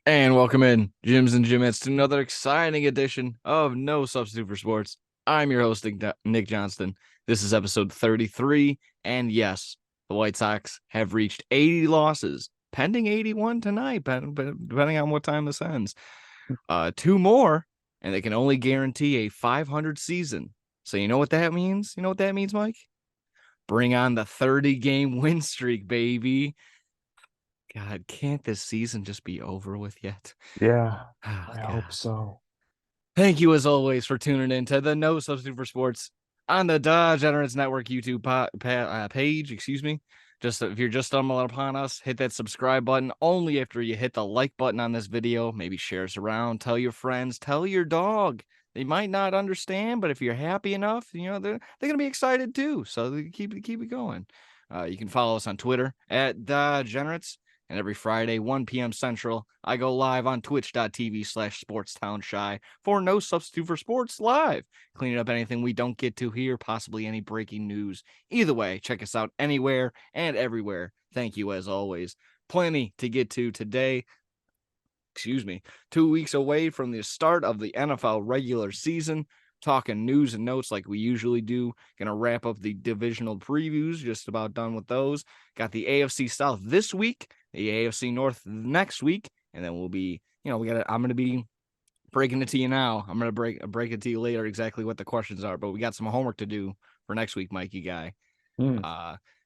And welcome in, Gyms and Gymettes, to another exciting edition of No Substitute for Sports. I'm your host, Nick Johnston. This is episode 33, and yes, the White Sox have reached 80 losses, pending 81 tonight, depending on what time this ends. Two more, and they can only guarantee a 500 season. So you know what that means? You know what that means, Mike? Bring on the 30-game win streak, baby. God, can't this season just be over with yet? Yeah, Oh, I God. hope so. Thank you, as always, for tuning in to the No Substitute for Sports on the Degenerates Network YouTube page. Excuse me. Just if you're just stumbling upon us, hit that subscribe button only after you hit the like button on this video. Maybe share us around, tell your friends, tell your dog. They might not understand, but if you're happy enough, they're gonna be excited too. So keep it going. You can follow us on Twitter at Degenerates. And every Friday, 1 p.m. Central, I go live on twitch.tv/SportsTownShy for No Substitute for Sports Live, cleaning up anything we don't get to here, possibly any breaking news. Either way, check us out anywhere and everywhere. Thank you, as always. Plenty to get to today. 2 weeks away from the start of the NFL regular season. Talking news and notes like we usually do. Gonna wrap up the divisional previews, just about done with those. Got the AFC South this week, the AFC North next week, and then we'll be, I'm gonna be breaking it to you now. I'm gonna break it to you later exactly what the questions are, but we got some homework to do for next week, Mikey guy.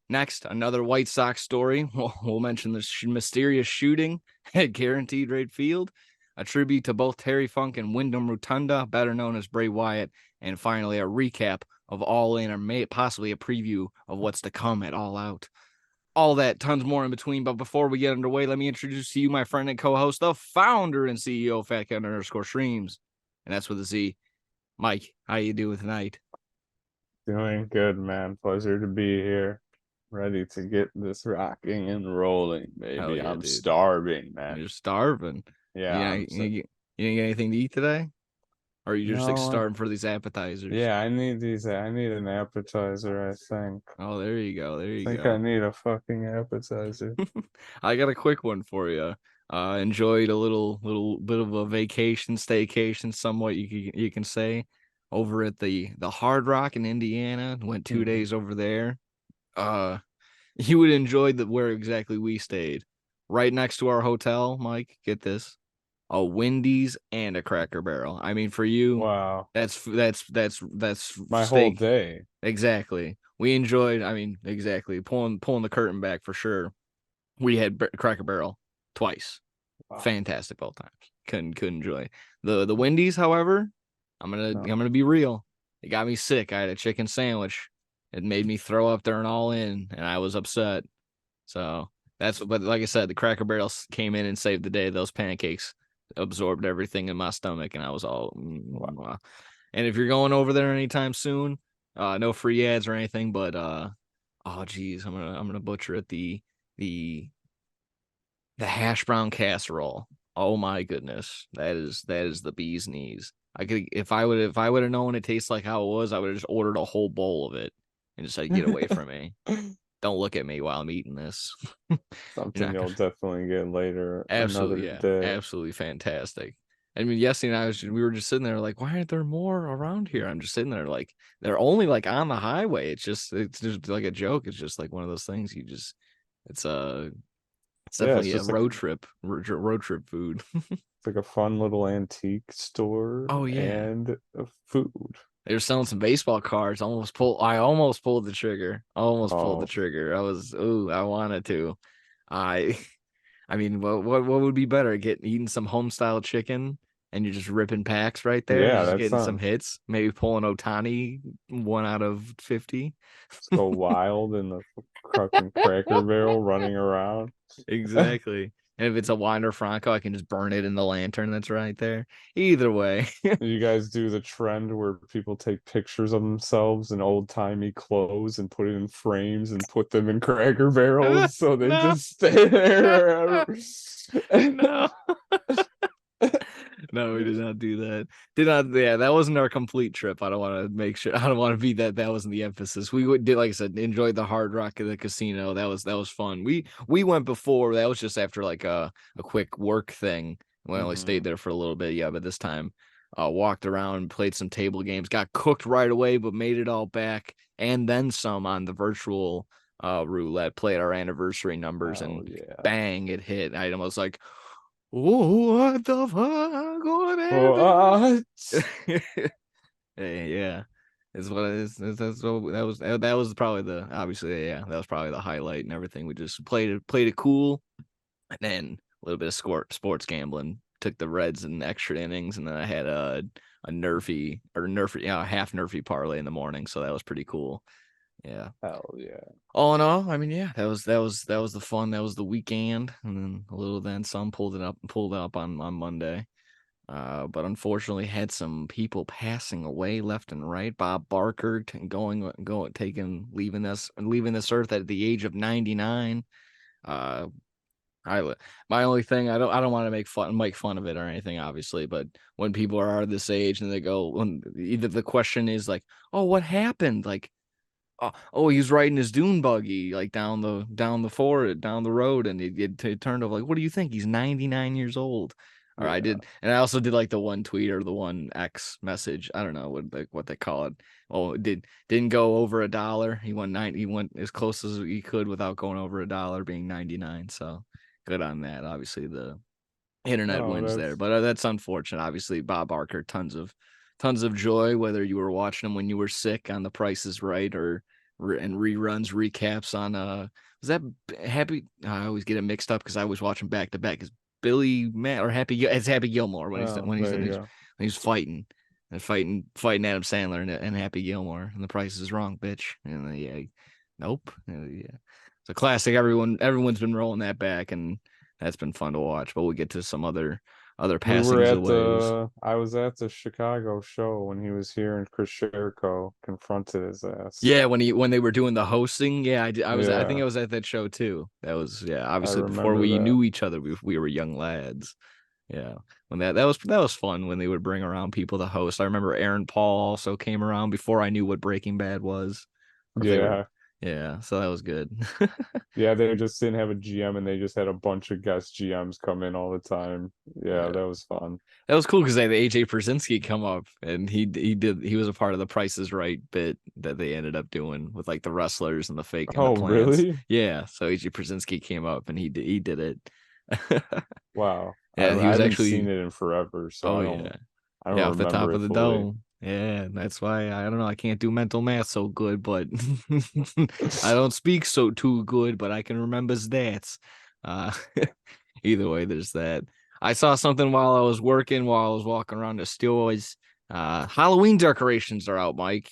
Next, another White Sox story. We'll mention this mysterious shooting at Guaranteed Rate Field, a tribute to both Terry Funk and Wyndham Rotunda, better known as Bray Wyatt, and finally a recap of All In, or possibly a preview of what's to come at All Out. All that, tons more in between. But before we get underway, let me introduce to you my friend and co-host, the founder and CEO of _Streams, and that's with a Z. Mike, how you doing tonight? Doing good, man. Pleasure to be here. Ready to get this rocking and rolling, Hell baby. yeah, I'm dude. starving, man. You're starving. Yeah, You didn't get anything to eat today? Or are you just like no, starving for these appetizers? yeah, I need these. I need an appetizer, I think. Oh, there you go. There I you think I go. need a fucking appetizer. I got a quick one for you. Enjoyed a little bit of a vacation, staycation, somewhat you can say, over at the Hard Rock in Indiana. Went 2 days over there. Uh, you would enjoy where exactly we stayed. Right next to our hotel, Mike. Get this. A Wendy's and a Cracker Barrel. I mean, for you, Wow, that's my whole steak. day. Exactly. We enjoyed. I mean, exactly pulling the curtain back for sure. We had Cracker Barrel twice. Wow, Fantastic both times. Couldn't enjoy the Wendy's. However, I'm no. gonna be real. It got me sick. I had a chicken sandwich. It made me throw up during All In, and I was upset. So but like I said, the Cracker Barrels came in and saved the day. Those pancakes absorbed everything in my stomach, and I was all. Wow. And if you're going over there anytime soon, no free ads or anything, but oh geez, I'm gonna butcher it. The hash brown casserole. Oh my goodness, that is the bee's knees. I could if I would have known it tastes like how it was, I would have just ordered a whole bowl of it and just said, "Get away from me! Don't look at me while I'm eating this." You're Something not you'll gonna definitely get later absolutely, another yeah, day. absolutely fantastic. I mean, yesterday we were just sitting there like, why aren't there more around here? I'm just sitting there like they're only like on the highway. It's just like a joke. It's just like one of those things it's it's Yeah, it's definitely a just like road trip food. it's like a fun little antique store Oh yeah. and food. They were selling some baseball cards. I almost pulled the trigger. Almost pulled the Oh, trigger. I wanted to. I I mean, what would be better? Eating some home style chicken and you're just ripping packs right there and yeah, just that getting some sounds. hits. Maybe pulling Otani 1 out of 50. Let's go wild in the fucking Cracker Barrel running around. Exactly. And if it's a Wander Franco, I can just burn it in the lantern that's right there. Either way. You guys do the trend where people take pictures of themselves in old-timey clothes and put it in frames and put them in Cracker Barrels so they No. just stay there. No. No, we did not do that. Did not. Yeah, that wasn't our complete trip. I don't want to make sure. I don't want to be that wasn't the emphasis. We did, like I said, enjoyed the Hard Rock at the casino. That was fun. We went before. That was just after like a quick work thing. We only Mm-hmm. stayed there for a little bit, yeah, but this time walked around, played some table games, got cooked right away, but made it all back and then some on the virtual roulette, played our anniversary numbers, Hell and yeah. bang, it hit. I was like, oh, what the fuck? What happened? What? Yeah. Is what it is. That was probably the obviously, yeah, that was probably the highlight and everything. We just played it cool, and then a little bit of sports gambling. Took the Reds in extra innings, and then I had a nerfy, half nerfy parlay in the morning, so that was pretty cool. Yeah. Hell yeah. All in all, I mean, yeah, that was the fun. That was the weekend, and then a little then some pulled it up on Monday. But unfortunately had some people passing away left and right. Bob Barker leaving this earth at the age of 99. Uh, I my only thing, I don't want to make fun of it or anything, obviously, but when people are this age and they go, when either the question is like, oh, what happened? Like, oh, he was riding his dune buggy like down the road, and it turned over like, what do you think? He's 99 years old. Or I Yeah. did, and I also did like the one tweet or the one X message. I don't know what they call it. Oh, didn't go over $1. He went as close as he could without going over $1, being 99. So good on that. Obviously, the internet Oh, wins there, that's but that's unfortunate. Obviously, Bob Barker, tons of joy, whether you were watching him when you were sick on The Price is Right, or and reruns, recaps on was that Happy? I always get it mixed up because I was watching back to back. Is Billy Matt or it's Happy Gilmore when he's oh, when he's there when you he's, go. when he's fighting Adam Sandler and Happy Gilmore, and The Price is Wrong, bitch. And yeah, nope, yeah, it's a classic. Everyone's been rolling that back, and that's been fun to watch. But we'll get to some other passings of ways. I was at the Chicago show when he was here and Chris Jericho confronted his ass. Yeah, when they were doing the hosting, yeah, I think Yeah, I was at that show too. That was, yeah, I obviously before remember we that. knew each other, we were young lads. Yeah, when that was fun when they would bring around people to host. I remember Aaron Paul also came around before I knew what Breaking Bad was, or if they were, Yeah. yeah, so that was good. Yeah, they just didn't have a GM and they just had a bunch of guest GMs come in all the time. Yeah, Yeah. that was fun. That was cool because they had AJ Przinsky come up, and he was a part of the Price is Right bit that they ended up doing with like the wrestlers and the fake and the Oh, plants. really? Yeah, so AJ Przinsky came up and he did it. Wow. Yeah, he I was haven't seen actually, it in forever, so oh yeah, I yeah, don't off the top remember of it the fully. dome. Yeah, that's why I don't know. I can't do mental math so good, but I don't speak so too good, but I can remember stats. Uh, either way, there's that. I saw something while I was walking around the stores. Halloween decorations are out, Mike.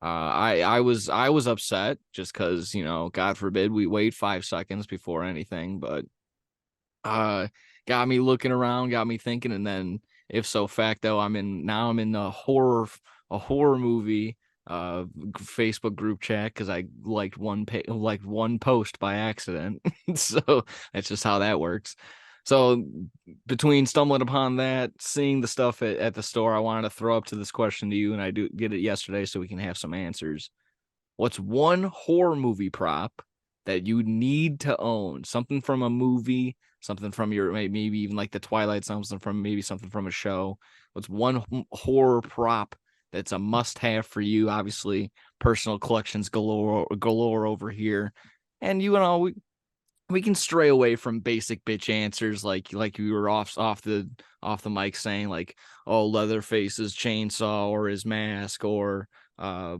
I was upset just because, God forbid we wait 5 seconds before anything, but uh got me looking around, got me thinking, and then if so facto, I'm in a horror movie Facebook group chat because I liked one post by accident. So that's just how that works. So between stumbling upon that, seeing the stuff at the store, I wanted to throw up to this question to you, and I do get it yesterday so we can have some answers. What's one horror movie prop that you need to own? Something from a movie, something from your maybe even like the Twilight, something from a show. What's one horror prop that's a must-have for you? Obviously, personal collections galore over here, and we can stray away from basic bitch answers like you were off the mic saying like, oh, Leatherface's chainsaw or his mask, or uh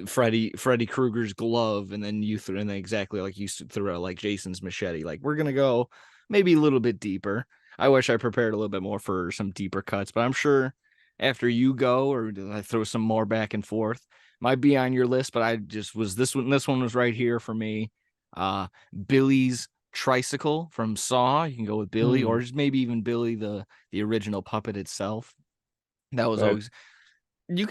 Freddy Krueger's glove, and then and then exactly like you threw out like Jason's machete. Like, we're gonna go maybe a little bit deeper. I wish I prepared a little bit more for some deeper cuts, but I'm sure after you go, or I throw some more back and forth, might be on your list. But I just was this one. This one was right here for me. Billy's tricycle from Saw. You can go with Billy, Hmm. or just maybe even Billy the original puppet itself. That was That always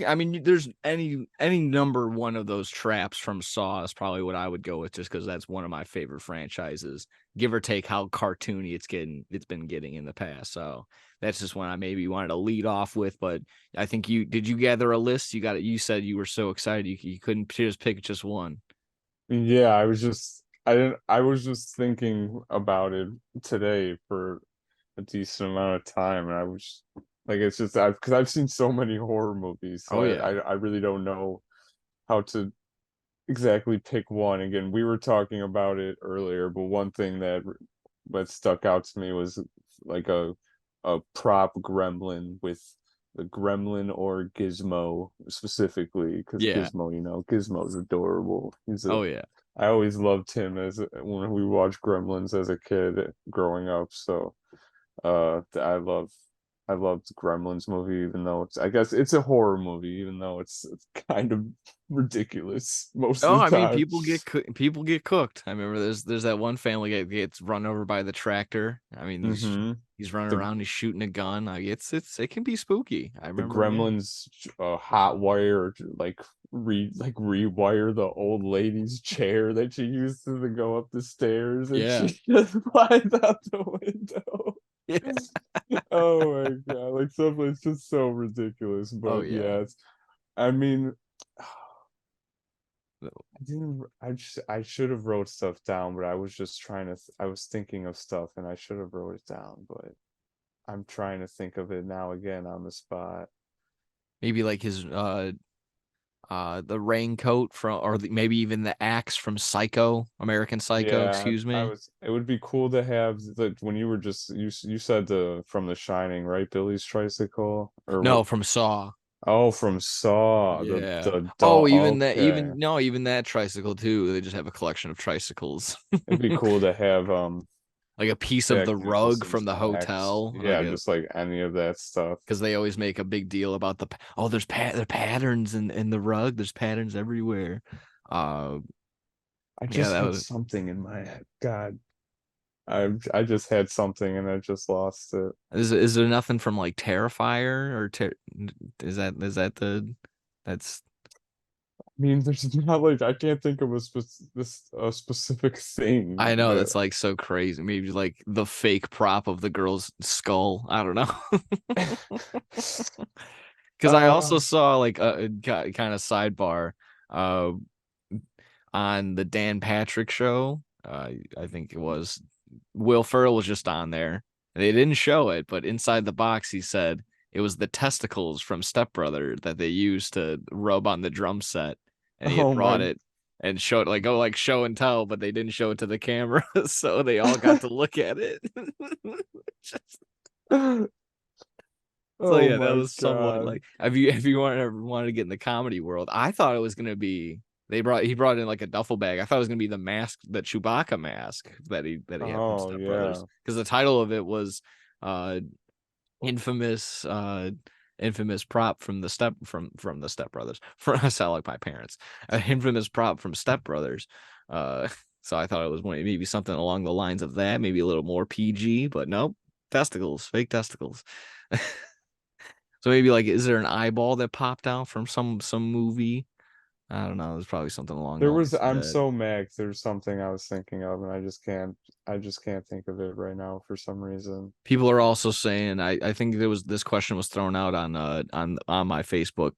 I mean, there's any number one of those traps from Saw is probably what I would go with, just because that's one of my favorite franchises, give or take how cartoony it's been getting in the past. So that's just one I maybe wanted to lead off with. But I think you gather a list? You said you were so excited you couldn't just pick just one. yeah, I was just thinking about it today for a decent amount of time, and I was like, it's just because I've seen so many horror movies, so Oh yeah. I really don't know how to exactly pick one. Again, we were talking about it earlier, but one thing that stuck out to me was like a prop gremlin with the gremlin or Gizmo specifically, because Yeah. Gizmo's adorable. Oh yeah. I always loved him when we watched Gremlins as a kid growing up. So I loved Gremlins movie, even though I guess it's a horror movie, even though it's kind of ridiculous most Oh, of I the mean, time. people get cooked. I remember there's that one family that gets run over by the tractor. I mean, Hmm. he's running The around, he's shooting a gun. It can be spooky. I the remember, yeah. Gremlins hot wire like rewire the old lady's chair that she used to go up the stairs, and she Yeah. just flies out the window. Yeah. Oh my god, like something it's just so ridiculous. Oh But yeah. yeah, I mean, I didn't I should have wrote stuff down, but I was just trying to I was thinking of stuff and I should have wrote it down, but I'm trying to think of it now again on the spot. Maybe like his the raincoat from, or maybe even the axe from American Psycho, Yeah, excuse I me. was it would be cool to have the when you were just you said the from The Shining, right? Billy's tricycle or what? No, from Saw. Oh, from Saw, Yeah. the Oh, dog. Okay. even that tricycle too. They just have a collection of tricycles. It'd be cool to have Like a piece of Jack the rug from Nicholson's the axe. hotel, like Yeah, a, just like any of that stuff. because they always make a big deal about there are patterns in the rug. There's patterns everywhere. Uh, I yeah, just that had was. something in my head. God, I just had something and I just lost it. Is there nothing from like Terrifier or is that the that's I mean, there's not like I can't think of a specific thing I know that. that's like so crazy. Maybe like the fake prop of the girl's skull. I don't know. Because I uh also saw like a kind of sidebar uh on the Dan Patrick show. I think it was Will Ferrell was just on there. They didn't show it, but inside the box he said it was the testicles from Step Brother that they used to rub on the drum set, and he had oh brought my. it and showed like like show and tell, but they didn't show it to the camera, so they all got to look at it. Just- so Oh yeah, that my was somewhat God. like if you ever wanted to get in the comedy world, I thought it was gonna be he brought in like a duffel bag. I thought it was gonna be the mask, the Chewbacca mask that he had from Oh Step Brothers, yeah. because the title of it was uh infamous infamous prop from the Step Brothers. I sound like my parents. An infamous prop from Step Brothers. Uh, so I thought it was maybe something along the lines of that, maybe a little more PG, but nope, testicles, fake testicles. So maybe like, is there an eyeball that popped out from some movie? I don't know. There's probably something along the There was lines of I'm that. so mad 'cause there's something I was thinking of and I just can't think of it right now for some reason. People are also saying I think there was this question was thrown out on my Facebook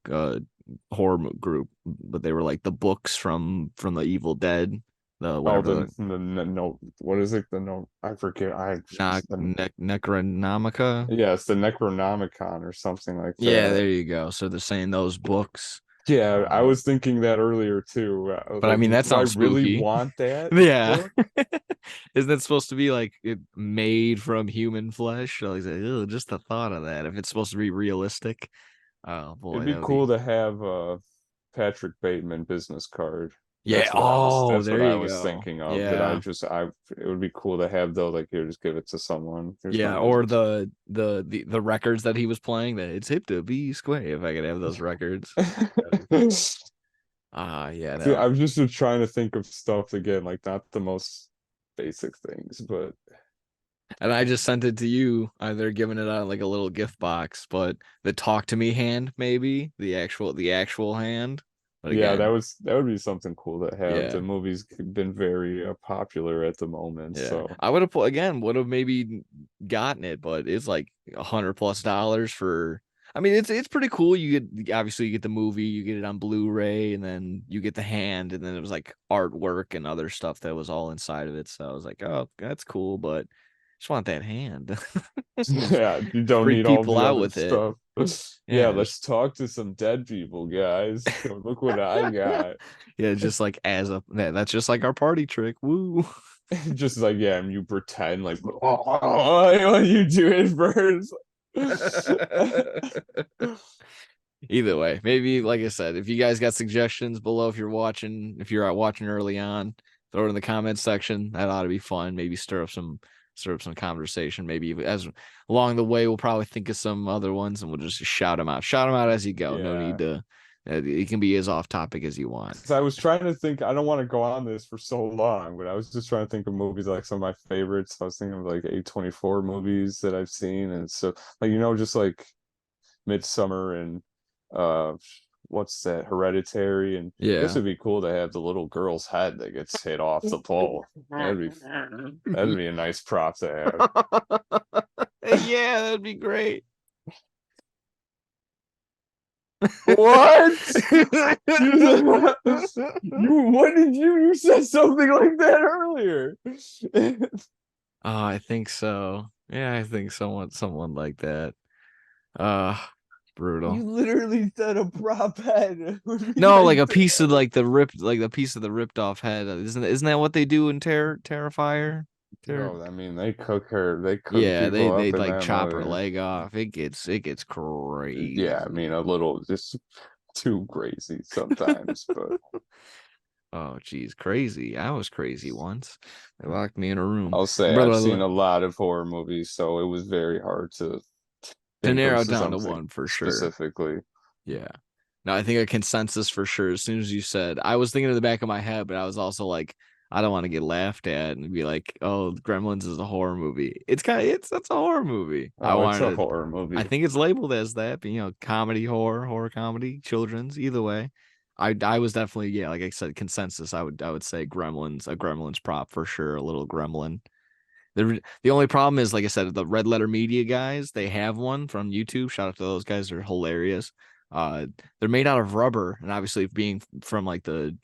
group, but they were like the books from the Evil Dead, the Oh, whatever the no, what is it? The no, I forget. Necronomicon. Yeah, it's the Necronomicon or something like Yeah, that. there you go. So they're saying those books. Yeah, I Uh, was thinking that earlier too. I was but I like, mean that do I sounds really spooky. want that Yeah. book? Isn't that supposed to be like it made from human flesh? I was like, ew, just the thought of that. If it's supposed to be realistic, oh It'd boy, be that would cool be. to have a Patrick Bateman business card. Yeah. Oh, That's what there I you was go. thinking of. That Yeah. I it would be cool to have though, like here, just give it to someone. Here's my Yeah. Or business the records that he was playing, that it's hip to be square. If I could have those records. That'd be card. cool. Yeah, See, no. I'm just trying to think of stuff again, like not the most basic things, but And I just sent it to you. They're giving it out like a little gift box, but the talk to me hand, maybe the actual hand. But yeah, again, that would be something cool to have. yeah. The movie's been very popular at the moment, Yeah, so I would have would have maybe gotten it, but it's like $100+ for. I mean, it's pretty cool. Obviously you get the movie, you get it on Blu-ray, and then you get the hand, and then it was like artwork and other stuff that was all inside of it. So I was like, oh, that's cool, but Just want that hand. Yeah, you don't Freak need all people the out other with it. stuff. Yeah, Yeah, let's talk to some dead people, guys. Look what I got. yeah, just like that's just like our party trick. Woo. Just like, yeah, and you pretend like, oh, you do it first. Either way, maybe like I said, if you guys got suggestions below, if you're out watching early on, throw it in the comments section. That ought to be fun. Maybe stir up some conversation. Maybe as along the way, we'll probably think of some other ones and we'll just shout them out. Shout them out as you go. No Yeah. need to. It can be as off topic as you want. Because I was trying to think, I don't want to go on this for so long, but I was just trying to think of movies like some of my favorites. I was thinking of like A24 movies that I've seen, and so like just like Midsummer and uh what's that, Hereditary, and I guess Yeah. it'd be cool to have the little girl's head that gets hit off the pole. That'd be a nice prop to have. Yeah, that'd be great. What? What did you said something like that earlier? Oh, I think so. Yeah, I think someone like that. Brutal. You literally said a prop head. No, like a piece of like the ripped off head. Isn't that what they do in Terrifier? No, I mean they cook her. They cook Yeah, people they up in like that chop her movie. leg off. It gets crazy. Yeah, I mean a little just too crazy sometimes, but Oh, geez, crazy. I was crazy once. They locked me in a room. I'll say I've seen a lot of horror movies, so it was very hard to think of narrow down to something one for sure. specifically. Yeah. No, I think a consensus for sure. As soon as you said, I was thinking in the back of my head, but I was also like, I don't want to get laughed at and be like, "Oh, Gremlins is a horror movie." That's a horror movie. Oh, it's a horror movie. I think it's labeled as that, but comedy, horror comedy, children's, either way. I was definitely, yeah, like I said, consensus. I would say a Gremlins prop for sure, a little gremlin. The only problem is, like I said, the Red Letter Media guys, they have one from YouTube. Shout out to those guys, they're hilarious. They're made out of rubber, and obviously being from like the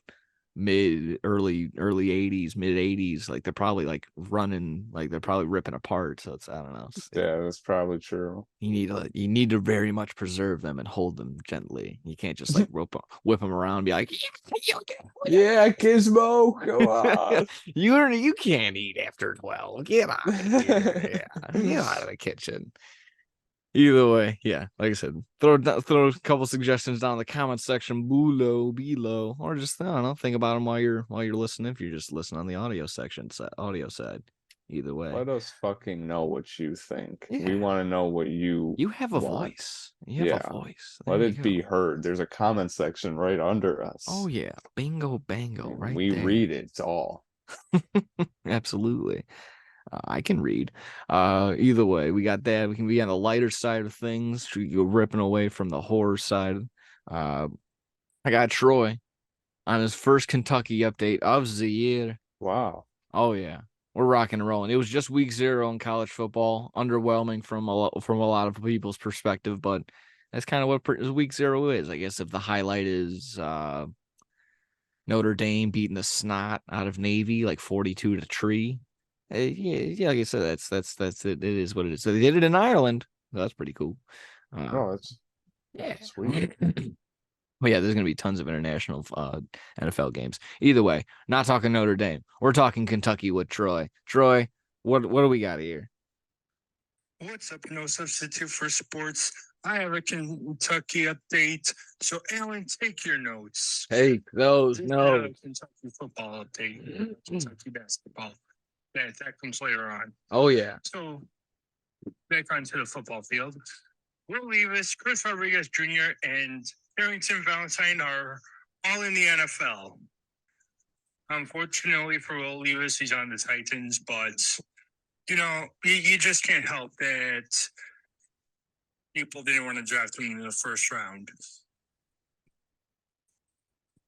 early 80s, mid 80s, like they're probably like running, like they're probably ripping apart. So it's, I don't know. Yeah, that's probably true. You need to very much preserve them and hold them gently. You can't just like whip them around and be like, yeah, Gizmo, come on. you can't eat after 12. Get out of here. Yeah, get out of the kitchen. Either way, yeah, like I said, throw a couple suggestions down in the comment section below, or just, I don't know, think about them while you're listening. If you're just listening on the audio side, either way, Let us fucking know what you think. Yeah. We want to know what you have a want. voice. You have a voice. Let it be heard. There's a comment section right under us. Oh yeah, bingo bango, right we there. read it all. Absolutely. I can read. Either way, we got that. We can be on the lighter side of things. We go ripping away from the horror side. I got Troy on his first Kentucky update of the year. Wow. Oh yeah, we're rocking and rolling. It was just week 0 in college football. Underwhelming from a lot of people's perspective, but that's kind of what week 0 is. I guess if the highlight is Notre Dame beating the snot out of Navy like 42-3. Yeah, like I said, that's it. It is what it is. So they did it in Ireland. That's pretty cool. That's sweet. But yeah, there's gonna be tons of international NFL games. Either way, not talking Notre Dame. We're talking Kentucky with Troy. Troy, what do we got here? What's up? No substitute for sports. I have a Kentucky update. So, Alan, take your notes. Hey, those notes. Kentucky football update. Kentucky basketball. That comes later on. Oh yeah. So, back onto the football field. Will Levis, Chris Rodriguez Jr., and Harrington Valentine are all in the NFL. Unfortunately for Will Levis, he's on the Titans, but you just can't help that people didn't want to draft him in the first round.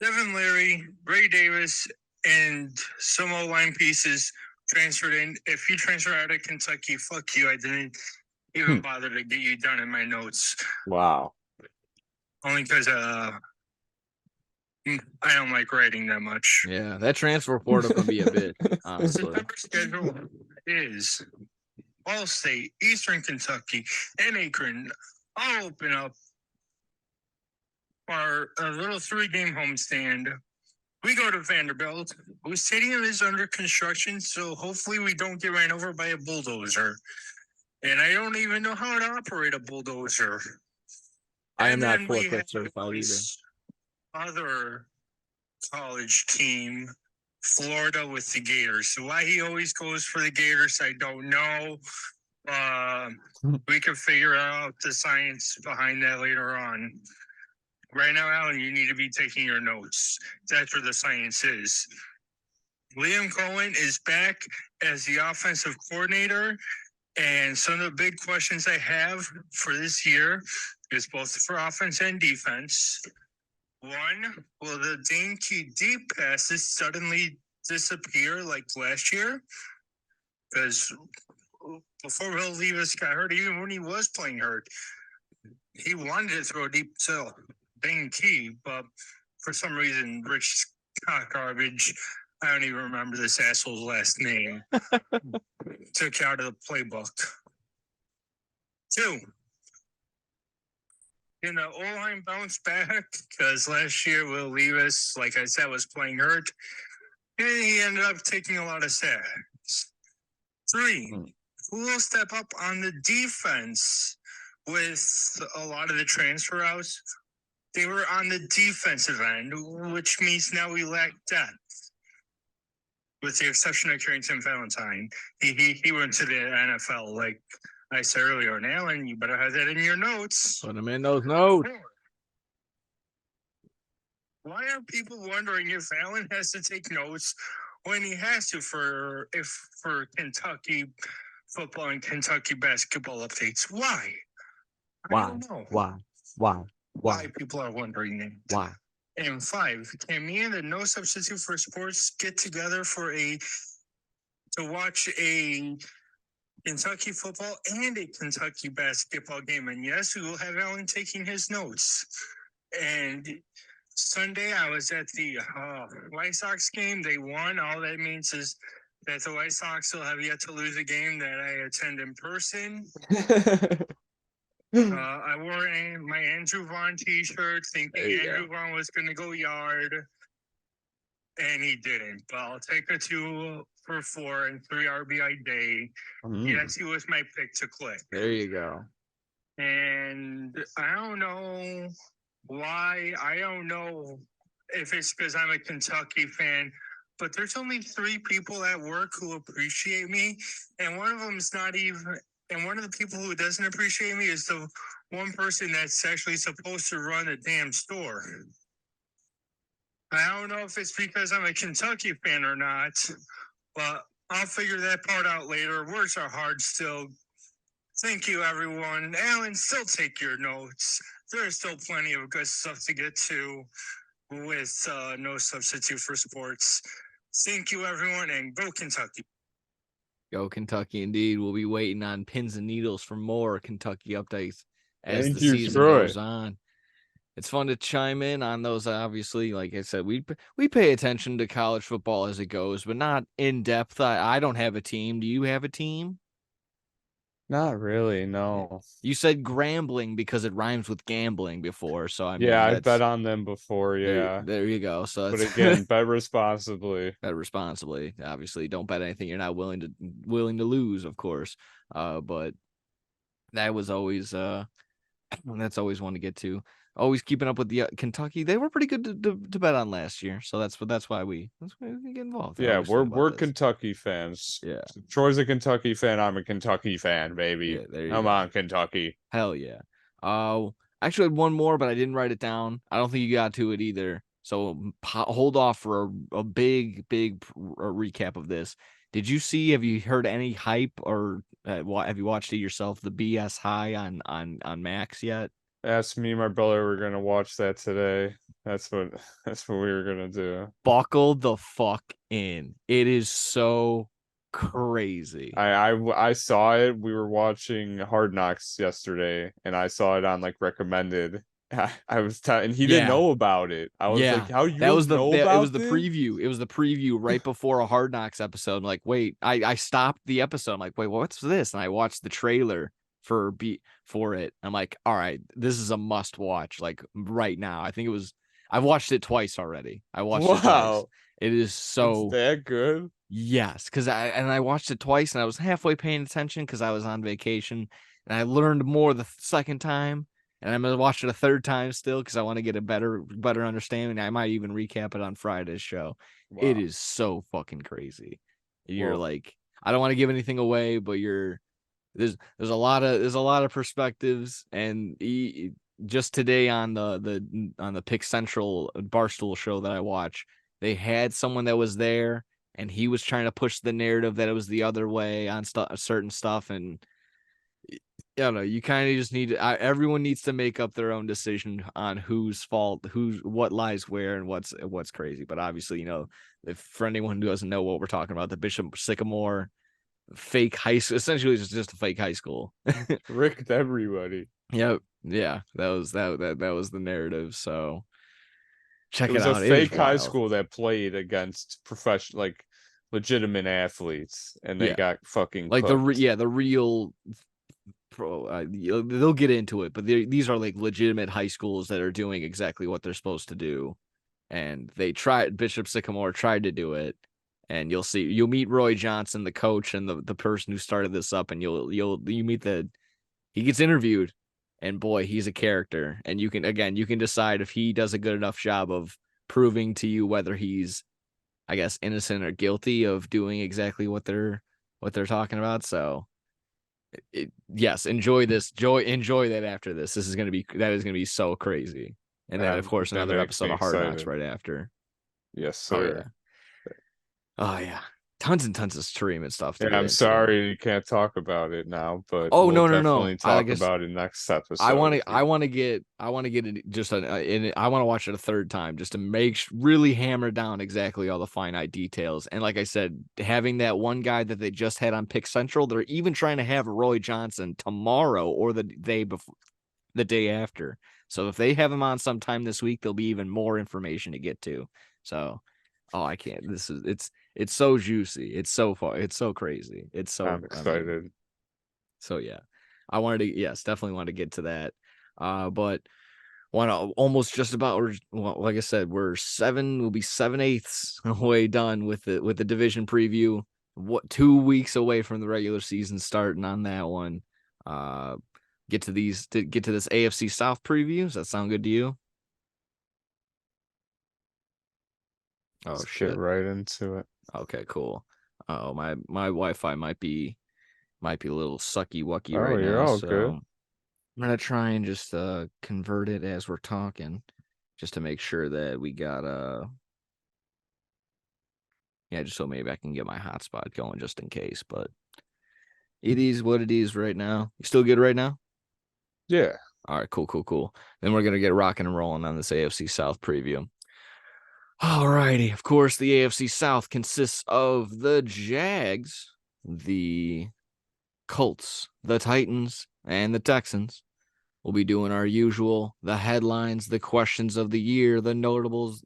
Devin Leary, Ray Davis, and some O-line pieces transferred in. If you transfer out of Kentucky, fuck you. I didn't even bother to get you down in my notes. Wow. Only because I don't like writing that much. Yeah, that transfer portal can be a bit. September schedule is All-State, Eastern Kentucky, and Akron all open up our a little 3-game homestand. We go to Vanderbilt, whose stadium is under construction, so hopefully we don't get ran over by a bulldozer. And I don't even know how to operate a bulldozer. I am And not then we forklift have certified either. this other college team, Florida, with the Gators. So why he always goes for the Gators, I don't know. We can figure out the science behind that later on. Right now, Alan, you need to be taking your notes. That's where the science is. Liam Cohen is back as the offensive coordinator. And some of the big questions I have for this year is both for offense and defense. One, will the dinky deep passes suddenly disappear like last year? Because before Will Levis got hurt, even when he was playing hurt, he wanted to throw deep to dinky, but for some reason, Rich Scott Garbage, I don't even remember this asshole's last name, took out of the playbook. 2, can the O-line bounce back? Because last year, Will Levis, like I said, was playing hurt, and he ended up taking a lot of sacks. 3, who will step up on the defense with a lot of the transfer outs? They were on the defensive end, which means now we lack depth. With the exception of Carrington Valentine, he went to the NFL, like I said earlier. And Alan, you better have that in your notes. Put them in those notes. Why are people wondering if Alan has to take notes when he has to for Kentucky football and Kentucky basketball updates? Why? I don't know. Why people are wondering that. Why? And 5, can me and the No Substitute for Sports get together to watch a Kentucky football and a Kentucky basketball game? And yes, we will have Alan taking his notes. And Sunday, I was at the White Sox game. They won. All that means is that the White Sox will have yet to lose a game that I attend in person. I wore my Andrew Vaughn t-shirt thinking Andrew Vaughn was going to go yard, and he didn't. But I'll take a 2 for 4 and 3 RBI day. Yes, he was my pick to click. There you go. And I don't know why. I don't know if it's because I'm a Kentucky fan, but there's only 3 people at work who appreciate me, and one of them's not even. And one of the people who doesn't appreciate me is the one person that's actually supposed to run the damn store. I don't know if it's because I'm a Kentucky fan or not, but I'll figure that part out later. Words are hard still. Thank you, everyone. Alan, still take your notes. There's still plenty of good stuff to get to with No Substitute for Sports. Thank you, everyone, and go Kentucky. Go Kentucky, indeed. We'll be waiting on pins and needles for more Kentucky updates as Thank the you, season Troy. goes on. It's fun to chime in on those, obviously. Like I said, we pay attention to college football as it goes, but not in depth. I don't have a team. Do you have a team? Not really, no. You said grambling because it rhymes with gambling before, so I mean, I've bet on them before, yeah. There you go. So but again, bet responsibly. Bet responsibly. Obviously, don't bet anything you're not willing to lose, of course. But that was always that's always one to get to. Always keeping up with the Kentucky. They were pretty good to bet on last year, so that's why we get involved. Yeah, we're this. Kentucky fans. Yeah, Troy's a Kentucky fan. I'm a Kentucky fan, baby. Yeah, Come on, Kentucky. Hell yeah. Actually, I had one more, but I didn't write it down. I don't think you got to it either. So hold off for a big recap of this. Did you see? Have you heard any hype or have you watched it yourself? The BS high on Max yet? Ask me, my brother. We're gonna watch that today. That's what we were gonna do. Buckle the fuck in. It is so crazy. I saw it. We were watching Hard Knocks yesterday, and I saw it on like recommended, I was and he didn't Yeah. know about it. I was like, how you That was know it about was the this? preview. It was the preview right before a Hard Knocks episode. I'm like, wait, I stopped the episode. I'm like, wait, what's this? And I watched the trailer for it. I'm like, all right, this is a must watch. Like right now. I've watched it twice already. I watched it twice. Wow, It is it's so that good. yes, because I watched it twice and I was halfway paying attention because I was on vacation and I learned more the second time. And I'm gonna watch it a third time still because I want to get a better understanding. I might even recap it on Friday's show. It Wow. is so fucking crazy. You're Well, like, I don't want to give anything away, but there's a lot of perspectives, and just today on the Pick Central Barstool show that I watch, they had someone that was there, and he was trying to push the narrative that it was the other way on certain stuff, and I don't know. You kind of just need everyone needs to make up their own decision on whose fault, what lies where, and what's crazy. But obviously, if for anyone who doesn't know what we're talking about, the Bishop Sycamore fake high school, essentially it's just a fake high school. tricked everybody. Yep. Yeah. That was the narrative. So check It it was a out. It is fake high wild. school that played against professional, like legitimate athletes, and they Yeah. got fucking Like cooked. the real pro. They'll get into it, but these are like legitimate high schools that are doing exactly what they're supposed to do. And Bishop Sycamore tried to do it, and you'll meet Roy Johnson, the coach, and the person who started this up, and you meet he gets interviewed, and boy, he's a character, and you can decide if he does a good enough job of proving to you whether he's, I guess, innocent or guilty of doing exactly what they're talking about. So yes, enjoy that after this. That is going to be so crazy. And then of course That another makes episode me of Hard Knocks excited. right after. Yes, Oh sir. yeah. Oh yeah. Tons and tons of stream and stuff to Yeah, get I'm into. sorry you can't talk about it now, but Oh we'll no. definitely I talk guess about it next episode. I want to get it just I want to watch it a third time just to really hammer down exactly all the finite details. And like I said, having that one guy that they just had on Pick Central, they're even trying to have Roy Johnson tomorrow or the day after. So if they have him on sometime this week, there'll be even more information to get to. So, I can't. It's so juicy. It's so far. It's so crazy. It's so. I'm excited. So yeah, I wanted to. Yes, definitely want to get to that. But want to almost just about. Well, like I said, we'll be 7/8 away done with the division preview. 2 weeks away from the regular season starting on that one. Get to this AFC South preview. Does that sound good to you? Oh Let's shit. get right into it. Okay, cool. Oh, my Wi-Fi might be a little sucky wucky Oh, right you're now, all so good. I'm gonna try and just convert it as we're talking, just to make sure that we got just so maybe I can get my hotspot going just in case, but it is what it is right now. You still good right now? Yeah. All right, cool. Then we're gonna get rocking and rolling on this AFC South preview. All righty. Of course, the AFC South consists of the Jags, the Colts, the Titans, and the Texans. We'll be doing our usual, the headlines, the questions of the year, the notable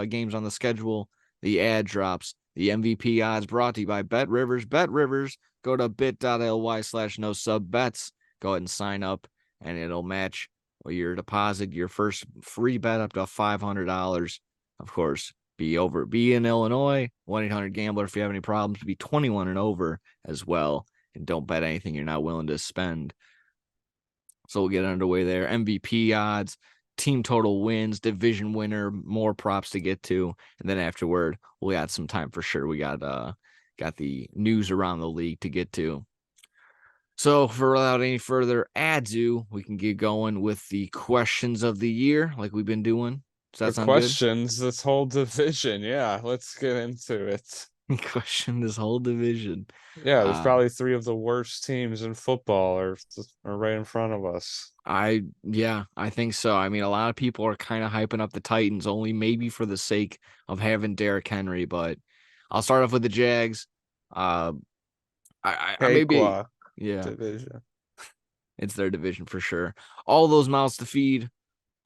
games on the schedule, the ad drops, the MVP odds brought to you by Bet Rivers. Bet Rivers. Go to bit.ly/no-sub-bets. Go ahead and sign up, and it'll match your deposit, your first free bet up to $500. Of course, be in Illinois. 1-800-GAMBLER if you have any problems. Be 21 and over as well. And don't bet anything you're not willing to spend. So we'll get underway there. MVP odds, team total wins, division winner, more props to get to. And then afterward, we'll add some time for sure. We got the news around the league to get to. So without any further ado, we can get going with the questions of the year like we've been doing. Does that The sound questions, this whole division. Yeah, let's get into it. good? Question this whole division. Yeah, there's probably 3 of the worst teams in football are right in front of us. I think so. I mean, a lot of people are kind of hyping up the Titans only maybe for the sake of having Derrick Henry, but I'll start off with the Jags. I maybe Cakewalk yeah, division. it's their division for sure. All those mouths to feed.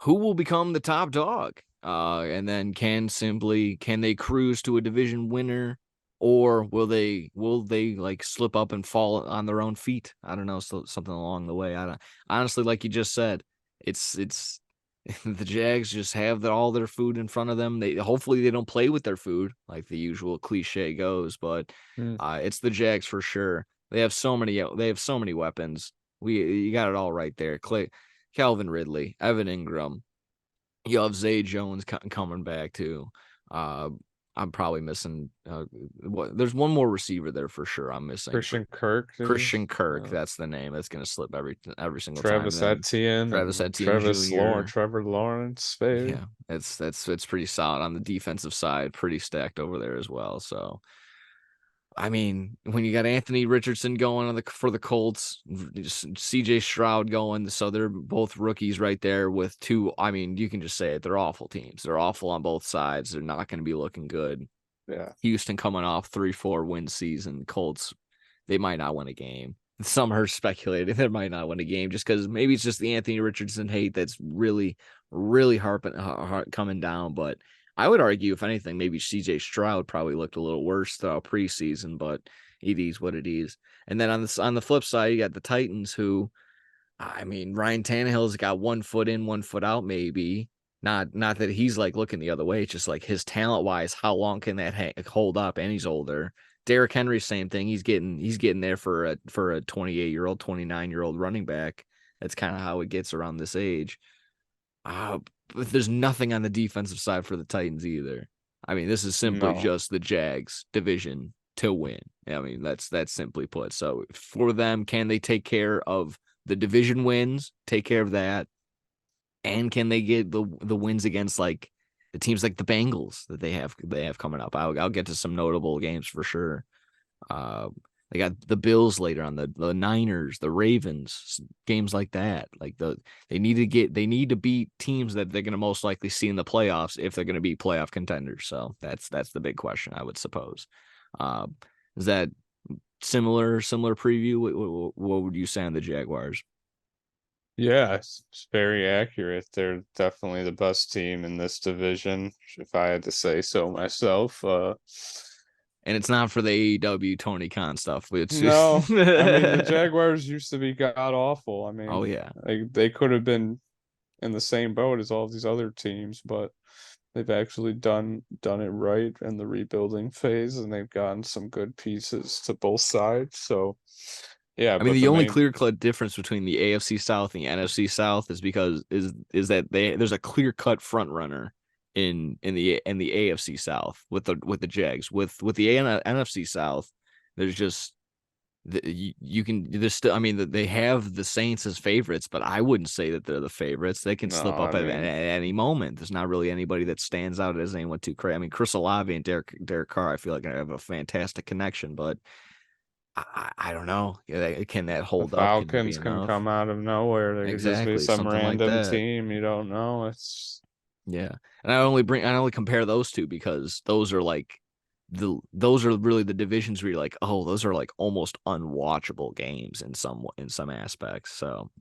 who will become the top dog? And then can they cruise to a division winner, or will they like slip up and fall on their own feet? I don't know, something along the way. I don't, honestly, like you just said, it's the Jags just have all their food in front of them. They hopefully they don't play with their food like the usual cliche goes, but it's the Jags for sure. They have so many weapons. You got it all right there. Calvin Ridley, Evan Ingram. You have Zay Jones coming back too. I'm probably missing. There's one more receiver there for sure. I'm missing Christian Kirk. Christian Kirk. That's the name. That's gonna slip every single Travis time. Etienne. Travis Etienne Jr. Trevor Lawrence. Baby. Yeah, it's pretty solid on the defensive side. Pretty stacked over there as well. So. I mean, when you got Anthony Richardson going for the Colts, CJ Stroud going, so they're both rookies right there with two. I mean, you can just say it. They're awful teams. They're awful on both sides. They're not going to be looking good. Yeah. Houston coming off 3-4 win season. Colts, they might not win a game. Some are speculating they might not win a game just because maybe it's just the Anthony Richardson hate that's really, really coming down. But I would argue, if anything, maybe CJ Stroud probably looked a little worse throughout preseason, but it is what it is. And then on the flip side, you got the Titans, who, I mean, Ryan Tannehill's got 1 foot in, 1 foot out, maybe. Not that he's like looking the other way. It's just like his talent wise, how long can that hold up? And he's older. Derrick Henry, same thing. He's getting there for a 28-year-old, 29-year-old running back. That's kind of how it gets around this age. But there's nothing on the defensive side for the Titans either. I mean, this is simply just the Jags division to win. I mean, that's simply put. So for them, can they take care of the division wins, take care of that, and can they get the wins against like the teams like the Bengals that they have coming up? I'll get to some notable games for sure. They got the Bills later on, the Niners, the Ravens, games like that. Like they need to beat teams that they're going to most likely see in the playoffs if they're going to be playoff contenders. So that's the big question, I would suppose. Is that similar preview? What would you say on the Jaguars? Yeah, it's very accurate. They're definitely the best team in this division, if I had to say so myself. And it's not for the AEW Tony Khan stuff. It's no, I mean the Jaguars used to be god awful. I mean, oh yeah, they could have been in the same boat as all these other teams, but they've actually done it right in the rebuilding phase, and they've gotten some good pieces to both sides. So yeah, I mean the only clear-cut difference between the AFC South and the NFC South is because is that there's a clear-cut front runner in the AFC South with the Jags. With the NFC South, there's just you can there's still, I mean, they have the Saints as favorites, but I wouldn't say that they're the favorites. They can slip up at any moment. There's not really anybody that stands out as anyone too crazy. I mean, Chris Olave and Derek Carr, I feel like I have a fantastic connection, but I don't know. Can that hold up? Falcons can come out of nowhere. They could just be some random like team. You don't know. It's yeah. And I only compare those two because those are like those are really the divisions where you're like, oh, those are like almost unwatchable games in some aspects. So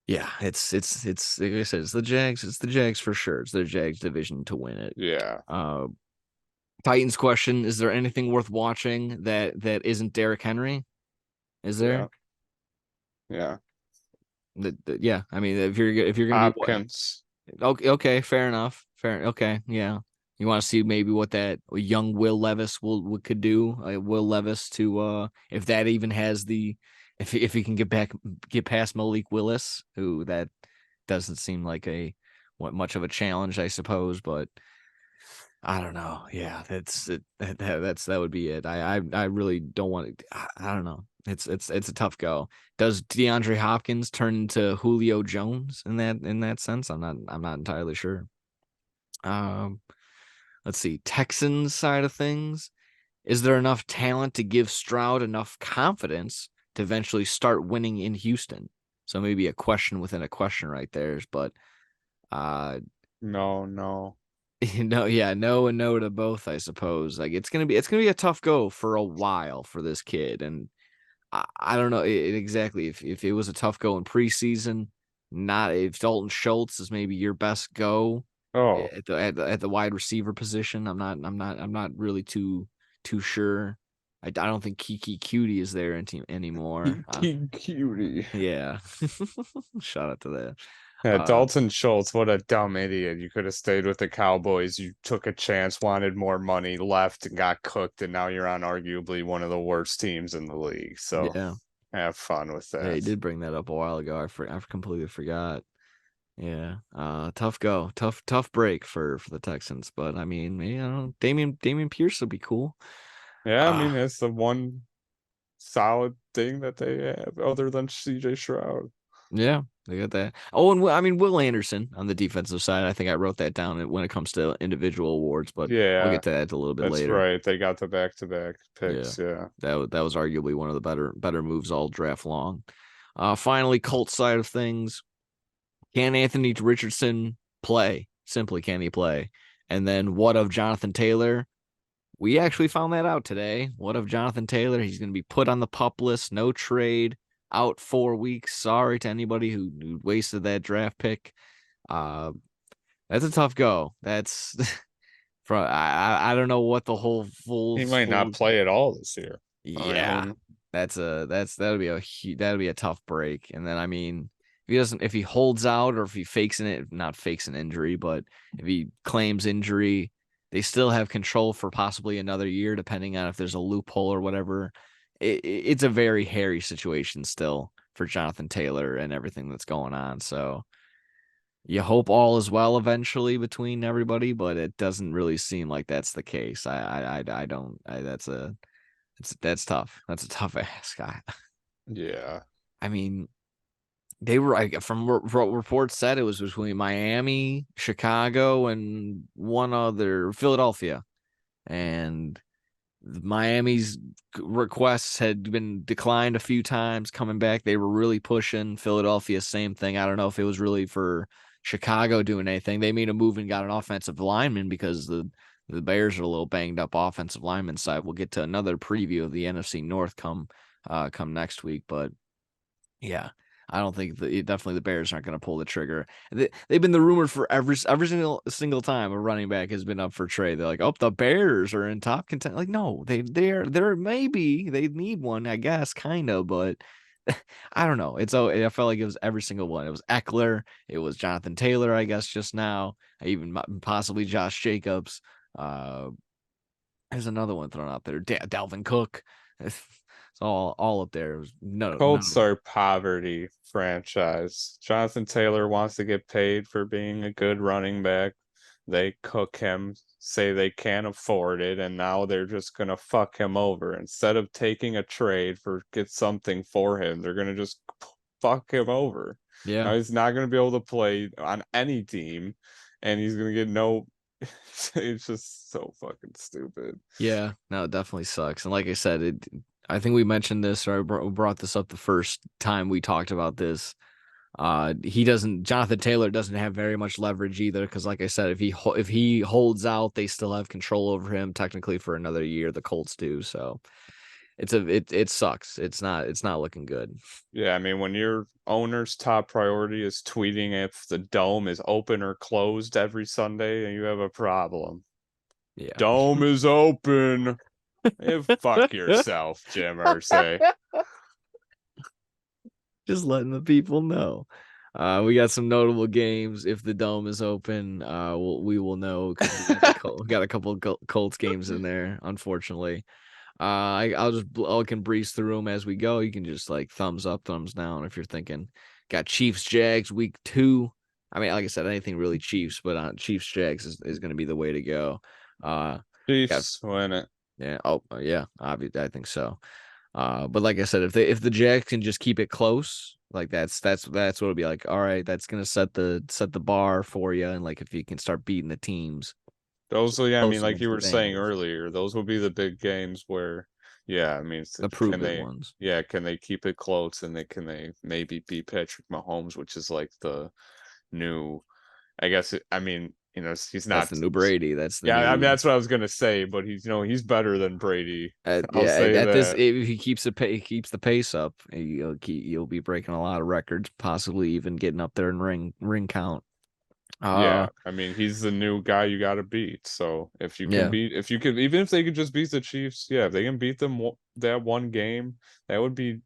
yeah, it's like I said, it's the Jags for sure. It's their Jags division to win it. Yeah. Titans question: is there anything worth watching that isn't Derrick Henry? Is there? Yeah. Yeah. I mean, if you're gonna Hopkins. Okay, fair enough. Okay, yeah. You want to see maybe what that young Will Levis could do? Will Levis to if that even has if he can get past Malik Willis, who that doesn't seem like much of a challenge, I suppose, but I don't know. Yeah, that would be it. I really don't want to. I don't know. It's a tough go. Does DeAndre Hopkins turn into Julio Jones in that sense? I'm not entirely sure. Let's see. Texans side of things. Is there enough talent to give Stroud enough confidence to eventually start winning in Houston? So maybe a question within a question right there. But no. No, yeah, no and no to both, I suppose. Like it's gonna be a tough go for a while for this kid, and I don't know exactly if it was a tough go in preseason. not if Dalton Schultz is maybe your best go Oh, at the wide receiver position. I'm not really too sure. I don't think Kiki Cutie is there anymore. cutie. Yeah. Shout out to that. Yeah, Dalton Schultz, what a dumb idiot. You could have stayed with the Cowboys. You took a chance, wanted more money, left, and got cooked, and now you're on arguably one of the worst teams in the league. So Yeah. have fun with Yeah, he that. did bring that up a while ago. I completely forgot. Yeah. Tough go. Tough break for the Texans. But I mean, you know, Damian Pierce would be cool. Yeah, I mean, that's the one solid thing that they have other than CJ Stroud. Yeah, they got that. Oh, and I mean, Will Anderson on the defensive side. I think I wrote that down when it comes to individual awards, but I'll Yeah, get to that a little bit that's later. right. They got the back-to-back Yeah, picks. Yeah. that was arguably one of the better moves all draft long. Finally, Colts side of things. Can Anthony Richardson play? Simply, can he play? And then what of Jonathan Taylor? We actually found that out today. What of Jonathan Taylor? He's going to be put on the PUP list, no trade, out 4 weeks. Sorry to anybody who wasted that draft pick. That's a tough go. That's from I don't know what the whole He might not full play at all this year. yeah. That'll be that'll be a tough break. And then I mean, if he holds out or if he not fakes an injury, but if he claims injury, they still have control for possibly another year, depending on if there's a loophole or whatever. It's a very hairy situation still for Jonathan Taylor and everything that's going on. So you hope all is well eventually between everybody, but it doesn't really seem like that's the case. I don't. That's tough. That's a tough ask. Yeah. I mean, they were from what reports said it was between Miami, Chicago, and one other Philadelphia, and Miami's requests had been declined a few times. Coming back, they were really pushing. Philadelphia, same thing. I don't know if it was really for Chicago doing anything. They made a move and got an offensive lineman because the Bears are a little banged up offensive lineman side. We'll get to another preview of the NFC North come next week, but yeah, I don't think definitely the Bears aren't going to pull the trigger. They've been the rumor for every single time a running back has been up for trade. They're like, oh, the Bears are in top content. Like, no, they're maybe they need one, I guess, kind of, but I don't know. I felt like it was every single one. It was Eckler, it was Jonathan Taylor, I guess, just now, even possibly Josh Jacobs. There's another one thrown out there, Dalvin Cook. It's all up there. It was Colts are poverty franchise. Jonathan Taylor wants to get paid for being a good running back. They cook him, say they can't afford it, and now they're just gonna fuck him over. Instead of taking a trade get something for him, they're gonna just fuck him over. Yeah. Now he's not gonna be able to play on any team, and he's gonna get no. It's just so fucking stupid. Yeah, no, it definitely sucks. And like I said, I think we mentioned this, or I brought this up the first time we talked about this. Jonathan Taylor doesn't have very much leverage either, because like I said, if he holds out, they still have control over him technically for another year. The Colts do, so it sucks. It's not looking good. Yeah, I mean, when your owner's top priority is tweeting if the dome is open or closed every Sunday, you have a problem. Yeah, Dome is open. Fuck yourself, Jim Irsay. Just letting the people know. We got some notable games. If the dome is open, we will know, because we got a couple of Colts games in there, unfortunately. I can breeze through them as we go. You can just like thumbs up, thumbs down if you're thinking. Got Chiefs Jags week 2. I mean, like I said, anything really Chiefs, but Chiefs Jags is going to be the way to go. Chiefs win it. Yeah. Oh, yeah. Obviously, I think so. But like I said, if the Jags can just keep it close, like that's what it'll be like. All right, that's gonna set the bar for you, and like if you can start beating the teams. Those, yeah, I mean, like you against were the saying Bengals. earlier, those will be the big games where, yeah, I mean, The can proven they, ones. yeah, can they keep it close, and can they maybe beat Patrick Mahomes, which is like the new, I guess, I mean, he's That's not. the new Brady. That's the Yeah, I mean new. that's what I was gonna say, but he's better than Brady. I'll Yeah, say at this, that. if he keeps the pace up, you'll be breaking a lot of records, possibly even getting up there in ring count. Yeah, I mean he's the new guy you got to beat. So if you can Yeah. beat, if you could, even if they could just beat the Chiefs, yeah, if they can beat them that one game, that would be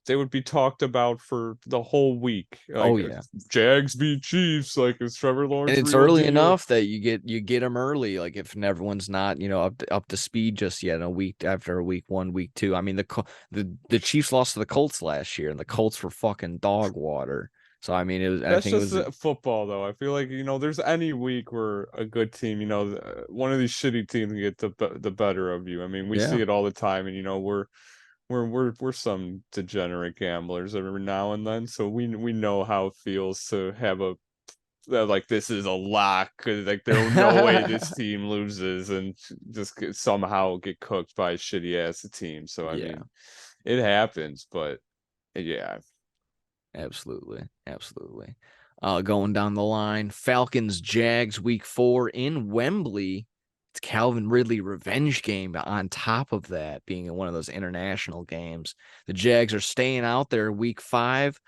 they would be talked about for the whole week. Oh Like yeah. Jags beat Chiefs, like is Trevor And Lawrence it's real early deal? enough that you get them early. Like if everyone's not up to speed just yet. A week after week 1, week 2. I mean the Chiefs lost to the Colts last year, and the Colts were fucking dog water. So I mean I That's think it just was football, though. I feel like there's any week where a good team, one of these shitty teams can get the better of you. I mean, we yeah. see it all the time, and we're some degenerate gamblers every now and then, so we know how it feels to have like this is a lock, like there's no way this team loses and just somehow get cooked by a shitty ass team. So I Yeah. mean, it happens, but yeah. Absolutely. Absolutely. Going down the line, Falcons Jags week 4 in Wembley. It's Calvin Ridley revenge game on top of that being one of those international games. The Jags are staying out there week 5,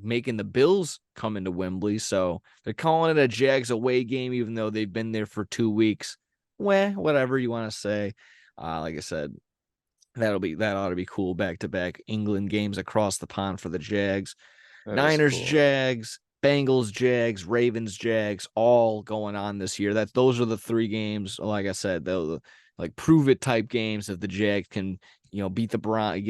making the Bills come into Wembley. So they're calling it a Jags away game, even though they've been there for 2 weeks. Whatever you want to say. Like I said, that ought to be cool. Back to back England games across the pond for the Jags. That is Niners, cool. Jags, Bengals, Jags, Ravens, Jags, all going on this year. Those are the 3 games. Like I said, they'll like prove it type games if the Jags can, beat the Bron,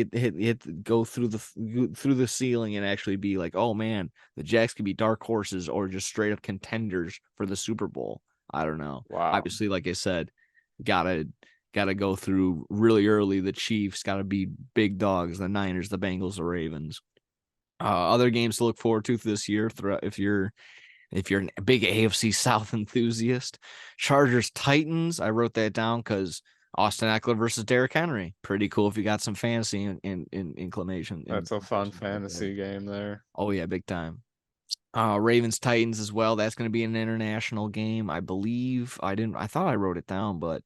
go through the ceiling and actually be like, oh man, the Jags can be dark horses or just straight up contenders for the Super Bowl. I don't know. Wow. Obviously, like I said, gotta go through really early. The Chiefs gotta be big dogs. The Niners, the Bengals, the Ravens. Other games to look forward to this year, if you're a big AFC South enthusiast. Chargers Titans. I wrote that down because Austin Eckler versus Derrick Henry. Pretty cool if you got some fantasy in inclination. That's a fun fantasy game there. Oh yeah, big time. Ravens Titans as well. That's going to be an international game, I believe. I thought I wrote it down, but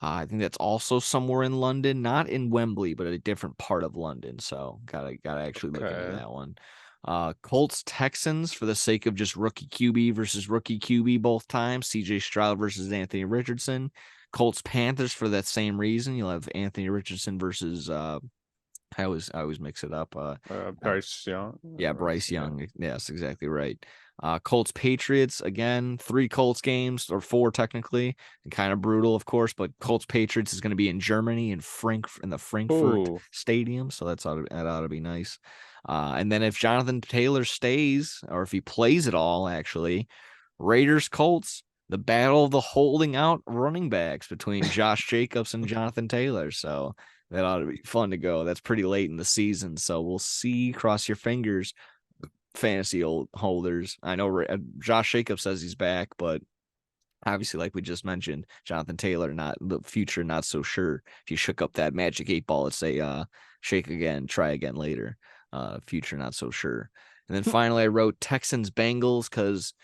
I think that's also somewhere in London, not in Wembley, but a different part of London. So gotta actually look into that one. Colts Texans, for the sake of just rookie QB versus rookie QB both times. CJ Stroud versus Anthony Richardson. Colts Panthers for that same reason. You'll have Anthony Richardson versus I always mix it up. Bryce Young. Yeah, Bryce Young. Yes, exactly right. Colts Patriots, again, 3 Colts games, or 4 technically, and kind of brutal, of course, but Colts Patriots is going to be in Germany, in the Frankfurt Ooh. Stadium, so that ought to be nice. And then if Jonathan Taylor stays, or if he plays it all, actually, Raiders Colts, the battle of the holding out running backs between Josh Jacobs and Jonathan Taylor. So that ought to be fun to go. That's pretty late in the season, so we'll see. Cross your fingers, fantasy holders. I know Josh Jacobs says he's back, but obviously, like we just mentioned, Jonathan Taylor, not the future, not so sure. If you shook up that magic 8 ball, it'd say shake again, try again later. Future, not so sure. And then finally, I wrote Texans Bengals because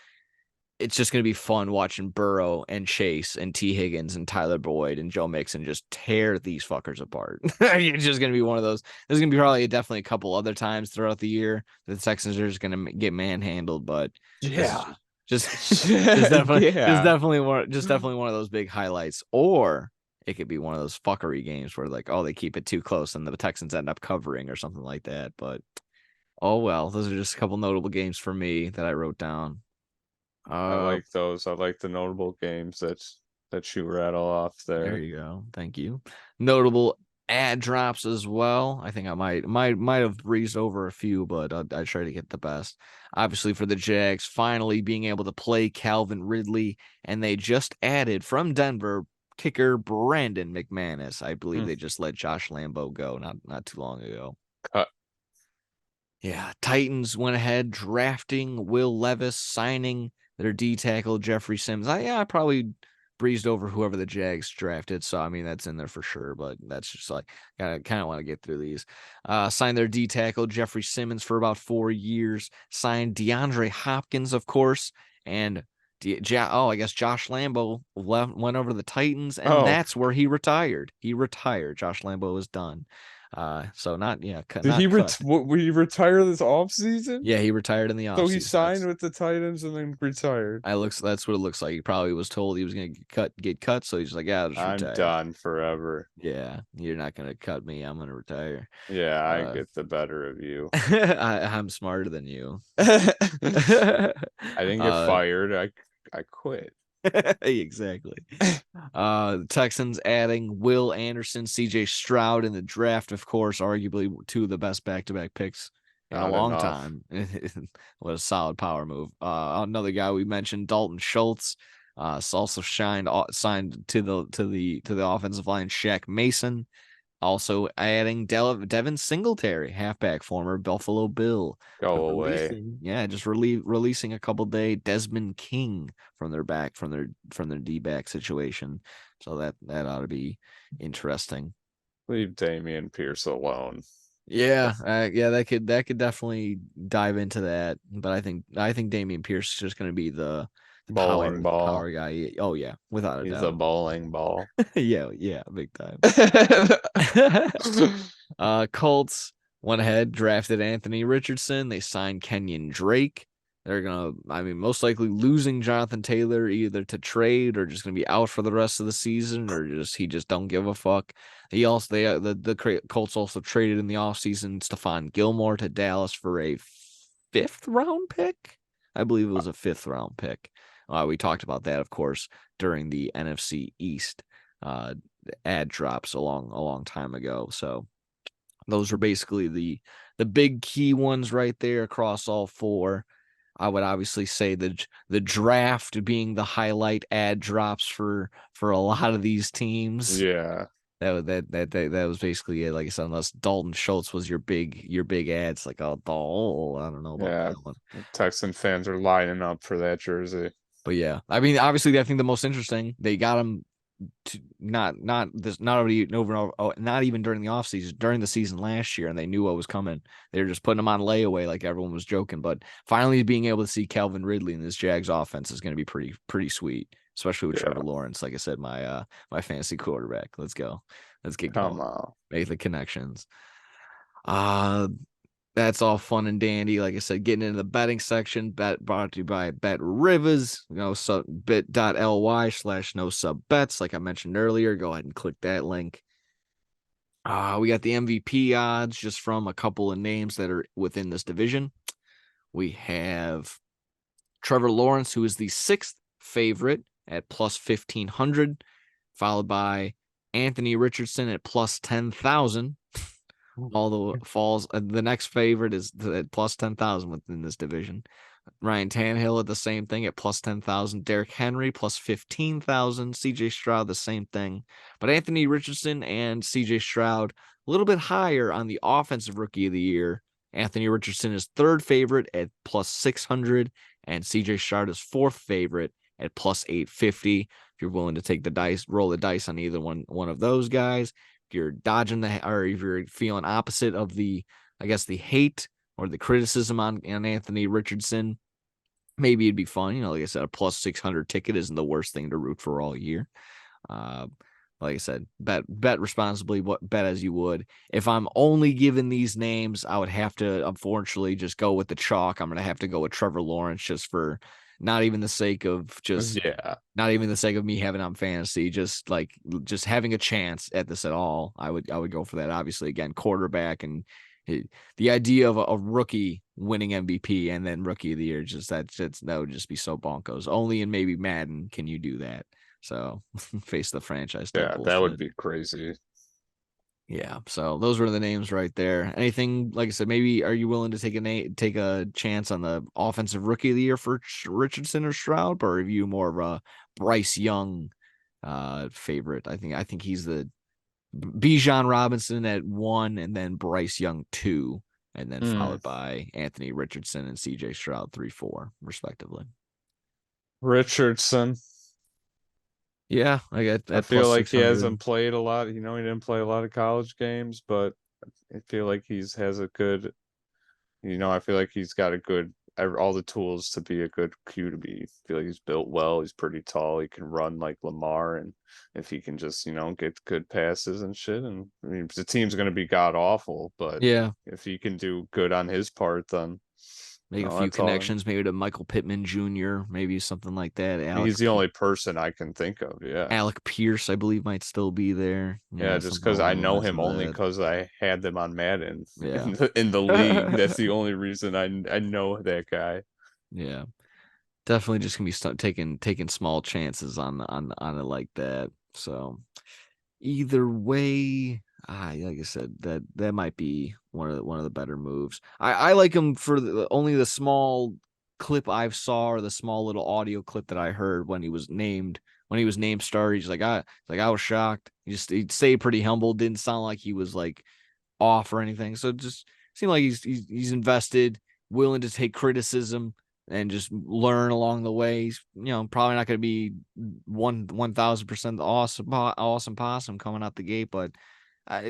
it's just going to be fun watching Burrow and Chase and T. Higgins and Tyler Boyd and Joe Mixon just tear these fuckers apart. It's just going to be one of those. There's going to be definitely a couple other times throughout the year that the Texans are just going to get manhandled, but Yeah. just definitely one of those big highlights. Or it could be one of those fuckery games where like, oh, they keep it too close and the Texans end up covering or something like that. But oh well, those are just a couple notable games for me that I wrote down. I like those. I like the notable games that you rattle off there. There you go. Thank you. Notable ad drops as well. I think I might have breezed over a few, but I try to get the best. Obviously, for the Jags, finally being able to play Calvin Ridley, and they just added from Denver kicker Brandon McManus. I believe they just let Josh Lambo go not too long ago. Cut. Yeah, Titans went ahead drafting Will Levis, signing their D tackle Jeffrey Sims. I probably breezed over whoever the Jags drafted, so I mean that's in there for sure. But that's just like I kind of want to get through these. Signed their D tackle Jeffrey Simmons for about 4 years. Signed DeAndre Hopkins, of course, and I guess Josh Lambo went over to the Titans, and Oh. that's where he retired. Josh Lambo was done. So not Did he retire this offseason? Yeah, he retired in the offseason. So he signed with the Titans and then retired. That's what it looks like. He probably was told he was gonna get cut, so he's like, I'll just retire. I'm done forever. Yeah, you're not gonna cut me. I'm gonna retire. Yeah, I get the better of you. I'm smarter than you. I didn't get fired. I quit. Exactly. The Texans adding Will Anderson, CJ Stroud in the draft, of course, arguably two of the best back-to-back picks in a long time. What a solid power move. Another guy we mentioned, Dalton Schultz, also signed to the offensive line, Shaq Mason. Also adding Devin Singletary, halfback, former Buffalo Bill. Go away. Just releasing a couple day Desmond King from their D-back situation. So that ought to be interesting. Leave Dameon Pierce alone. Yeah, that could definitely dive into that. But I think Dameon Pierce is just going to be the bowling ball power guy. Oh yeah, without a doubt. He's a bowling ball. yeah, big time. Colts went ahead, drafted Anthony Richardson. They signed Kenyon Drake. They're most likely losing Jonathan Taylor either to trade or just gonna be out for the rest of the season, or he just don't give a fuck. The Colts also traded in the offseason Stephon Gilmore to Dallas for a 5th round pick. I believe it was a 5th round pick. We talked about that, of course, during the NFC East ad drops a long time ago. So those are basically the big key ones right there across all 4. I would obviously say the draft being the highlight ad drops for a lot of these teams. Yeah. That was basically it. Like I said, unless Dalton Schultz was your big ads, like I don't know about that one. Texan fans are lining up for that jersey. But yeah, I mean, obviously, I think the most interesting, they got him to not even during the offseason, during the season last year, and they knew what was coming. They were just putting him on layaway, like everyone was joking. But finally, being able to see Calvin Ridley in this Jags offense is going to be pretty sweet, especially with Trevor Lawrence. Like I said, my fantasy quarterback. Let's go. Let's get going. Come on. Make the connections. That's all fun and dandy. Like I said, getting into the betting section, brought to you by Bet Rivers, bit.ly/no-sub-bets. Like I mentioned earlier, go ahead and click that link. We got the MVP odds just from a couple of names that are within this division. We have Trevor Lawrence, who is the 6th favorite at plus 1,500, followed by Anthony Richardson at plus 10,000. Although the next favorite is at plus 10,000 within this division. Ryan Tannehill at the same thing at plus 10,000. Derrick Henry plus 15,000. CJ Stroud the same thing. But Anthony Richardson and CJ Stroud a little bit higher on the offensive rookie of the year. Anthony Richardson is 3rd favorite at plus 600, and CJ Stroud is 4th favorite at plus 850. If you're willing to take the dice, roll the dice on either one of those guys. If you're dodging or if you're feeling opposite of the hate or the criticism on Anthony Richardson, maybe it'd be fun. Like I said, a plus 600 ticket isn't the worst thing to root for all year. Like I said, bet responsibly, bet as you would. If I'm only given these names, I would have to, unfortunately, just go with the chalk. I'm going to have to go with Trevor Lawrence just for not even the sake of me having on fantasy, just having a chance at this at all. I would go for that. Obviously, again, quarterback, and the idea of a rookie winning MVP and then rookie of the year, that would just be so bonkers. Only in maybe Madden can you do that. So face the franchise. Yeah, that would be crazy. Yeah, so those were the names right there. Anything, like I said, maybe are you willing to take a chance on the offensive rookie of the year for Richardson or Stroud, or are you more of a Bryce Young favorite? I think he's the Bijan Robinson at 1, and then Bryce Young 2, and then followed by Anthony Richardson and CJ Stroud 3-4, respectively. Richardson. Yeah, I get that. I feel like he hasn't played a lot. He didn't play a lot of college games, but I feel like I feel like he's got a good all the tools to be a good QB. I feel like he's built well. He's pretty tall. He can run like Lamar, and if he can just get good passes and shit, and I mean the team's gonna be god awful, but Yeah. if he can do good on his part, then Make a few that's all. connections, maybe to Michael Pittman Jr., maybe something like that. He's the only person I can think of. Yeah. Alec Pierce, I believe, might still be there. Yeah, just something because I along the know lines him of only that. because I had them on Madden Yeah. in the league. That's the only reason I know that guy. Yeah, definitely just gonna be taking small chances on it like that. So either way, like I said, that might be one of the better moves. I like him for only the small clip I saw, or the small little audio clip that I heard when he was named starter. He's like I was shocked. He'd stayed pretty humble. Didn't sound like he was like off or anything. So it just seemed like he's invested, willing to take criticism and just learn along the way. He's probably not going to be 1,000% awesome possum coming out the gate, but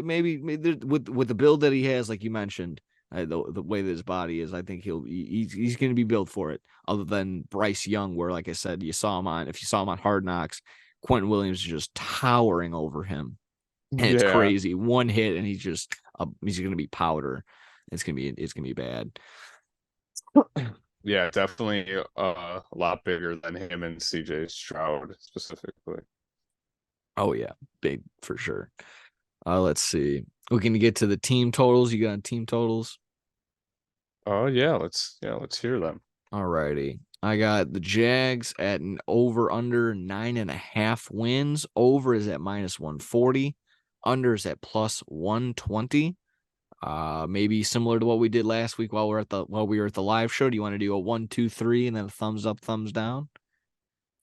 maybe with the build that he has, like you mentioned, the way that his body is, I think he's going to be built for it. Other than Bryce Young, where like I said, if you saw him on Hard Knocks, Quentin Williams is just towering over him. And it's crazy. One hit and he's going to be powder. It's going to be bad. Yeah, definitely a lot bigger than him and CJ Stroud specifically. Oh yeah, big for sure. Let's see. We can get to the team totals. You got team totals? Oh yeah, let's hear them. All righty. I got the Jags at an over under 9.5 wins. Over is at -140. Under is at +120. Maybe similar to what we did last week while we were at the live show. Do you want to do a 1, 2, 3 and then a thumbs up, thumbs down?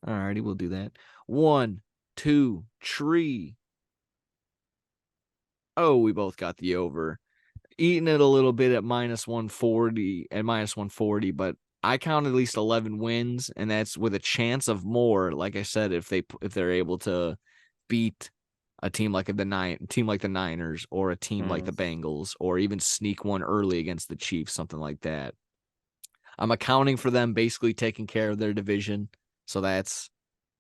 All righty, we'll do that. 1, 2, 3. Oh, we both got the over. Eating it a little bit at -140, but I count at least 11 wins, and that's with a chance of more. Like I said, if they're able to beat a team like the Niners, or a team like the Bengals, or even sneak one early against the Chiefs, something like that. I'm accounting for them basically taking care of their division, so that's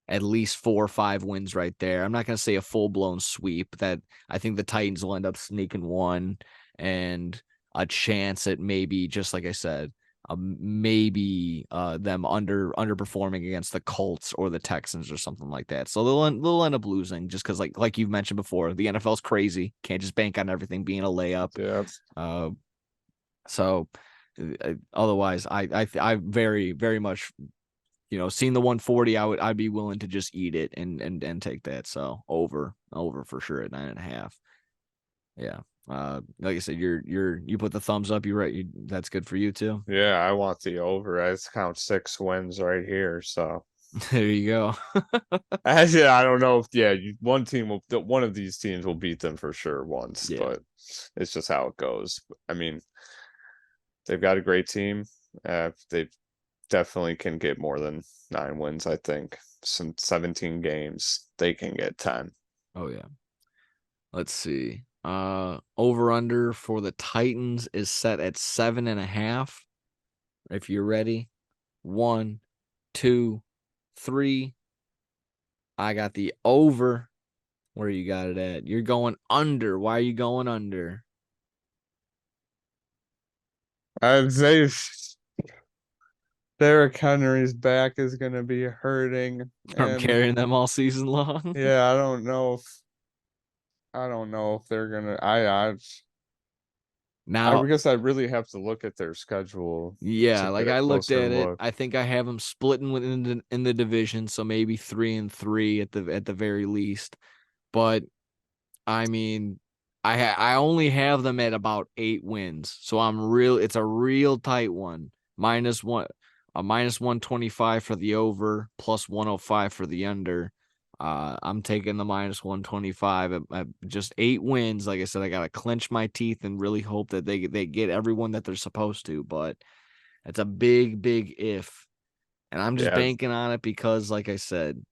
at least 4 or 5 wins right there. I'm not going to say a full-blown sweep. That I think the Titans will end up sneaking one, and a chance at maybe, just like I said, maybe them underperforming against the Colts or the Texans or something like that. So they'll end up losing just because, like you've mentioned before, the NFL's crazy. Can't just bank on everything being a layup. Yeah. So otherwise, I very, very much, seeing the 140, I'd be willing to just eat it and take that. So over for sure at 9.5. Yeah. Like I said, you put the thumbs up. You're right. That's good for you too. Yeah, I want the over. I count 6 wins right here. So there you go. Actually, I don't know if one of these teams will beat them for sure once, but it's just how it goes. I mean, they've got a great team. They definitely can get more than 9 wins. I think some 17 games they can get 10. Oh yeah. Let's see. Over under for the Titans is set at 7.5. If you're ready, 1, 2, 3. I got the over. Where you got it at? You're going under. Why are you going under? I'd say Derrick Henry's back is going to be hurting. I'm carrying them all season long. Yeah, I don't know if they're gonna. I guess I really have to look at their schedule. Yeah, like I looked at it. Look. I think I have them splitting in the division, so maybe 3-3 at the very least. But I mean, I only have them at about 8 wins, so it's a real tight one. -125 for the over, +105 for the under. I'm taking the -125 at just 8 wins. Like I said, I gotta clench my teeth and really hope that they get everyone that they're supposed to. But it's a big, big if, and I'm just banking on it because, like I said,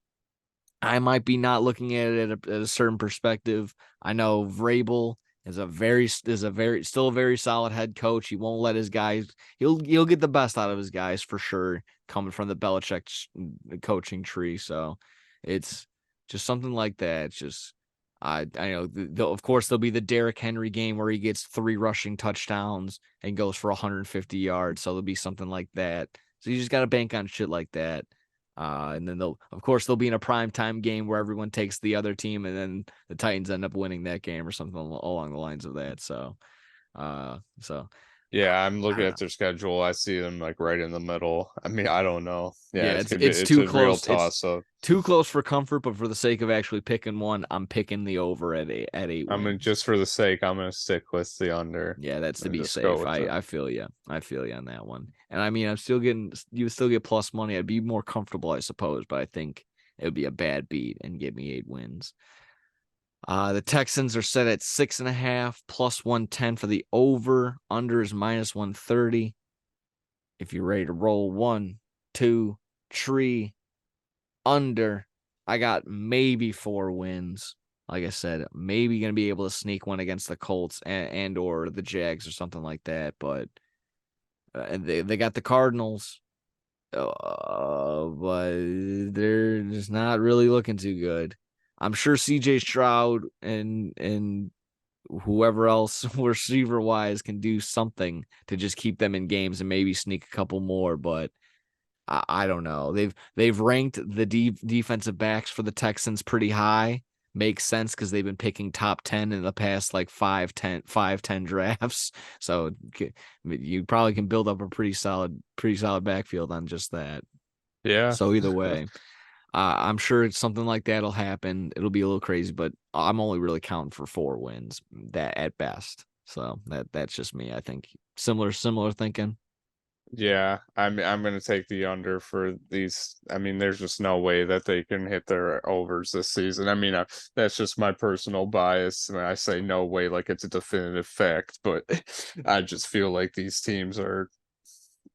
I might be not looking at it at a certain perspective. I know Vrabel is still a very solid head coach. He won't let his guys. He'll get the best out of his guys for sure, coming from the Belichick coaching tree. So it's just something like that. It's just I know of course there'll be the Derrick Henry game where he gets 3 rushing touchdowns and goes for 150 yards. So there'll be something like that. So you just got to bank on shit like that. And then they'll be in a primetime game where everyone takes the other team, and then the Titans end up winning that game or something along the lines of that. So, yeah, I'm looking at their schedule. I see them like right in the middle. I mean, I don't know. Yeah, it's too a close. Real toss up. Too close for comfort, but for the sake of actually picking one, I'm picking the over at 8 wins. I mean, just for the sake, I'm gonna stick with the under. Yeah, that's to be safe. I feel you. I feel you on that one. And I mean, you still get plus money. I'd be more comfortable, I suppose, but I think it would be a bad beat and get me 8 wins. The Texans are set at 6.5 plus 110 for the over. Under is minus 130. If you're ready to roll 1, 2, 3 under, I got maybe 4 wins. Like I said, maybe going to be able to sneak one against the Colts and or the Jags or something like that. But they got the Cardinals, but they're just not really looking too good. I'm sure CJ Stroud and whoever else receiver wise can do something to just keep them in games and maybe sneak a couple more, but I don't know. They've ranked the defensive backs for the Texans pretty high. Makes sense because they've been picking top 10 in the past like 5-10 drafts. So you probably can build up a pretty solid backfield on just that. Yeah. So either way, I'm sure something like that'll happen. It'll be a little crazy, but I'm only really counting for 4 wins that at best. So that's just me. I think similar thinking. Yeah, I'm going to take the under for these. I mean, there's just no way that they can hit their overs this season. I mean, that's just my personal bias. I mean, I say no way like it's a definitive fact, but I just feel like these teams are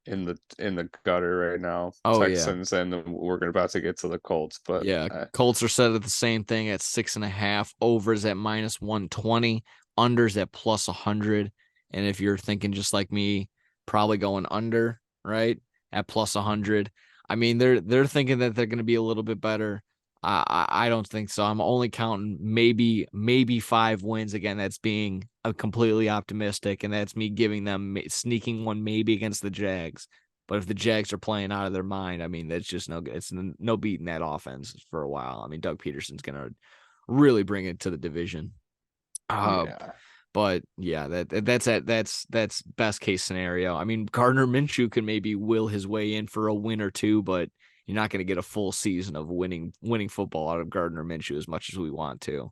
in the gutter right now. Oh, Texans, yeah. And we're about to get to the Colts, but yeah, Colts are set at the same thing at 6.5. Overs at minus 120, unders at plus 100. And if you're thinking just like me, probably going under, right, at plus 100. I mean, they're thinking that they're going to be a little bit better. I don't think so. I'm only counting maybe 5 wins. Again, that's being completely optimistic, and that's me giving them sneaking one maybe against the Jags. But if the Jags are playing out of their mind, I mean, that's just no good. It's no beating that offense for a while. I mean, Doug Peterson's going to really bring it to the division. Yeah. But yeah, that's best case scenario. I mean, Gardner Minshew can maybe will his way in for a win or two, but you're not going to get a full season of winning football out of Gardner Minshew as much as we want to.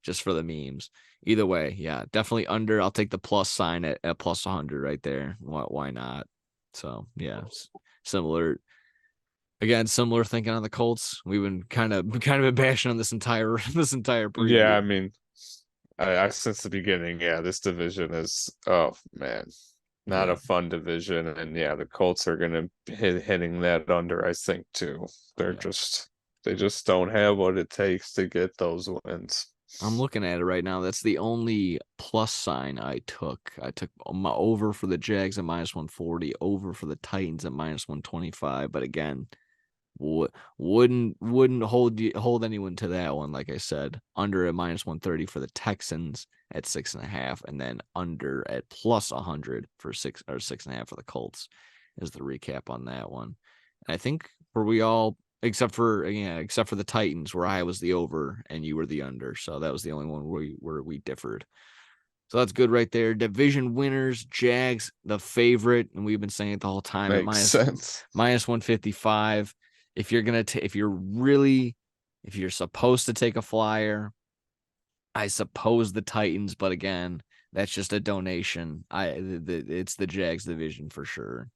Just for the memes. Either way, yeah, definitely under. I'll take the plus sign at plus 100 right there. Why not? So yeah, similar thinking on the Colts. We've been kind of been bashing on this entire preview. Yeah, I mean, I since the beginning, yeah, this division is, oh man, not a fun division, and yeah, the Colts are gonna hitting that under, I think too. They just don't have what it takes to get those wins. I'm looking at it right now. That's the only plus sign I took. I took my over for the Jags at minus 140, over for the Titans at minus 125. But again, wouldn't hold anyone to that one. Like I said, under at minus 130 for the Texans at 6.5, and then under at plus 100 for 6.5 for the Colts is the recap on that one. And I think we all. Except for the Titans, where I was the over and you were the under. So that was the only one where we differed. So that's good right there. Division winners, Jags, the favorite, and we've been saying it the whole time. Makes sense. Minus 155. If you're supposed to take a flyer, I suppose the Titans, but again, that's just a donation. It's the Jags division for sure.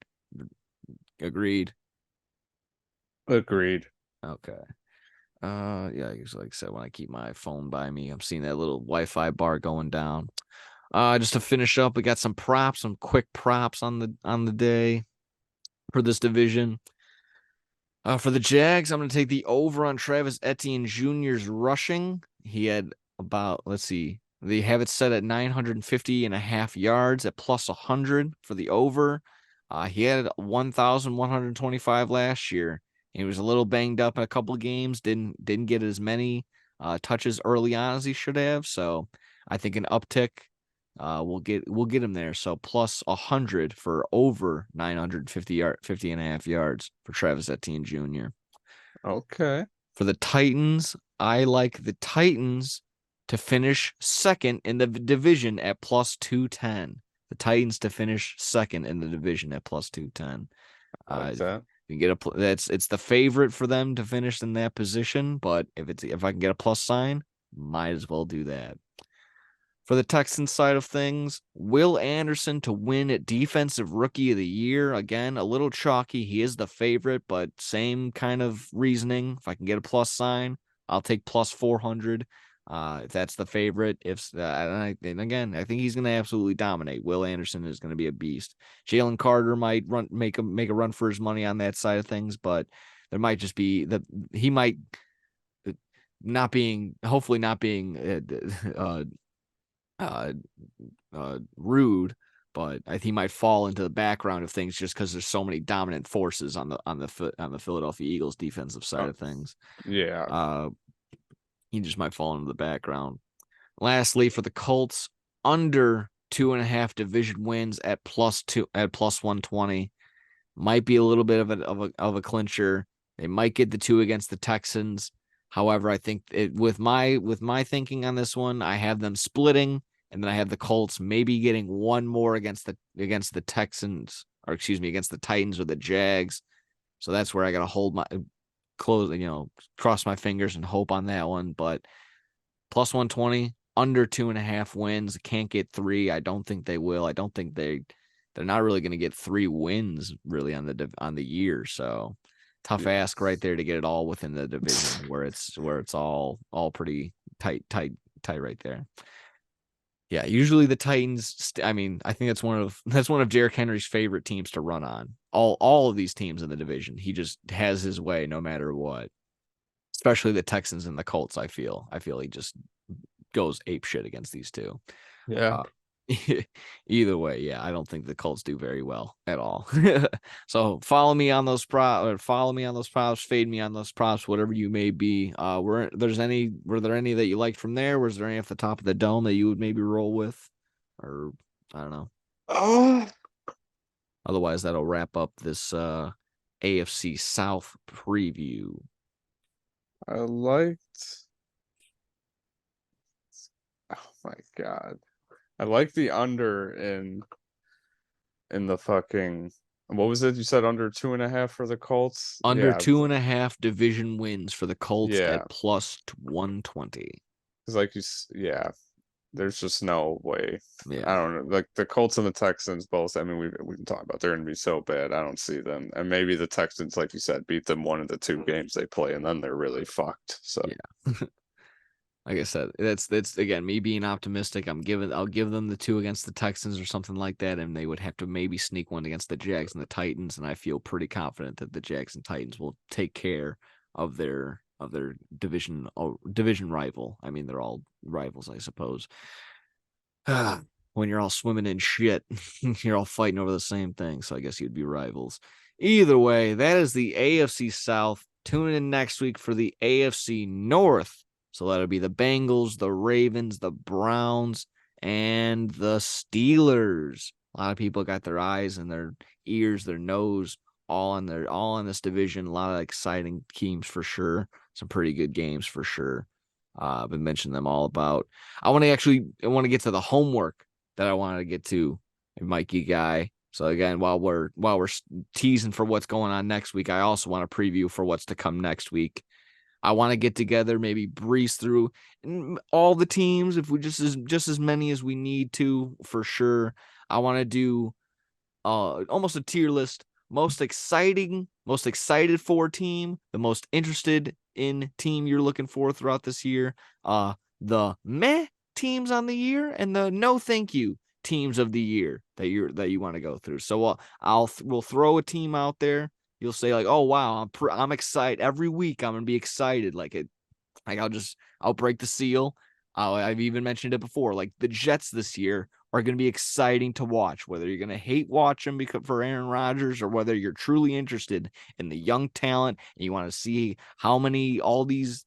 Agreed. Agreed. Okay. Yeah, like I said, when I keep my phone by me, I'm seeing that little Wi-Fi bar going down. Just to finish up, we got some quick props on the day for this division. For the Jags, I'm going to take the over on Travis Etienne Jr.'s rushing. He had about, They have it set at 950.5 yards at plus 100 for the over. He had 1,125 last year. He was a little banged up in a couple of games. Didn't get as many touches early on as he should have. So I think an uptick we'll get him there. So plus 100 for over 50.5 yards for Travis Etienne Jr. Okay. For the Titans, I like the Titans to finish second in the division at plus 210. The Titans to finish second in the division at plus 210. I like that. You can get it's the favorite for them to finish in that position, but if I can get a plus sign, might as well do that. For the Texans side of things, Will Anderson to win at Defensive Rookie of the Year. Again, a little chalky. He is the favorite, but same kind of reasoning. If I can get a plus sign, I'll take plus 400. If that's the favorite, and again, I think he's going to absolutely dominate. Will Anderson is going to be a beast. Jalen Carter might make a run for his money on that side of things, but there might just be he might hopefully not being rude, but I think he might fall into the background of things just because there's so many dominant forces on the Philadelphia Eagles defensive side of things. Yeah. He just might fall into the background. Lastly, for the Colts, under 2.5 division wins at plus 120 might be a little bit of a clincher. They might get the 2 against the Texans. However, I think with my thinking on this one, I have them splitting, and then I have the Colts maybe getting one more against the Texans, or excuse me, against the Titans or the Jags. So that's where I got to hold my cross my fingers and hope on that one. But plus 120, under 2.5 wins, can't get 3. I don't think they will. I don't think they're not really going to get 3 wins really on the year. So tough ask right there to get it all within the division where it's all pretty tight right there. Yeah, usually the Titans. I think that's one of Derrick Henry's favorite teams to run on. All of these teams in the division, he just has his way no matter what. Especially the Texans and the Colts. I feel he just goes ape shit against these two. Yeah. Either way, yeah, I don't think the Colts do very well at all. So follow me on those props, fade me on those props, whatever you may be. Were there any that you liked from there? Was there any off the top of the dome that you would maybe roll with? Or I don't know. Otherwise, that'll wrap up this AFC South preview. I liked. Oh my God. I like the under in the fucking, what was it? You said under 2.5 for the Colts? Under 2.5 division wins for the Colts at plus 120. Because there's just no way. Yeah. I don't know. Like the Colts and the Texans both, we've been talking about they're going to be so bad. I don't see them. And maybe the Texans, like you said, beat them one of the 2 games they play, and then they're really fucked. So yeah. Like I said, that's again me being optimistic. I'll give them the 2 against the Texans or something like that, and they would have to maybe sneak one against the Jags and the Titans. And I feel pretty confident that the Jags and Titans will take care of their division rival. They're all rivals, I suppose. When you're all swimming in shit, you're all fighting over the same thing. So I guess you'd be rivals. Either way, that is the AFC South. Tune in next week for the AFC North. So that'll be the Bengals, the Ravens, the Browns, and the Steelers. A lot of people got their eyes and their ears, their nose, all in this division. A lot of exciting teams for sure. Some pretty good games for sure. I've been mentioning them all about. I want to get to the homework that I wanted to get to, Mikey guy. So again, while we're teasing for what's going on next week, I also want to preview for what's to come next week. I want to get together, maybe breeze through all the teams if we just as many as we need to for sure. I want to do almost a tier list. Most excited for team, the most interested in team you're looking for throughout this year. The meh teams on the year and the no thank you teams of the year that you want to go through. So we'll throw a team out there. You'll say like, oh wow, I'm excited every week. I'm gonna be excited. I'll break the seal. I've even mentioned it before. Like the Jets this year are going to be exciting to watch, whether you're going to hate watch them because for Aaron Rodgers or whether you're truly interested in the young talent and you want to see how many all these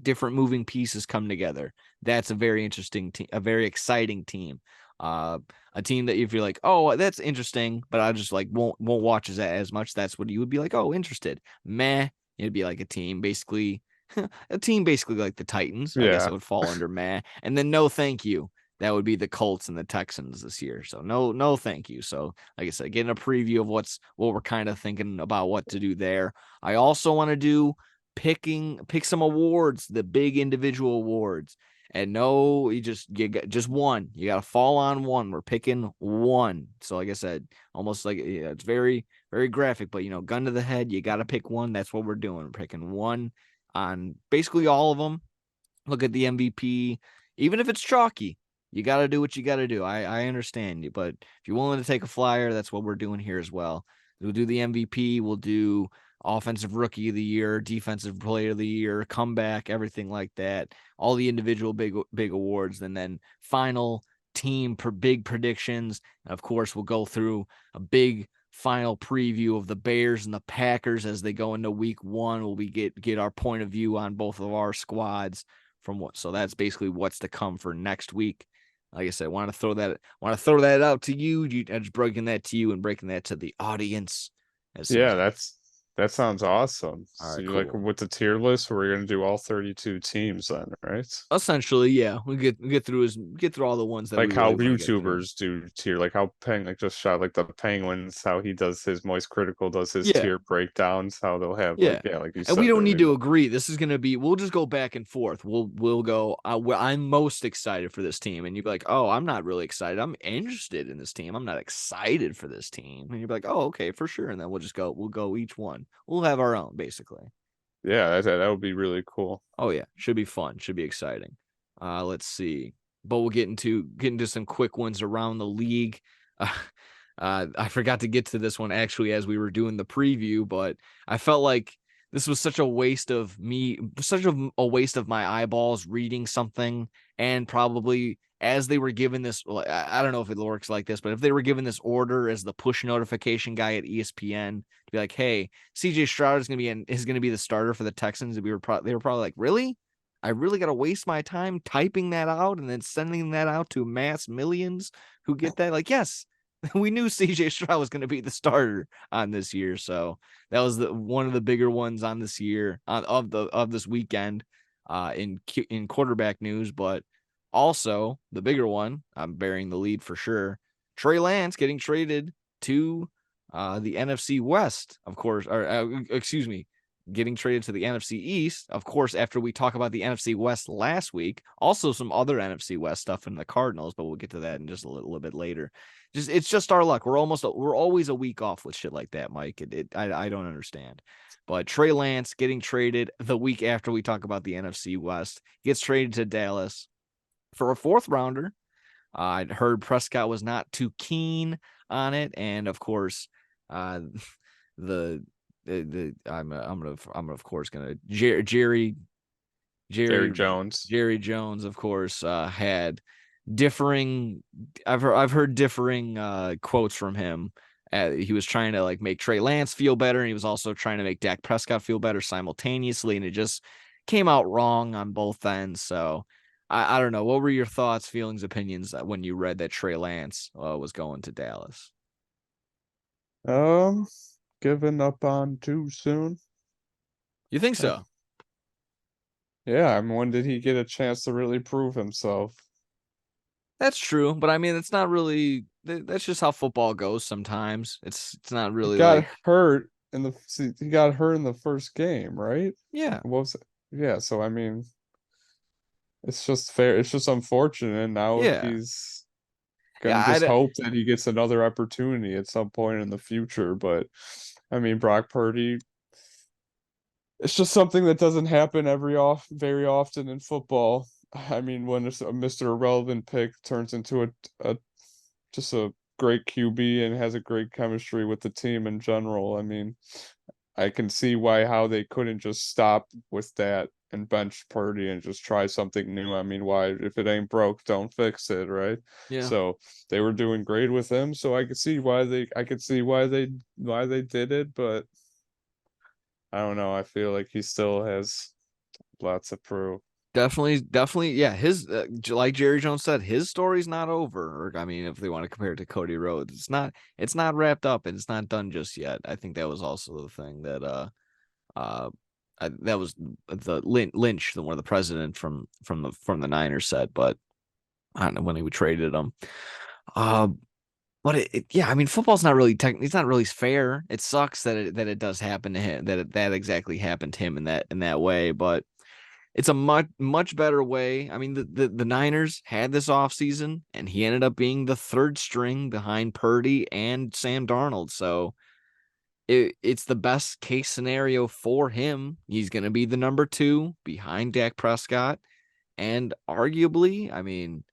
different moving pieces come together. That's a very interesting team, a very exciting team. A team that if you're like, oh, that's interesting, but I just like won't watch as much. That's what you would be like, oh, interested. Meh. It'd be like a team basically like the Titans. I guess Yeah. it would fall under meh. And then no thank you. That would be the Colts and the Texans this year. So no thank you. So like I said, getting a preview of what we're kind of thinking about what to do there. I also want to do pick some awards, the big individual awards. And no, you get just one. You got to fall on one. We're picking one. So like I said, almost like it's very, very graphic, but gun to the head, you got to pick one. That's what we're doing. We're picking one on basically all of them. Look at the MVP, even if it's chalky. You got to do what you got to do. I understand you, but if you're willing to take a flyer, that's what we're doing here as well. We'll do the MVP. We'll do offensive rookie of the year, defensive player of the year, comeback, everything like that. All the individual big awards, and then final team big predictions. And of course, we'll go through a big final preview of the Bears and the Packers as they go into week 1. We get our point of view on both of our squads so that's basically what's to come for next week. Like I said, I want to throw that out to you. I'm just breaking that to you and breaking that to the audience. Yeah, that sounds awesome. All So right, you like cool. with the tier list, we're gonna do all 32 teams then, right? Essentially, yeah. We get through all the ones that we Like how really want to get through. YouTubers do tier, like how like just shot like the Penguins, how he does his Moist Critical does his Yeah. tier breakdowns, how they'll have Yeah. like you And we said don't need to earlier. agree. This is going to be, we'll just go back and forth. We'll go, I'm most excited for this team. And you'd be like, oh, I'm not really excited. I'm interested in this team. I'm not excited for this team. And you'd be like, oh, okay, for sure. And then we'll go each one. We'll have our own basically. Yeah, that would be really cool. Oh yeah. Should be fun. Should be exciting. Let's see, but we'll get into some quick ones around the league. I forgot to get to this one actually as we were doing the preview, but I felt like this was such a waste of a waste of my eyeballs reading something. And probably as they were given this, I don't know if it works like this, but if they were given this order as the push notification guy at ESPN to be like, hey, CJ Stroud is going to be the starter for the Texans, they were probably like, really? I really got to waste my time typing that out and then sending that out to mass millions who get that? Like, yes, we knew CJ Stroud was going to be the starter on this year. So that was one of the bigger ones on this year of this weekend in quarterback news. But also the bigger one, I'm bearing the lead for sure. Trey Lance getting traded to the NFC West, of course, or excuse me, getting traded to the NFC East, of course, after we talk about the NFC West last week. Also some other NFC West stuff in the Cardinals, but we'll get to that in just a little bit later. It's just our luck. We're always a week off with shit like that, Mike. I don't understand. But Trey Lance getting traded the week after we talk about the NFC West, gets traded to Dallas for a 4th rounder. I'd heard Prescott was not too keen on it, and of course, I'm of course gonna Jerry Jones, of course, had differing. I've heard differing quotes from him. He was trying to like make Trey Lance feel better, and he was also trying to make Dak Prescott feel better simultaneously, and it just came out wrong on both ends. So I don't know. What were your thoughts, feelings, opinions when you read that Trey Lance was going to Dallas? Giving up on too soon. You think so? Yeah, I mean, when did he get a chance to really prove himself? That's true, but I mean, it's not really. That's just how football goes. Sometimes it's not He really got like. hurt he got hurt in the first game, right? Yeah, What was it? Yeah, so I mean, it's just fair. It's just unfortunate. Now yeah, he's yeah. gonna just hope that he gets another opportunity at some point in the future. But I mean, Brock Purdy, it's just something that doesn't happen very often in football. I mean, when a Mr. Irrelevant pick turns into a just a great QB and has a great chemistry with the team in general. I mean, I can see how they couldn't just stop with that and bench Purdy and just try something new. I mean, why, if it ain't broke, don't fix it, right? Yeah. So they were doing great with him, so I could see why they did it, but I don't know. I feel like he still has lots of proof. Definitely. Yeah. His, like Jerry Jones said, his story's not over. Or, I mean, if they want to compare it to Cody Rhodes, it's not wrapped up and it's not done just yet. I think that was also the thing that, that was the Lynch, one of the president from the Niners said, but I don't know when he traded him. But yeah, I mean, football's not really it's not really fair. It sucks that it does happen to him, that exactly happened to him in that way, but it's a much better way. I mean, the Niners had this offseason, and he ended up being the third string behind Purdy and Sam Darnold. So it's the best case scenario for him. He's going to be the number 2 behind Dak Prescott. And arguably, I mean,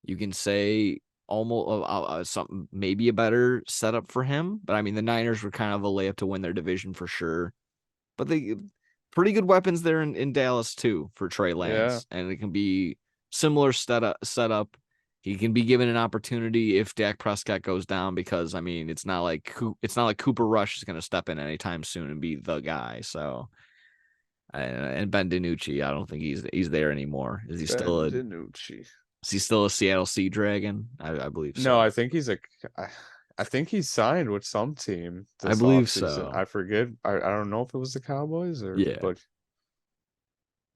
you can say almost something, maybe a better setup for him. But I mean, the Niners were kind of a layup to win their division for sure. But they pretty good weapons there in Dallas too for Trey Lance, and it can be similar setup. He can be given an opportunity if Dak Prescott goes down, because I mean it's not like Cooper Rush is going to step in anytime soon and be the guy. So, and Ben DiNucci, I don't think he's there anymore. Is he still a Seattle Sea Dragon? I believe so. No, I think I think he signed with some team this I believe offseason. so. I forget. I don't know if it was the Cowboys or but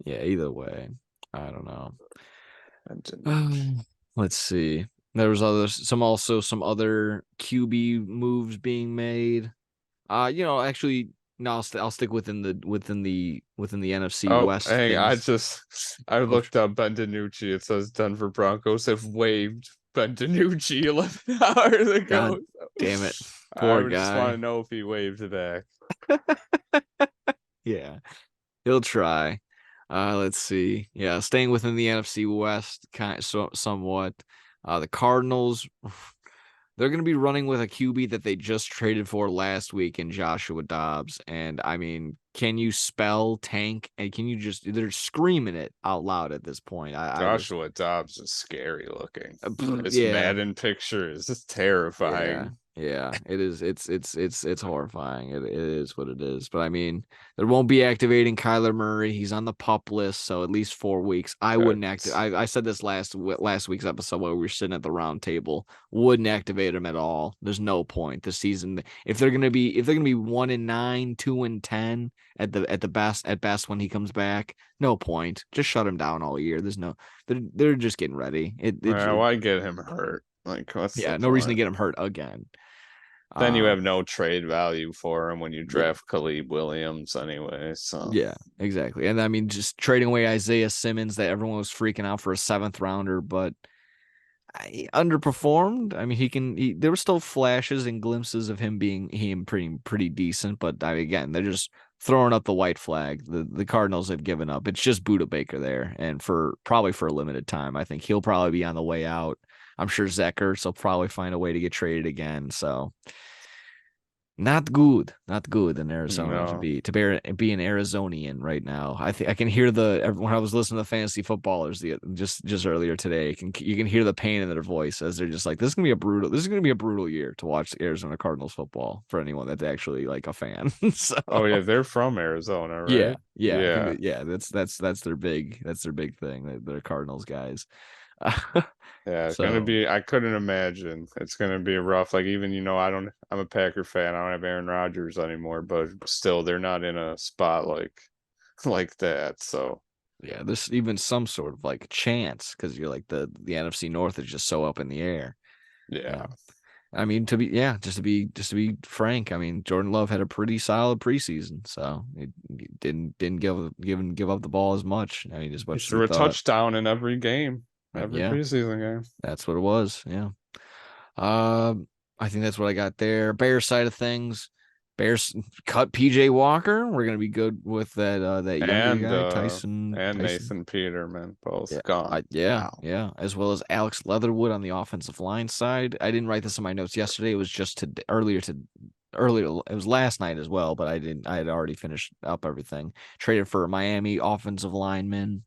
yeah. Either way, I don't know. I Let's see. There was some other QB moves being made. Actually, no, I'll stick within the NFC West. Hang, Things. I looked up Ben DiNucci. It says Denver Broncos have waived Ben DiNucci 11 hours ago. God damn it. I Poor just guy. want to know if he waived it back. Yeah, he'll try. Let's see. Yeah, staying within the NFC West, somewhat. The Cardinals, they're going to be running with a QB that they just traded for last week in Joshua Dobbs. And I mean, can you spell tank? And can you they're screaming it out loud at this point. Joshua Dobbs is scary looking. His yeah. Madden picture is just terrifying. Yeah, it is. It's horrifying. It is what it is. But I mean, there won't be activating Kyler Murray. He's on the PUP list, so at least 4 weeks. I wouldn't activate. I said this last week's episode where we were sitting at the round table. Wouldn't activate him at all. There's no point this season. If they're gonna be 1-9, 2-10 at best when he comes back, no point. Just shut him down all year. There's no. They're just getting ready. Why get him hurt? Like, no reason to get him hurt again. Then you have no trade value for him when you draft Khalid Williams anyway. So yeah, exactly. And I mean, just trading away Isaiah Simmons, that everyone was freaking out for a 7th rounder, but he underperformed. I mean, there were still flashes and glimpses of him being pretty decent, but again, they're just throwing up the white flag. The Cardinals have given up. It's just Budda Baker there, and probably for a limited time. I think he'll probably be on the way out. I'm sure Zach Ertz will probably find a way to get traded again. So not good in Arizona to be an Arizonian right now. I think I can hear when I was listening to fantasy footballers just earlier today. You can hear the pain in their voice as they're just like, this is gonna be a brutal year to watch Arizona Cardinals football for anyone that's actually like a fan. So, oh yeah, they're from Arizona, right? Yeah. That's their big thing. They're Cardinals guys. Yeah, it's gonna be. I couldn't imagine. It's gonna be rough. Like, even I'm a Packer fan. I don't have Aaron Rodgers anymore, but still, they're not in a spot like that. So yeah, there's even some sort of like chance, because you're like the NFC North is just so up in the air. Yeah. I mean, just to be frank, I mean, Jordan Love had a pretty solid preseason, so he didn't give up the ball as much. I mean, as much he threw a touchdown in every game. Every preseason game. That's what it was. Yeah. I think that's what I got there. Bears side of things. Bears cut PJ Walker. We're gonna be good with that younger guy, Tyson Nathan Peterman, both gone. Yeah. As well as Alex Leatherwood on the offensive line side. I didn't write this in my notes yesterday. It was just earlier earlier. It was last night as well, but I had already finished up everything. Traded for Miami offensive lineman.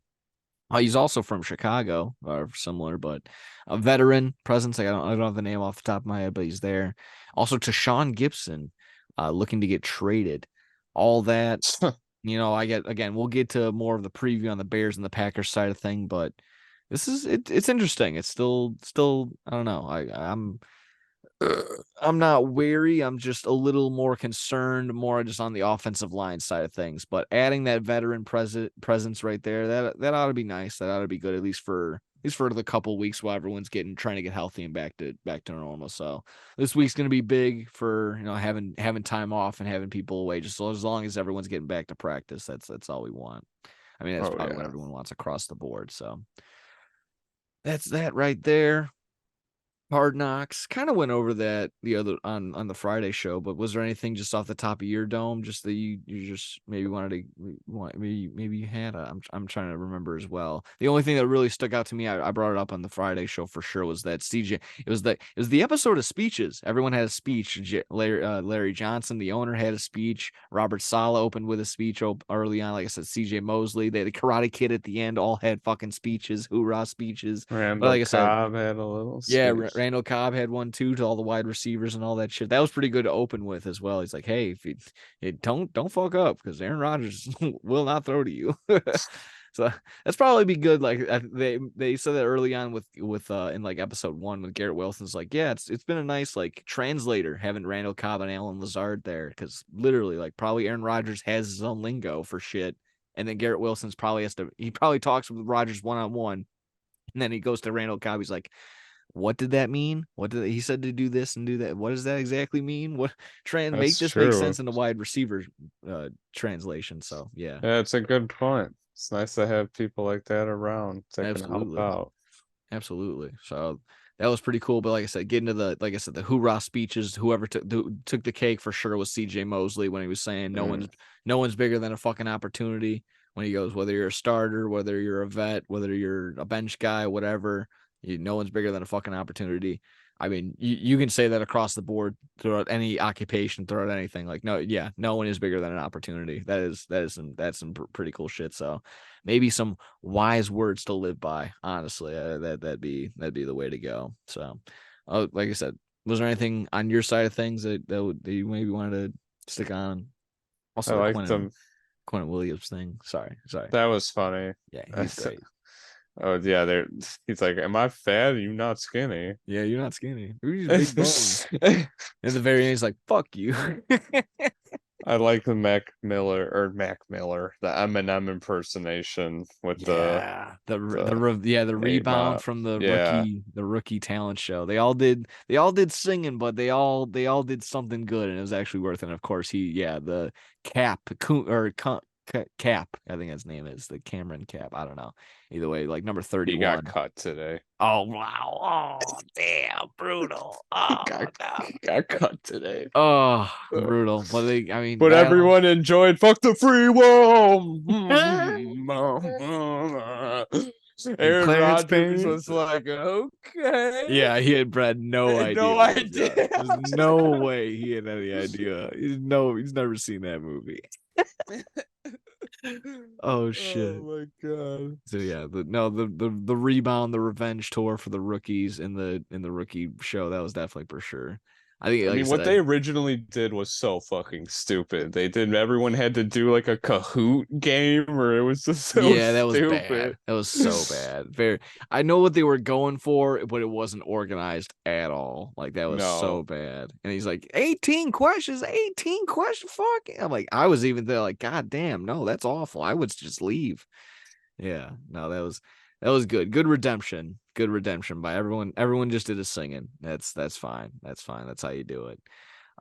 He's also from Chicago, or similar, but a veteran presence. Like, I don't have the name off the top of my head, but he's there. Also, to Sean Gibson, looking to get traded. All that, we'll get to more of the preview on the Bears and the Packers side of thing, but this is it's interesting. It's still I don't know. I'm not wary. I'm just a little more concerned, more just on the offensive line side of things. But adding that veteran presence right there, that ought to be nice. That ought to be good, at least for the couple weeks while everyone's trying to get healthy and back to normal. So this week's gonna be big for having time off and having people away. Just as long as everyone's getting back to practice, that's all we want. I mean, that's probably what everyone wants across the board. So that's that right there. Hard Knocks, kind of went over that the other on the Friday show, but was there anything just off the top of your dome, just that you just maybe wanted to maybe you had? I'm trying to remember as well. The only thing that really stuck out to me, I brought it up on the Friday show for sure, was that CJ. It was the episode of speeches. Everyone had a speech. Larry Johnson, the owner, had a speech. Robert Saleh opened with a speech early on. Like I said, CJ Mosley, the Karate Kid at the end, all had fucking speeches, hoorah speaches. Randall Cobb had a little speech. Yeah, Randall Cobb had one too, to all the wide receivers and all that shit. That was pretty good to open with as well. He's like, "Hey, if you don't fuck up, because Aaron Rodgers will not throw to you." So that's probably be good. Like, they said that early on with in like episode 1 with Garrett Wilson's like, yeah, it's been a nice like translator having Randall Cobb and Alan Lazard there, because literally like probably Aaron Rodgers has his own lingo for shit, and then Garrett Wilson's probably talks with Rodgers one-on-one, and then he goes to Randall Cobb. He's like, what did that mean? He said to do this and do that? What does that exactly mean? What make sense in a wide receiver translation? So yeah, it's a good point. It's nice to have people like that around that can help out. Absolutely. So that was pretty cool. But like I said, getting to the hoorah speeches, whoever took the cake for sure was CJ Mosley, when he was saying no one's bigger than a fucking opportunity. When he goes, whether you're a starter, whether you're a vet, whether you're a bench guy, whatever, no one's bigger than a fucking opportunity. I mean, you can say that across the board throughout any occupation, throughout anything. Like, no one is bigger than an opportunity. That's some pretty cool shit. So maybe some wise words to live by. Honestly, that'd be the way to go. So, like I said, was there anything on your side of things that you maybe wanted to stick on? Also, I like them. Quentin Williams thing. Sorry. That was funny. Yeah, he's great. Oh yeah, he's like, "Am I fat? Are you not skinny?" Yeah, you're not skinny. You're just big bones. And at the very end, he's like, "Fuck you." I like the Mac Miller, the Eminem impersonation with the rebound from the rookie talent show. They all did singing, but they all did something good, and it was actually worth it. And of course, the Cap, I think his name is the Cameron Cap. I don't know. Either way, like number 31. He got cut today. Oh wow! Oh damn, brutal. Oh, he got cut today. Oh, brutal. But everyone enjoyed. Fuck the free world. Aaron Rodgers was like, okay. Yeah, he had no idea. There's no way he had any idea. He's never seen that movie. Oh shit! Oh my god! So yeah, the rebound, the revenge tour for the rookies in the rookie show, that was definitely for sure. I think. What they originally did was so fucking stupid. Everyone had to do like a Kahoot game, or it was just so that was stupid. bad. That was so bad. I know what they were going for, but it wasn't organized at all. Like, that was so bad. And he's like, 18 questions. Fuck. I'm like, I was even there like, God damn, no, that's awful. I would just leave. Yeah, no, that was good. Good redemption by everyone. Everyone just did a singing. That's fine. That's how you do it.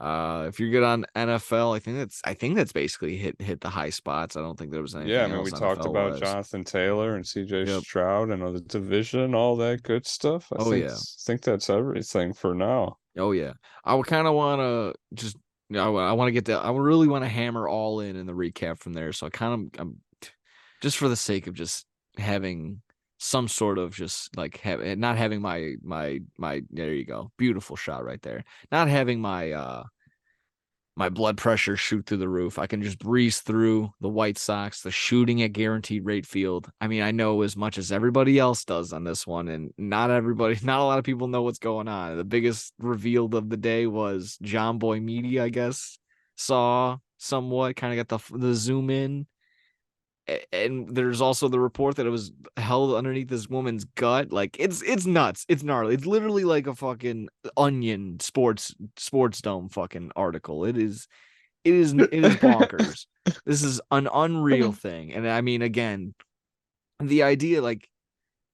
If you're good on NFL, I think that's basically hit the high spots. I don't think there was anything. Yeah, I mean, we talked about Jonathan Taylor and CJ Stroud and the division, all that good stuff. I think that's everything for now. Oh yeah, I would kind of want to just, I want to get that. I really want to hammer all in the recap from there. So I'm just for the sake of just having some sort of just like not having my there you go, beautiful shot right there, not having my my blood pressure shoot through the roof. I can just breeze through the White Sox, the shooting at Guaranteed Rate Field. I mean, I know as much as everybody else does on this one, and not a lot of people know what's going on. The biggest reveal of the day was John Boy Media, I guess, saw somewhat, kind of got the zoom in. And there's also the report that it was held underneath this woman's gut. Like it's nuts. It's gnarly. It's literally like a fucking Onion sports dome fucking article. It is bonkers. This is an unreal thing. And I mean, again, the idea, like,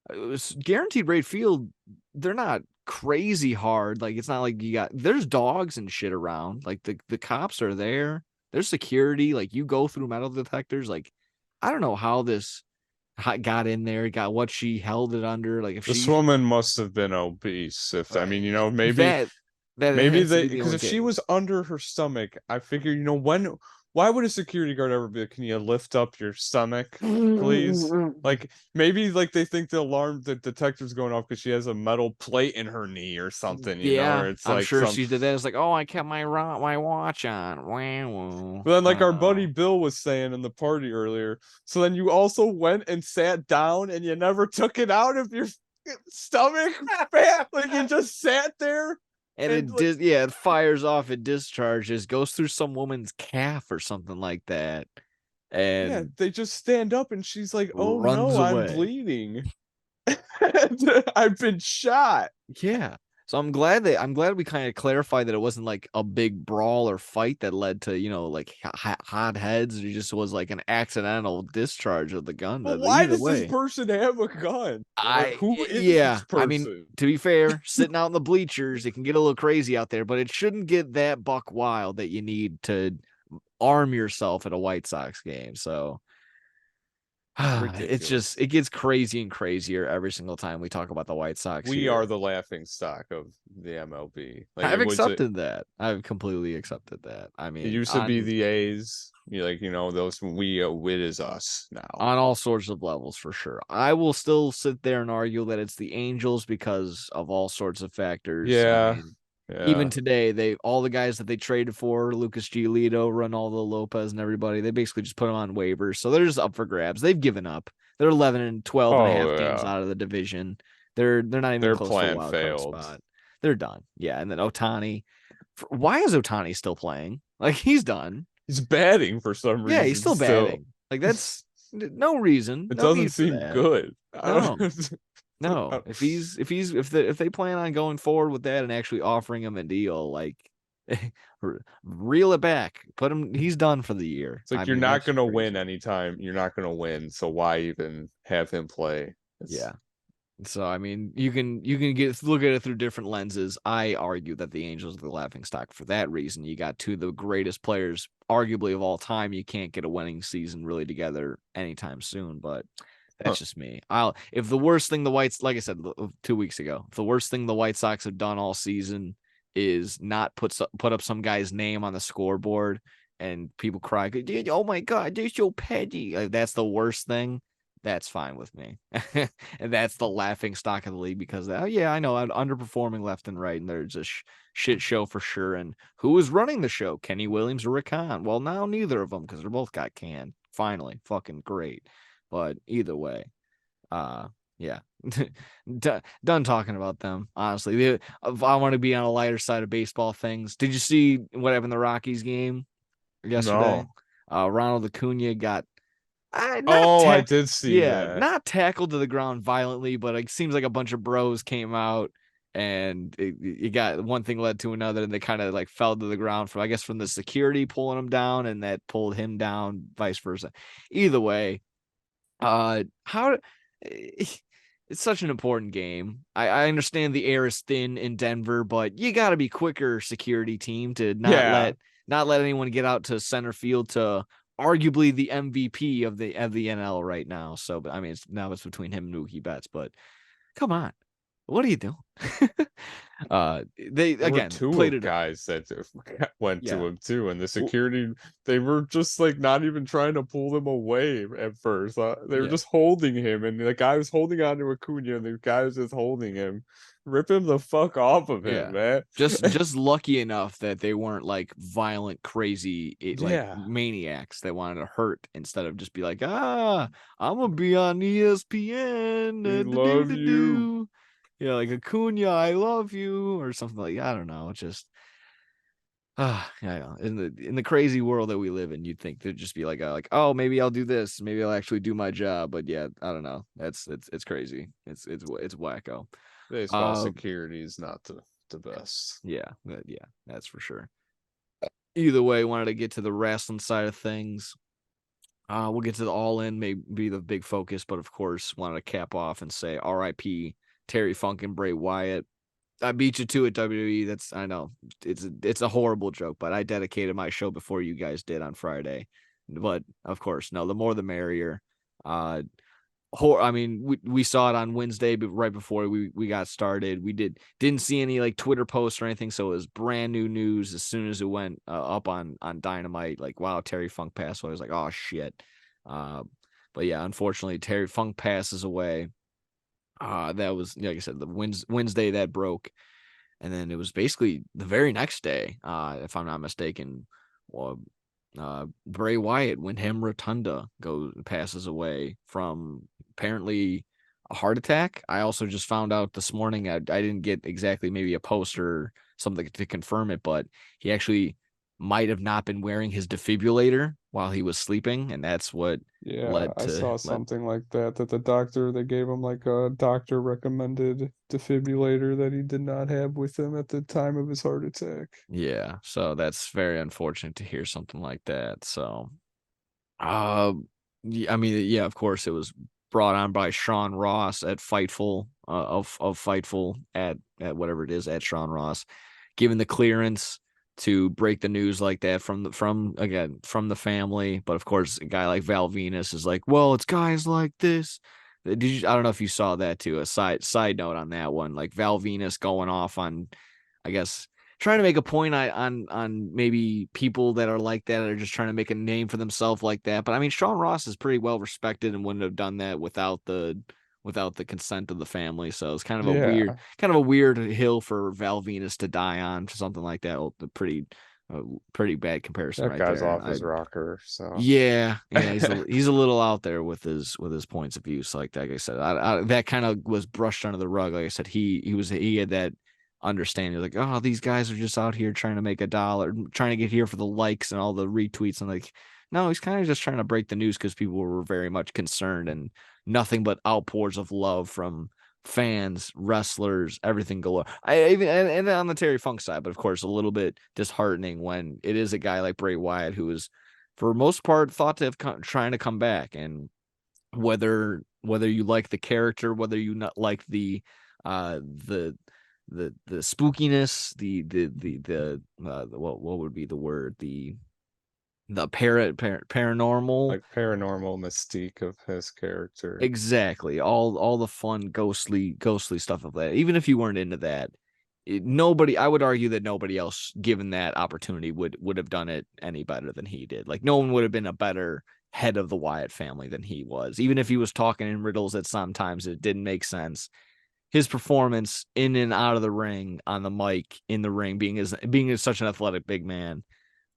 it was Guaranteed Rate Field, they're not crazy hard. Like, it's not like there's dogs and shit around. Like the cops are there. There's security. Like, you go through metal detectors. Like, I don't know how this got in there, got what she held it under. Like, if this woman must have been obese. If I mean, maybe that maybe because if she was under her stomach, I figure, why would a security guard ever be like, can you lift up your stomach, please? Like, maybe like they think the detector's going off because she has a metal plate in her knee or something, or it's I'm like sure she did that. It's like, oh, I kept my watch on. Wow. But then, like our buddy Bill was saying in the party earlier, so then you also went and sat down and you never took it out of your stomach, like you just sat there. And it fires off, it discharges, goes through some woman's calf or something like that. And they just stand up and she's like, oh no, away. I'm bleeding. I've been shot. Yeah. So I'm glad we kind of clarified that it wasn't like a big brawl or fight that led to, like hot heads. It just was like an accidental discharge of the gun. But why does this person have a gun? Who is this person? I mean, to be fair, sitting out in the bleachers, it can get a little crazy out there, but it shouldn't get that buck wild that you need to arm yourself at a White Sox game. So it's just, it gets crazy and crazier every single time we talk about the White Sox. We are the laughing stock of the MLB. Like, I've accepted that. I've completely accepted that. I mean, it used to be the A's. Those it is us now on all sorts of levels, for sure. I will still sit there and argue that it's the Angels because of all sorts of factors. Yeah. Even today, all the guys that they traded for, Lucas Giolito, Ronaldo Lopez, and everybody, they basically just put them on waivers. So they're just up for grabs. They've given up. They're 11 and 12 and a half games out of the division. They're not even close to a wild card spot. They're done. Yeah, and then Ohtani. Why is Ohtani still playing? Like, he's done. He's batting for some reason. Yeah, he's still batting. Like, that's no reason. It doesn't seem good. No, if they plan on going forward with that and actually offering him a deal, like, reel it back, put him. He's done for the year. It's like, you're not going to win anytime. You're not going to win. So why even have him play? Yeah. So I mean, you can look at it through different lenses. I argue that the Angels are the laughing stock for that reason. You got two of the greatest players, arguably of all time. You can't get a winning season really together anytime soon, but. That's just me. If the worst thing like I said 2 weeks ago, if the worst thing the White Sox have done all season is not put up some guy's name on the scoreboard and people cry, oh my God, they're so petty. Like, that's the worst thing. That's fine with me. And that's the laughing stock of the league because, I know I'm underperforming left and right, and there's a shit show for sure. And who is running the show? Kenny Williams or Rick Hahn? Well, now neither of them because they're both got canned. Finally, fucking great. But either way, done talking about them. Honestly, if I want to be on a lighter side of baseball things, did you see what happened in the Rockies game yesterday? No. Ronald Acuna got. I did see that. Not tackled to the ground violently, but it seems like a bunch of bros came out and it got one thing led to another, and they kind of like fell to the ground from the security pulling him down, and that pulled him down, vice versa. Either way. It's such an important game. I understand the air is thin in Denver, but you got to be quicker, security team, to not let anyone get out to center field to arguably the MVP of the NL right now. So, but I mean, it's between him and Mookie Betts, but come on, what are you doing? They There were again two played of it up. guys that went Yeah. to him too, and the security they were just like not even trying to pull him away at first. They were Yeah. just holding him, and the guy was holding on to Acuna, and the guy was just holding him. Rip him the fuck off of him, Yeah. man. Just lucky enough that they weren't like violent, crazy, like Yeah. maniacs that wanted to hurt instead of just be like, I'm gonna be on ESPN. We love you. Yeah, like Acuna, I love you, or something like I don't know. It's just yeah, in the crazy world that we live in, you'd think there'd just be like oh, maybe I'll do this, maybe I'll actually do my job, but yeah, I don't know. It's crazy. It's wacko. Baseball security is not the best. Yeah, that's for sure. Either way, wanted to get to the wrestling side of things. We'll get to the All In, may be the big focus, but of course, wanted to cap off and say R.I.P. Terry Funk and Bray Wyatt. I beat you to it, WWE. That's I know it's a horrible joke, but I dedicated my show before you guys did on Friday. But of course, no, the more the merrier. I mean, we saw it on Wednesday, but right before we got started, we didn't see any like Twitter posts or anything, so it was brand new news as soon as it went up on Dynamite. Like, wow, Terry Funk passed away. I was like, oh shit. But yeah, unfortunately, Terry Funk passes away. That was like I said, the Wednesday that broke, and then it was basically the very next day, if I'm not mistaken. Well, Bray Wyatt, Windham Rotunda, passes away from apparently a heart attack. I also just found out this morning. I didn't get exactly maybe a post or something to confirm it, but he actually might have not been wearing his defibrillator while he was sleeping, and that's what Yeah, led I to saw something like that the doctor they gave him like a doctor recommended defibrillator that he did not have with him at the time of his heart attack. Yeah, so that's very unfortunate to hear something like that. So, uh, yeah, I mean, yeah, of course, it was brought on by Sean Ross at Fightful, of Fightful at whatever it is at Sean Ross, given the clearance to break the news like that from the family. But of course, a guy like Val Venus is like, well, it's guys like this. I don't know if you saw that too. A side note on that one, like Val Venus going off on, I guess, trying to make a point on maybe people that are like that are just trying to make a name for themselves like that. But I mean, Sean Ross is pretty well respected and wouldn't have done that without the consent of the family. So it's kind of Yeah, a weird hill for Val Venus to die on for something like that. Pretty bad comparison that right guy's there. off his rocker, so Yeah, he's a little out there with his points of views like that. Like I said, that kind of was brushed under the rug. Like I said, he had that understanding. Like, oh, these guys are just out here trying to make a dollar, trying to get here for the likes and all the retweets. And like, no, he's kind of just trying to break the news because people were very much concerned and nothing but outpours of love from fans, wrestlers, everything galore. I even and on the Terry Funk side, but of course a little bit disheartening when it is a guy like Bray Wyatt who is for most part thought to have trying to come back, and whether you like the character, whether you not like the spookiness, what would be the word, the paranormal, like paranormal mystique of his character. exactly, all the fun ghostly stuff of that. Even if you weren't into that, nobody, I would argue that nobody else given that opportunity would have done it any better than he did. Like no one would have been a better head of the Wyatt family than he was. Even if he was talking in riddles at sometimes it didn't make sense, his performance in and out of the ring, on the mic, in the ring, being such an athletic big man,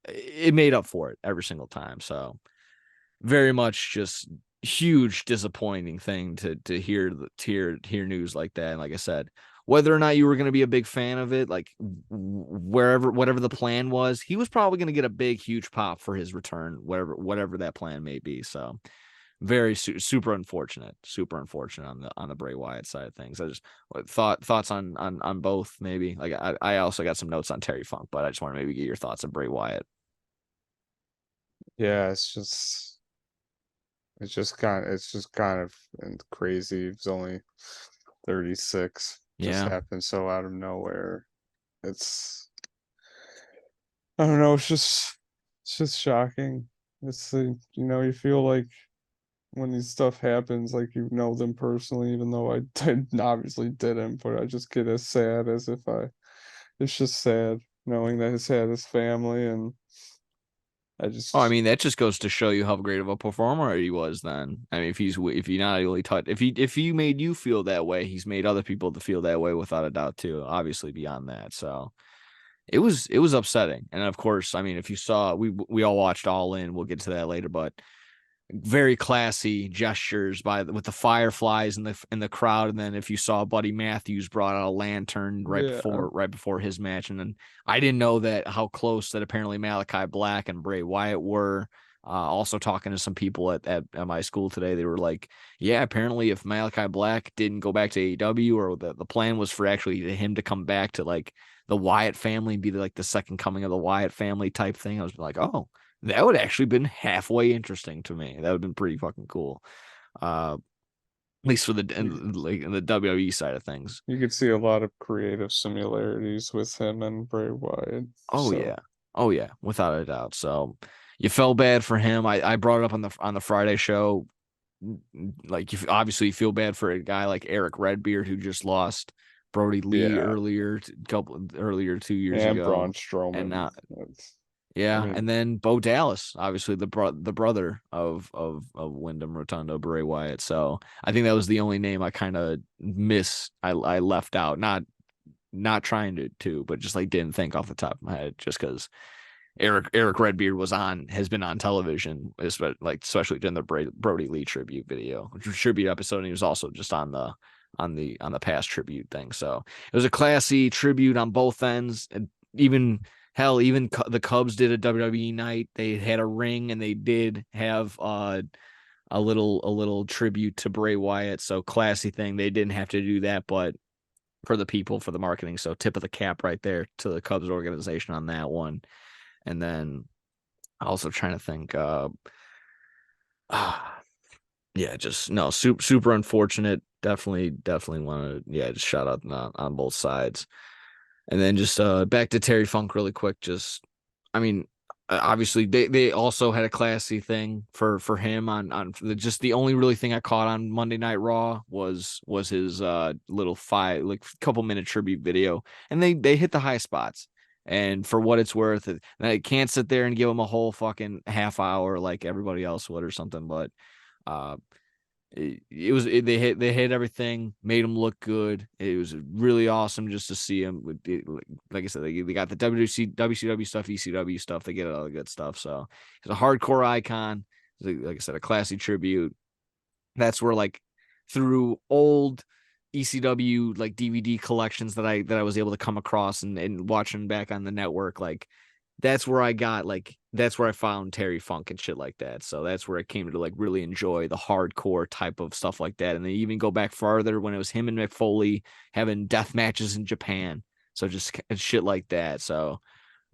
it made up for it every single time. So very much just huge disappointing thing to hear news like that. And like I said, whether or not you were going to be a big fan of it, like whatever the plan was, he was probably going to get a big huge pop for his return, whatever that plan may be. So very super unfortunate on the Bray Wyatt side of things. I just thoughts on both, maybe. Like I also got some notes on Terry Funk, but I just want to maybe get your thoughts on Bray Wyatt. Yeah, it's just kind of crazy. It's only 36. Just Yeah. happened so out of nowhere. It's I don't know, it's just shocking. You feel like when these stuff happens, like you know them personally, even though I obviously didn't, but I just get as sad as if I. It's just sad knowing that he's had his family, and I Oh, I just mean, that just goes to show you how great of a performer he was then. I mean, if he not only taught, if he made you feel that way, he's made other people to feel that way without a doubt too, obviously beyond that. So it was upsetting. And of course, I mean, if you saw, we all watched All In, we'll get to that later, but very classy gestures with the fireflies in the crowd. And then if you saw Buddy Matthews brought out a lantern yeah. right before his match. And then I didn't know that how close that apparently Malachi Black and Bray Wyatt were. Also talking to some people at my school today, they were like, yeah, apparently if Malachi Black didn't go back to AEW, or the plan was for actually him to come back to like the Wyatt family and be like the second coming of the Wyatt family type thing, I was like, oh, that would actually been halfway interesting to me. That would have been pretty fucking cool. At least for like in the WWE side of things. You could see a lot of creative similarities with him and Bray Wyatt. Oh So. yeah. Oh yeah, without a doubt. So you felt bad for him. I brought it up on the Friday show. Like you obviously feel bad for a guy like Eric Redbeard who just lost Brody Lee earlier 2 years and ago. Braun Strowman. And now That's, yeah, I mean, and then Bo Dallas, obviously the brother of Wyndham Rotunda, Bray Wyatt. So I think that was the only name I kind of I left out, not trying to, but just like didn't think off the top of my head, just because Eric Redbeard has been on television, especially during the Brody Lee tribute episode, and he was also just on the past tribute thing. So it was a classy tribute on both ends, and even. Hell, even the Cubs did a WWE night. They had a ring, and they did have a little tribute to Bray Wyatt. So classy thing. They didn't have to do that, but for the people, for the marketing. So tip of the cap right there to the Cubs organization on that one. And then also trying to think. Yeah, just no, super unfortunate. Definitely want to just shout out on both sides. And then just back to Terry Funk really quick. Just, I mean, obviously they also had a classy thing for him on just the only really thing I caught on Monday Night Raw was his little couple minute tribute video, and they hit the high spots. And for what it's worth, I can't sit there and give him a whole fucking half hour like everybody else would or something, but they hit everything, made him look good. It was really awesome just to see him. Like I said, they got the WCW stuff, ECW stuff. They get all the good stuff. So he's a hardcore icon. Like I said, a classy tribute. That's where like through old ECW like DVD collections that I was able to come across and watching back on the network, like that's where I found Terry Funk and shit like that. So that's where I came to like really enjoy the hardcore type of stuff like that. And they even go back farther when it was him and Mick Foley having death matches in Japan. So just shit like that. So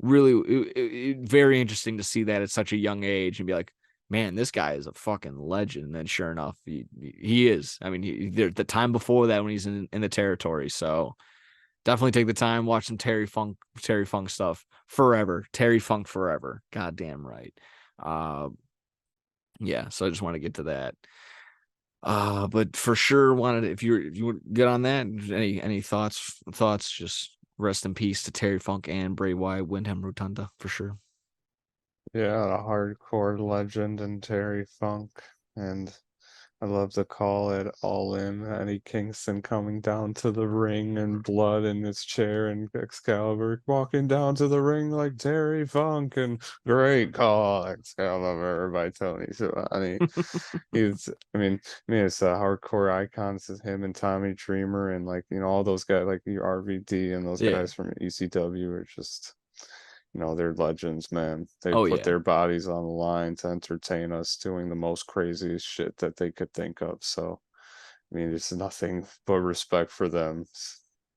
really very interesting to see that at such a young age and be like, man, this guy is a fucking legend. And then sure enough, he is. I mean, the time before that when he's in the territory. So definitely take the time, watch some Terry Funk stuff forever. Terry Funk forever. Goddamn right. Yeah, so I just want to get to that. But for sure wanted, if you would get on that, any thoughts, just rest in peace to Terry Funk and Bray Wyatt, Wyndham Rotunda for sure. Yeah, a hardcore legend and Terry Funk, and I love to call it All In. Eddie Kingston coming down to the ring and blood in his chair, and Excalibur walking down to the ring like Terry Funk, and great call Excalibur by Tony Schiavone. I mean, it's hardcore icons of him and Tommy Dreamer, and like all those guys like your RVD and those guys from ECW are just. They're legends, man. They put their bodies on the line to entertain us, doing the most craziest shit that they could think of. So, I mean, it's nothing but respect for them.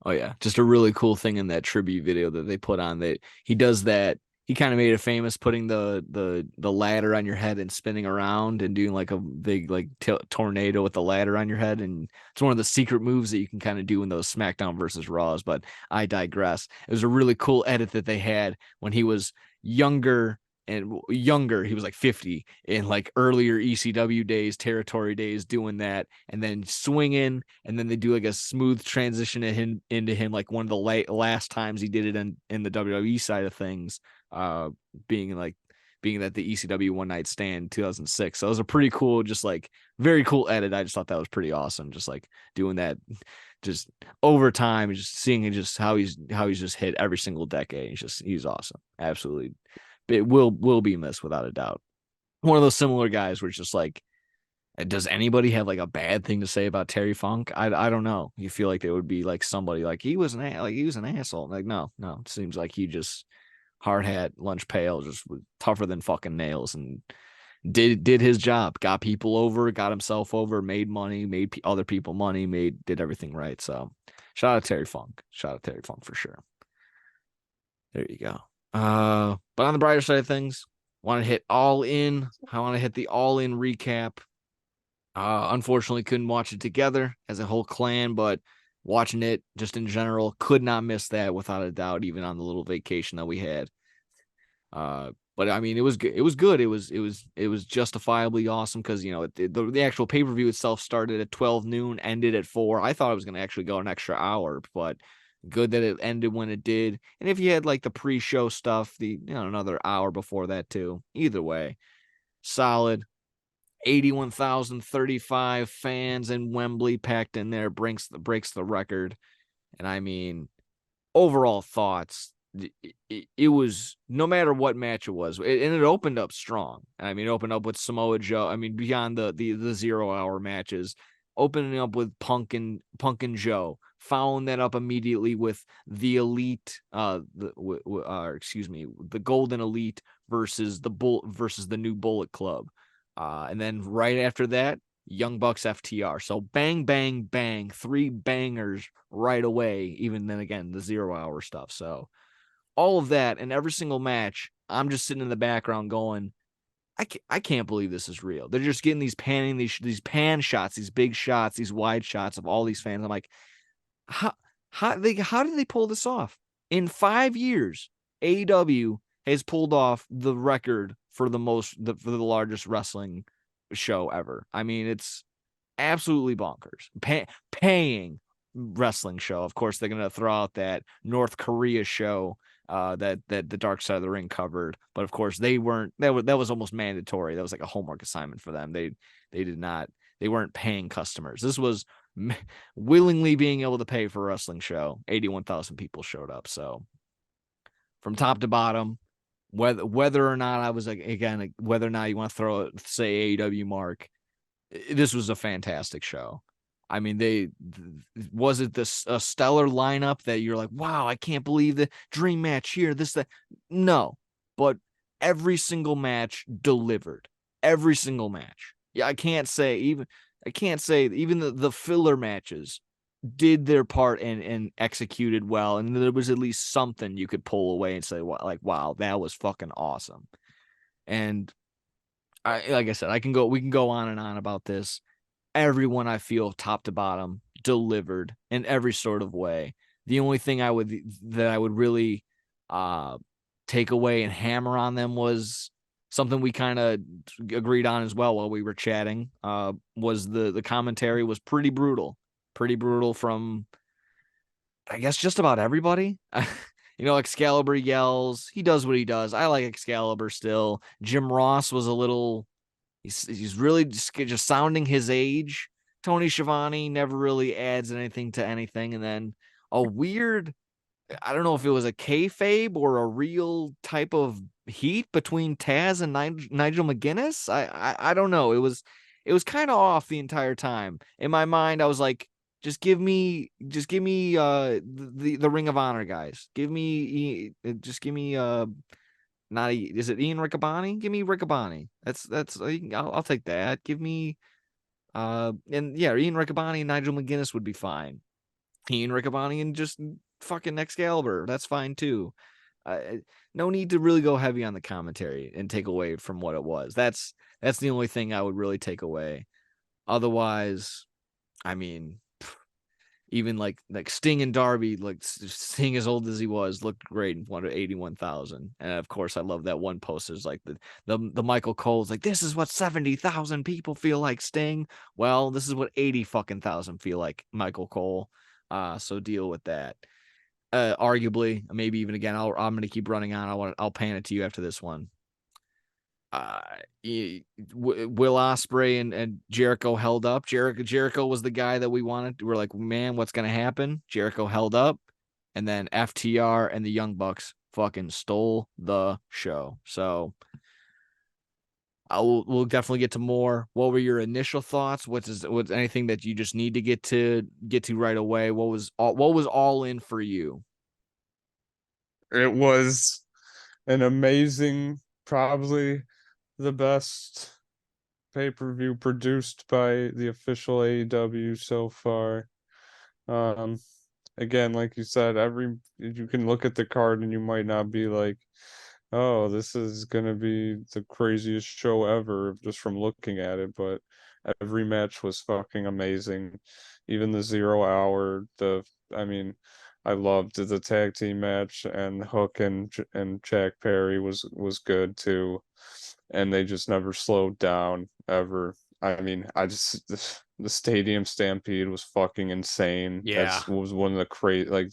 Oh yeah, just a really cool thing in that tribute video that they put on that he does that. He kind of made it famous putting the ladder on your head and spinning around and doing like a big like tornado with the ladder on your head, and it's one of the secret moves that you can kind of do in those SmackDown versus Raws. But I digress. It was a really cool edit that they had when he was younger and younger. He was like 50 in like earlier ECW days, territory days, doing that, and then swinging, and then they do like a smooth transition into him like one of the last times he did it in the WWE side of things, being that the ECW One Night Stand 2006. So it was a pretty cool, just like very cool edit. I just thought that was pretty awesome, just like doing that just over time, just seeing just how he's just hit every single decade. He's awesome. Absolutely. It will be missed without a doubt. One of those similar guys where it's just like, does anybody have like a bad thing to say about Terry Funk? I don't know. You feel like it would be like somebody like he was an asshole. Like no, it seems like he just hard hat, lunch pail, just tougher than fucking nails, and did his job, got people over, got himself over, made money, made other people money, did everything right. So shout out Terry Funk for sure. There you go. But on the brighter side of things, want to hit All In. I want to hit the All In recap. Unfortunately couldn't watch it together as a whole clan, but watching it just in general, could not miss that without a doubt, even on the little vacation that we had. But I mean, it was good. It was justifiably awesome because, you know, the actual pay-per-view itself started at 12 noon, ended at 4. I thought it was going to actually go an extra hour, but good that it ended when it did. And if you had like the pre-show stuff, another hour before that too. Either way, solid. 81,035 fans in Wembley packed in there, breaks the record. And I mean, overall thoughts, it was, no matter what match it was, and it opened up strong. I mean, it opened up with Samoa Joe. I mean, beyond the 0 hour matches, opening up with Punk and Joe, following that up immediately with the Elite, the Golden Elite versus the New Bullet Club. And then right after that, Young Bucks FTR. So bang, bang, bang, 3 bangers right away. Even then again, the 0 hour stuff. So all of that, and every single match, I'm just sitting in the background going, I can't believe this is real. They're just getting these pan shots, these big shots, these wide shots of all these fans. I'm like, how did they pull this off? In 5 years, AEW has pulled off the record for the largest wrestling show ever. I mean, it's absolutely bonkers. Paying wrestling show. Of course, they're gonna throw out that North Korea show that the Dark Side of the Ring covered, but of course they weren't. That was almost mandatory. That was like a homework assignment for them. They weren't paying customers. This was willingly being able to pay for a wrestling show. 81,000 people showed up. So from top to bottom, whether or not I was, like, again, whether or not you want to say AEW mark, this was a fantastic show. I mean, was it a stellar lineup that you're like, wow, I can't believe the dream match here, that. No, but every single match delivered. Every single match. Yeah, I can't say even the filler matches did their part and executed well, and there was at least something you could pull away and say, wow, that was fucking awesome. And like I said, we can go on and on about this. Everyone, I feel, top to bottom, delivered in every sort of way. The only thing I would really take away and hammer on them was something we kind of agreed on as well while we were chatting, was the commentary was pretty brutal from, I guess, just about everybody. Excalibur yells. He does what he does. I like Excalibur still. Jim Ross was a little, he's really just sounding his age. Tony Schiavone never really adds anything to anything. And then a weird, I don't know if it was a kayfabe or a real type of heat between Taz and Nigel McGuinness. I don't know. It was kind of off the entire time. In my mind, I was like, just give me the Ring of Honor guys. Give me is it Ian Riccaboni? Give me Riccaboni. I'll take that. Give me Ian Riccaboni and Nigel McGuinness would be fine. Ian Riccaboni and just fucking Excalibur, that's fine too. No need to really go heavy on the commentary and take away from what it was. That's the only thing I would really take away. Otherwise, I mean, even like Sting and Darby, like Sting as old as he was, looked great in front of 81,000. And of course, I love that one post. Is like the Michael Cole's like, this is what 70,000 people feel like Sting. Well, this is what 80 fucking thousand feel like Michael Cole. So deal with that. Arguably, maybe even again, I'm gonna keep running on. I'll pan it to you after this one. Will Ospreay and Jericho held up. Jericho was the guy that we wanted. We're like, man, what's gonna happen? Jericho held up, and then FTR and the Young Bucks fucking stole the show. So we'll definitely get to more. What were your initial thoughts? What's anything that you just need to get to right away? What was all in for you? It was an amazing, probably the best pay-per-view produced by the official AEW so far. Again, like you said, you can look at the card and you might not be like, oh, this is gonna be the craziest show ever just from looking at it, but every match was fucking amazing. Even the 0 hour, I loved the tag team match, and Hook and Jack Perry was good too, and they just never slowed down ever. I mean, the Stadium Stampede was fucking insane. Yeah. That was one of the crazy, like,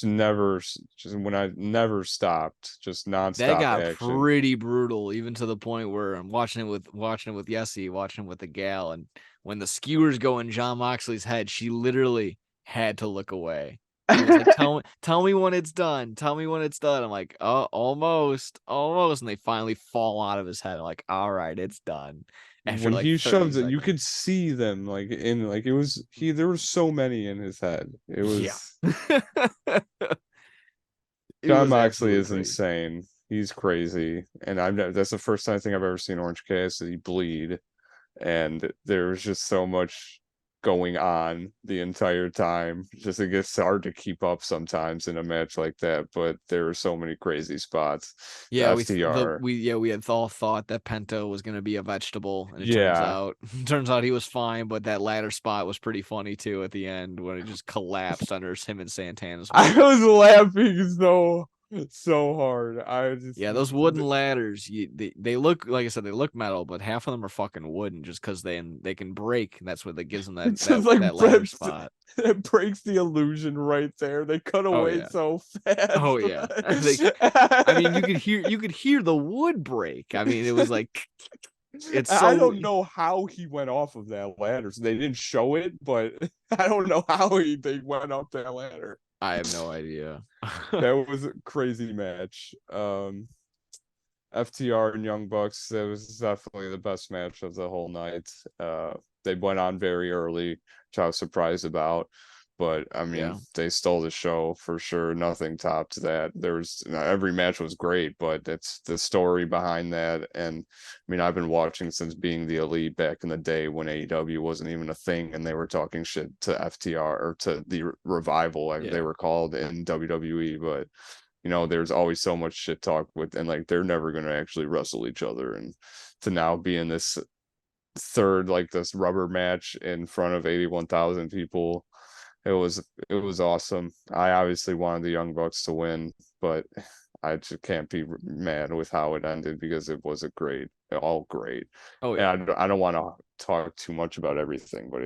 when I never stopped, just nonstop That got action. pretty brutal, even to the point where I'm watching it with Yessie, watching it with the gal, and when the skewers go in John Moxley's head, she literally had to look away. She was like, tell me when it's done. Tell me when it's done. I'm like, oh, almost. And they finally fall out of his head. I'm like, all right, it's done. After When like he 30 shoves it, you seconds. could see them there were so many in his head. It was John was Moxley absolutely is crazy. insane. He's crazy, and that's the first time I think I've ever seen Orange Cassidy bleed, and there was just so much going on the entire time. Just it gets hard to keep up sometimes in a match like that, but there were so many crazy spots. The Yeah, FTR, we had all thought that Pento was going to be a vegetable, and it yeah. turns out he was fine. But that ladder spot was pretty funny too at the end when it just collapsed under him and Santana's I weight. was laughing so hard. Yeah, those wooden ladders, they look, like I said, they look metal, but half of them are fucking wooden just because they can break, and that's what that gives them it's just like that ladder spot. it breaks the illusion right there. They cut Oh away yeah, so fast. oh yeah. I mean, you could hear the wood break. I mean, it was like it's I so. don't know how he went off of that ladder. So they didn't show it, but I don't know how they went up that ladder. I have no idea. That was a crazy match. FTR and Young Bucks, that was definitely the best match of the whole night. They went on very early, which I was surprised about. But I mean, Yeah. they stole the show for sure. Nothing topped that. Every match was great, but it's the story behind that. And I mean, I've been watching since being the Elite back in the day when AEW wasn't even a thing, and they were talking shit to FTR or to the Revival, Yeah. they were called in WWE. But there's always so much shit talk and like they're never going to actually wrestle each other. And to now be in this third, like this rubber match in front of 81,000 people, it was awesome. I obviously wanted the Young Bucks to win, but I just can't be mad with how it ended because it was all great. Oh yeah. And I don't want to talk too much about everything, but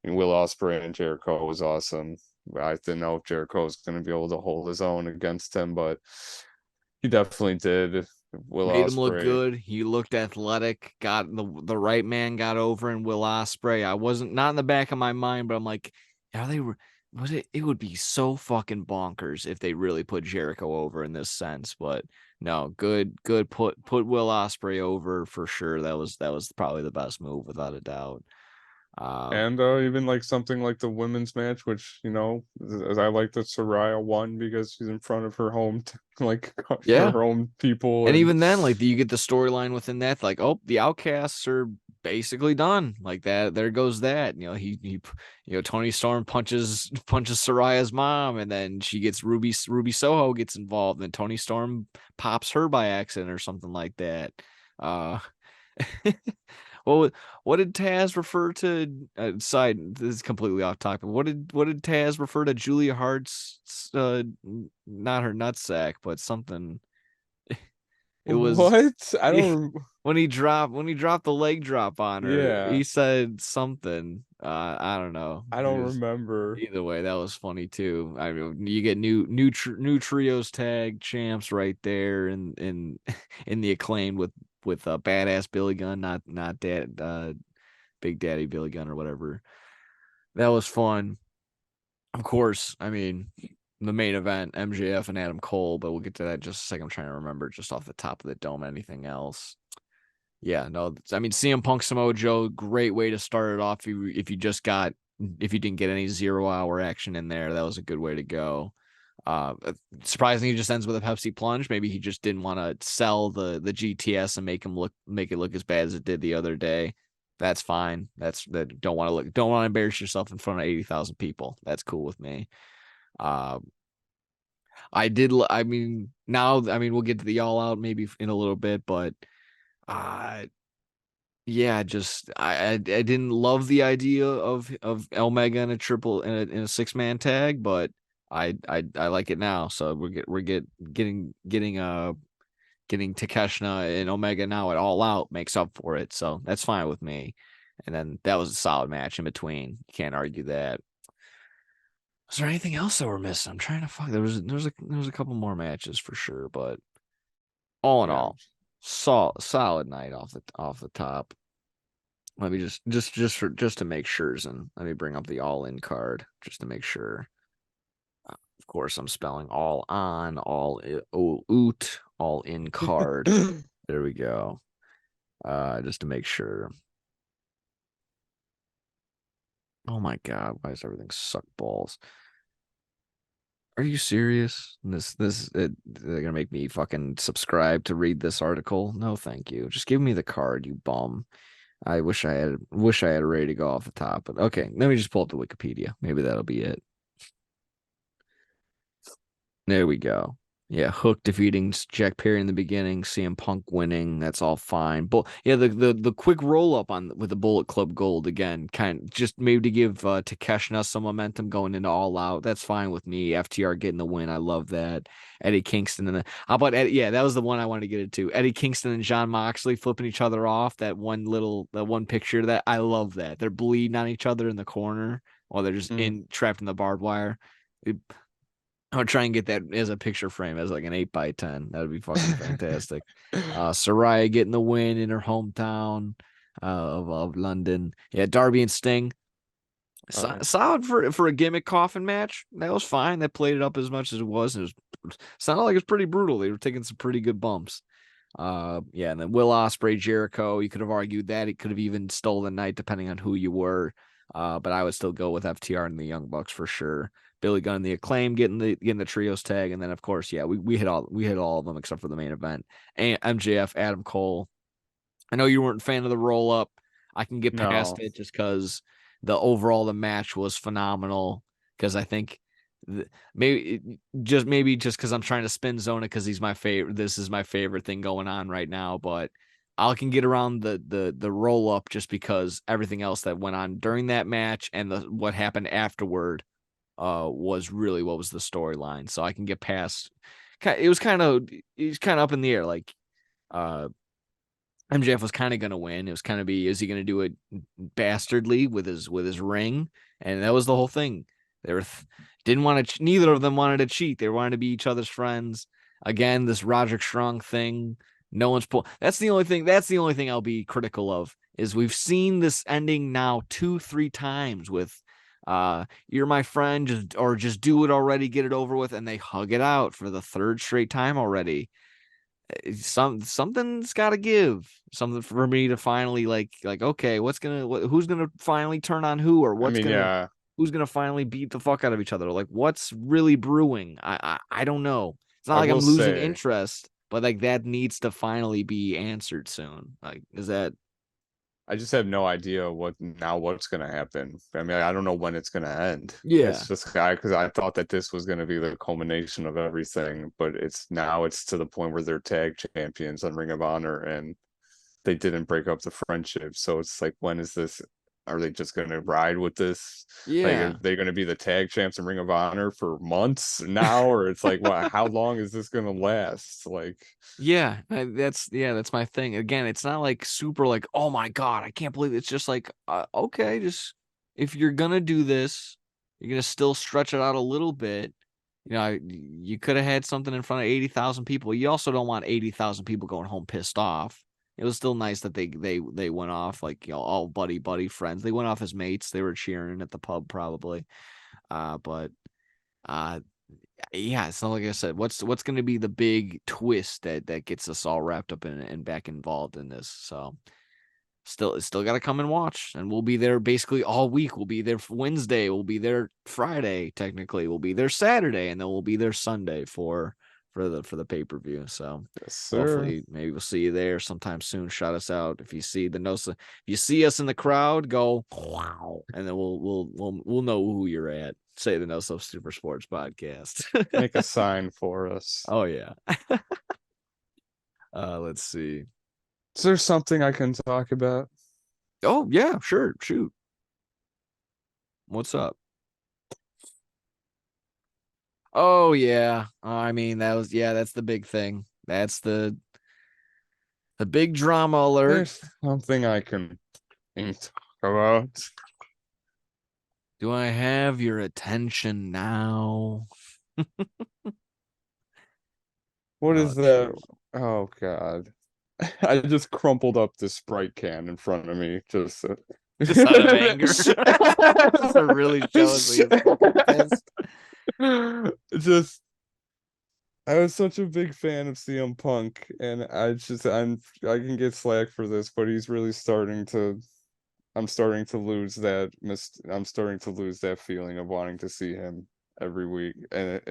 Will Ospreay and Jericho was awesome. I didn't know if Jericho was going to be able to hold his own against him, but he definitely did. Will Made him look Ospreay. good. He looked athletic. Got the right man got over in Will Ospreay. I wasn't not in the back of my mind, but I'm like, are they? It would be so fucking bonkers if they really put Jericho over in this sense. But no, good. Put Will Ospreay over for sure. That was probably the best move without a doubt. And even like something like the women's match, which I like that Soraya won because she's in front of her home, Yeah. her own people, And even then, like you get the storyline within that, like, oh, the Outcasts are basically done. Like that, there goes that. Tony Storm punches Soraya's mom, and then she gets Ruby Soho gets involved, and Tony Storm pops her by accident or something like that. what did Taz refer to? This is completely off topic. What did Taz refer to Julia Hart's? Not her nutsack, but something. It was what? I don't. when he dropped the leg drop on her. Yeah. He said something. I don't know. I don't remember. Either way, that was funny too. I mean, you get new trios tag champs right there, in the Acclaimed with badass Billy Gunn, not dad, Big Daddy Billy Gunn or whatever. That was fun. Of course, I mean, the main event, MJF and Adam Cole, but we'll get to that in just a second. I'm trying to remember just off the top of the dome anything else. Yeah, no, I mean, CM Punk Samoa Joe, great way to start it off. If you didn't get any 0 hour action in there, that was a good way to go. Surprisingly, he just ends with a Pepsi plunge. Maybe he just didn't want to sell the GTS and make it look as bad as it did the other day. That's fine. Don't want to embarrass yourself in front of 80,000 people. That's cool with me. I mean, we'll get to the all out maybe in a little bit, but yeah, just I didn't love the idea of Omega in a 6-man tag, but I like it now. So we're getting Takeshita and Omega now at All Out makes up for it. So that's fine with me. And then that was a solid match in between. You can't argue that. Was there anything else that we're missing? I'm trying to find. There was a couple more matches for sure, but all in all, solid night off the top. Let me just to make sure, and let me bring up the all in card just to make sure. Of course, I'm spelling all on, all oot, all in card. There we go. Just to make sure. Oh my God, why does everything suck balls? Are you serious? They're gonna make me fucking subscribe to read this article? No, thank you. Just give me the card, you bum. I wish I had it ready to go off the top, but okay. Let me just pull up the Wikipedia. Maybe that'll be it. There we go. Yeah, Hook defeating Jack Perry in the beginning, CM Punk winning. That's all fine. But yeah, the quick roll up with the Bullet Club Gold again, kind of just maybe to give Takeshita some momentum going into All Out. That's fine with me. FTR getting the win. I love that. Eddie Kingston how about Eddie? Yeah, that was the one I wanted to get into. Eddie Kingston and Jon Moxley flipping each other off. That one picture that I love that they're bleeding on each other in the corner while they're just trapped in the barbed wire. I'll try and get that as a picture frame as like an 8x10. That would be fucking fantastic. Saraya getting the win in her hometown of London. Yeah, Darby and Sting. Solid for a gimmick coffin match. That was fine. That played it up as much as it was. It sounded like it was pretty brutal. They were taking some pretty good bumps. Yeah, and then Will Ospreay, Jericho. You could have argued that it could have even stole the night depending on who you were. But I would still go with FTR and the Young Bucks for sure. Billy Gunn and the Acclaim getting the trios tag, and then of course, yeah, we hit all of them except for the main event. And MJF, Adam Cole. I know you weren't a fan of the roll up. I can get past it just because the match was phenomenal. Because I think maybe just because I'm trying to spin zone it because he's my favorite. This is my favorite thing going on right now, but I can get around the roll up just because everything else that went on during that match and what happened afterward was really what was the storyline. So I can get past. It was kind of up in the air. Like MJF was kind of gonna win. It was kind of is he gonna do it bastardly with his ring? And that was the whole thing. They were didn't want to. Neither of them wanted to cheat. They wanted to be each other's friends. Again, this Roderick Strong thing. No one's pull. That's the only thing I'll be critical of is we've seen this ending now 2-3 times with you're my friend, just do it already, get it over with, and they hug it out for the 3rd straight time already. Something's got to give. Something for me to finally like okay, who's gonna finally turn on who, or who's gonna finally beat the fuck out of each other? Like what's really brewing? I don't know. It's not like I'm losing interest. But like that needs to finally be answered soon. Like, I just have no idea what's gonna happen. I mean, I don't know when it's gonna end. Yeah, it's just because I thought that this was gonna be the culmination of everything, but it's to the point where they're tag champions on Ring of Honor, and they didn't break up the friendship. So it's like, when is this? Are they just going to ride with this? Like, are Yeah. they going to be the tag champs in Ring of Honor for months now? Or it's like, well, how long is this going to last? Like, Yeah, that's my thing. Again, it's not like super like, oh my God, I can't believe it. It's just like, okay, just if you're gonna do this, you're gonna still stretch it out a little bit. You know, you could have had something in front of 80,000 people. You also don't want 80,000 people going home pissed off. It was still nice that they went off like, you know, all buddy friends. They went off as mates. They were cheering at the pub probably. But yeah, it's not like I said. What's going to be the big twist that gets us all wrapped up in and back involved in this? So still got to come and watch, and we'll be there basically all week. We'll be there for Wednesday. We'll be there Friday. Technically, we'll be there Saturday, and then we'll be there Sunday for the pay-per-view. So yes, sir. hopefully, maybe we'll see you there sometime soon. Shout us out if you see if you see us in the crowd, go wow, and then we'll know who you're at. Say the No So Super Sports Podcast. Make a sign for us. Oh yeah. Let's see. Is there something I can talk about? Oh yeah, sure. Shoot. What's up? Oh yeah. I mean, that's the big thing. That's the big drama alert. There's something I can talk about. Do I have your attention now? What is that? Oh God. I just crumpled up the Sprite can in front of me. Just out of anger. So really shows just I was such a big fan of CM Punk, and I can get slack for this, but he's really I'm starting to lose that feeling of wanting to see him every week. And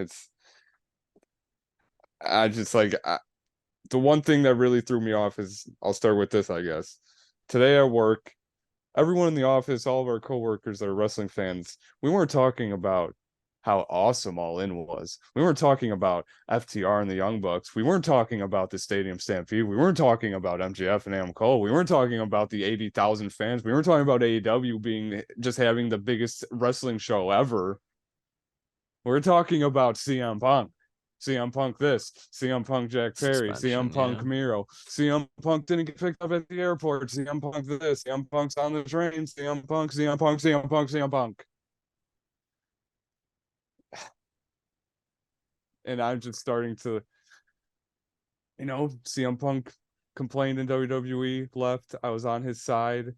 the one thing that really threw me off is, I'll start with this, I guess. Today at work, everyone in the office, all of our coworkers that are wrestling fans, we weren't talking about how awesome All In was. We weren't talking about FTR and the Young Bucks. We weren't talking about the Stadium Stampede. We weren't talking about MJF and Adam Cole. We weren't talking about the 80,000 fans. We weren't talking about AEW just having the biggest wrestling show ever. We're talking about CM Punk. CM Punk this, CM Punk Jack Perry, CM Punk Miro, CM Punk didn't get picked up at the airport, CM Punk this, CM Punk's on the train, CM Punk, CM Punk, CM Punk, CM Punk. And I'm just starting to, CM Punk complained in WWE, left. I was on his side.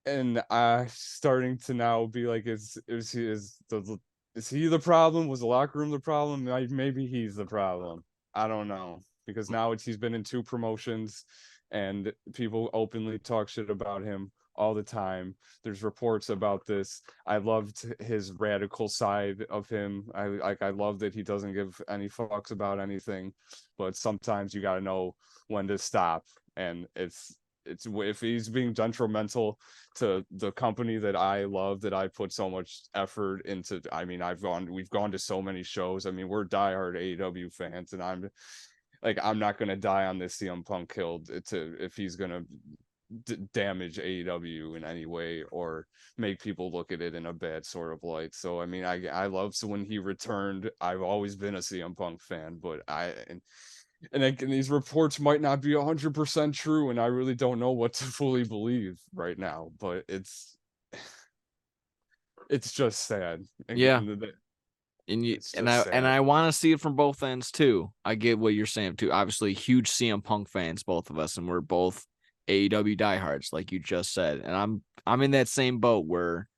And I starting to now be like, is he the problem? Was the locker room the problem? Maybe he's the problem. I don't know. Because now he's been in 2 promotions, and people openly talk shit about him all the time. There's reports about this. I loved his radical side of him. I love that he doesn't give any fucks about anything, but sometimes you got to know when to stop. And it's if he's being detrimental to the company that I love, that I put so much effort into. I mean, we've gone to so many shows. I mean, we're diehard AEW fans, and I'm not gonna die on this CM Punk killed if he's gonna damage AEW in any way or make people look at it in a bad sort of light. So I mean, I love, so when he returned, I've always been a CM Punk fan, but and these reports might not be 100% true, and I really don't know what to fully believe right now, but it's just sad. Yeah. I want to see it from both ends too. I get what you're saying too. Obviously, huge CM Punk fans, both of us, and we're both AEW diehards, like you just said. And I'm in that same boat where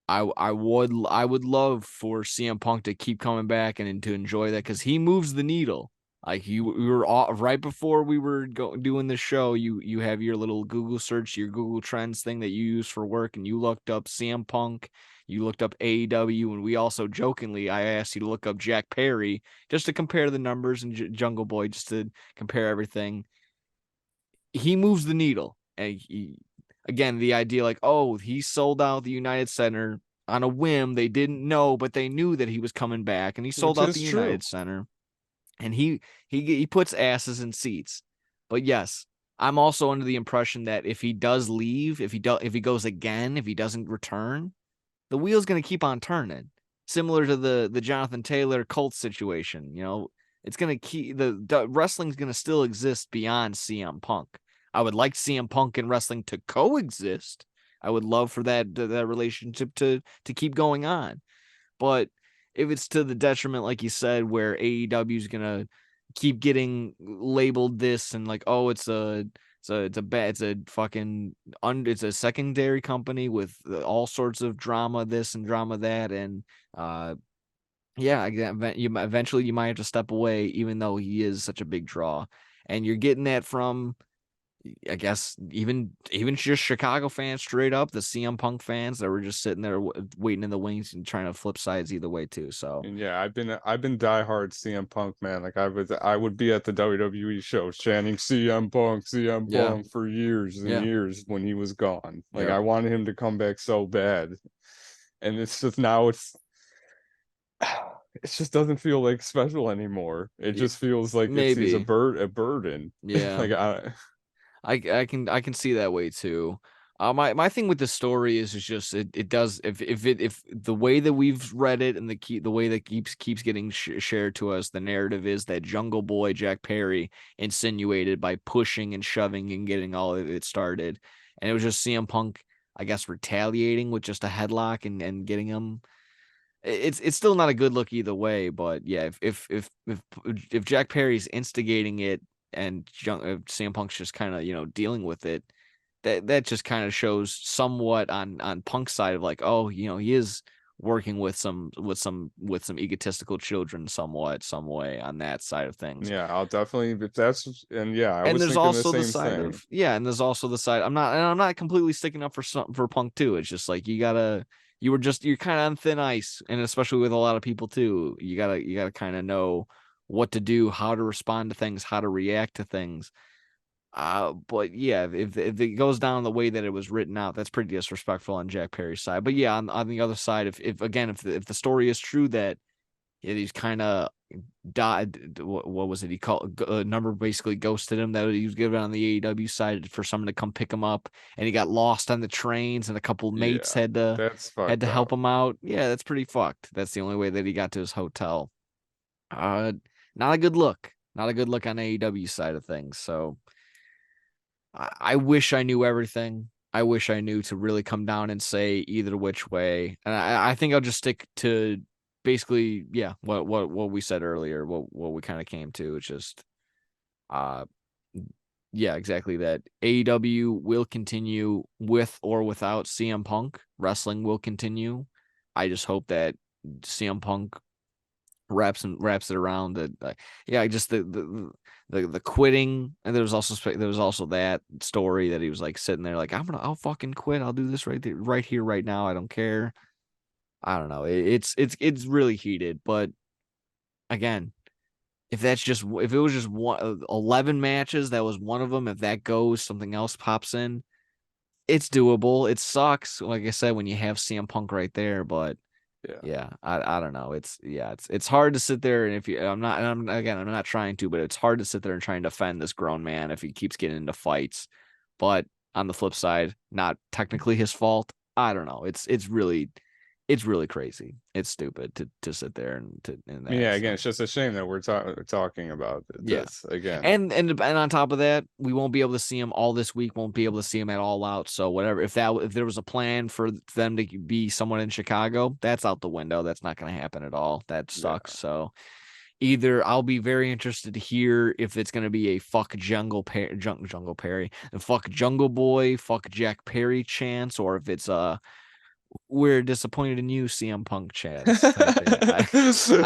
I would love for CM Punk to keep coming back and to enjoy that, because he moves the needle. Like we were all, right before we were doing the show, you have your little Google search, your Google Trends thing that you use for work, and you looked up CM Punk, you looked up AEW, and we also jokingly, I asked you to look up Jack Perry just to compare the numbers, and Jungle Boy just to compare everything. He moves the needle. And again, the idea like, oh, he sold out the United Center on a whim. They didn't know, but they knew that he was coming back, and he sold out the United Center. And he puts asses in seats. But yes, I'm also under the impression that if he does leave, if he goes again, if he doesn't return, the wheel's going to keep on turning. Similar to the Jonathan Taylor Colts situation, it's going to keep the wrestling's going to still exist beyond CM Punk. I would like CM Punk and wrestling to coexist. I would love for that relationship to keep going on. But if it's to the detriment, like you said, where AEW is going to keep getting labeled this and like, oh, it's a secondary company with all sorts of drama this and drama that, and eventually you might have to step away, even though he is such a big draw, and you're getting that from, I guess, even just Chicago fans straight up, the CM Punk fans that were just sitting there waiting in the wings and trying to flip sides either way too. So and yeah, I've been diehard CM Punk, man. Like I would be at the WWE shows chanting CM Punk for years and years when he was gone. Like I wanted him to come back so bad, and it's just now it just doesn't feel like special anymore. It just feels like he's a burden. Yeah. Like I can see that way too. My thing with the story is just it does, if the way that we've read it and the way that keeps getting shared to us, the narrative is that Jungle Boy Jack Perry insinuated by pushing and shoving and getting all of it started, and it was just CM Punk, I guess, retaliating with just a headlock and getting him. It's still not a good look either way, but yeah, if Jack Perry's instigating it and CM Punk's just kind of dealing with it, that just kind of shows somewhat on Punk's side of like, oh, he is working with some egotistical children somewhat, some way on that side of things. Yeah, I'll definitely, if that's, and yeah, I was there's thinking also the the same side thing. of, and there's also the side, I'm not completely sticking up for Punk too. It's just like you're kind of on thin ice, and especially with a lot of people too, you gotta kind of know what to do, how to respond to things, how to react to things. But yeah, if it goes down the way that it was written out, that's pretty disrespectful on Jack Perry's side. But yeah, on the other side, if the story is true that he's kind of died, what was it? He called a number, basically ghosted him, that he was given on the AEW side for someone to come pick him up, and he got lost on the trains, and a couple mates had to help him out. Yeah, that's pretty fucked. That's the only way that he got to his hotel. Not a good look. Not a good look on AEW side of things. So I wish I knew everything. I wish I knew to really come down and say either which way. And I think I'll just stick to basically, what we said earlier, what we kind of came to. It's just, exactly that. AEW will continue with or without CM Punk. Wrestling will continue. I just hope that CM Punk wraps it around just the quitting. And there was also that story that he was like sitting there like, I'll fucking quit, I'll do this right here right now, I don't care. I don't know, it's really heated. But again, if it was just 11 matches, that was one of them, if that goes, something else pops in, it's doable. It sucks, like I said, when you have CM Punk right there, but I don't know. It's hard to sit there, and if you, I'm not trying to, but it's hard to sit there and try and defend this grown man if he keeps getting into fights. But on the flip side, not technically his fault. I don't know. It's really crazy. It's stupid to sit there and again, it's just a shame that we're talking about this again. And on top of that, we won't be able to see him all this week. Won't be able to see him at All Out. So whatever, if there was a plan for them to be someone in Chicago, that's out the window. That's not going to happen at all. That sucks. So either I'll be very interested to hear if it's going to be a fuck Jungle Perry, the fuck Jungle Boy, fuck Jack Perry chance, or if it's we're disappointed in you, CM Punk chance. I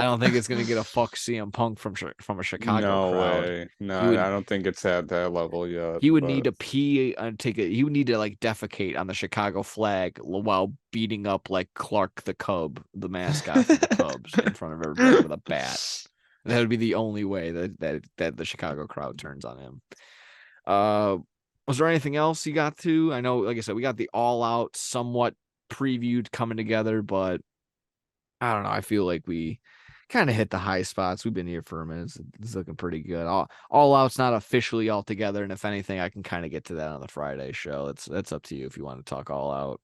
don't think it's gonna get a fuck CM Punk from a Chicago crowd. Way. No, I don't think it's at that level yet. He would need to pee and he would need to like defecate on the Chicago flag while beating up like Clark the Cub, the mascot for the Cubs, in front of everybody with a bat. That would be the only way that the Chicago crowd turns on him. Was there anything else you got to? I know, like I said, we got the All Out somewhat previewed coming together, but I don't know. I feel like we kind of hit the high spots. We've been here for a minute. It's looking pretty good. All Out's not officially all together, and if anything, I can kind of get to that on the Friday show. That's up to you if you want to talk All Out.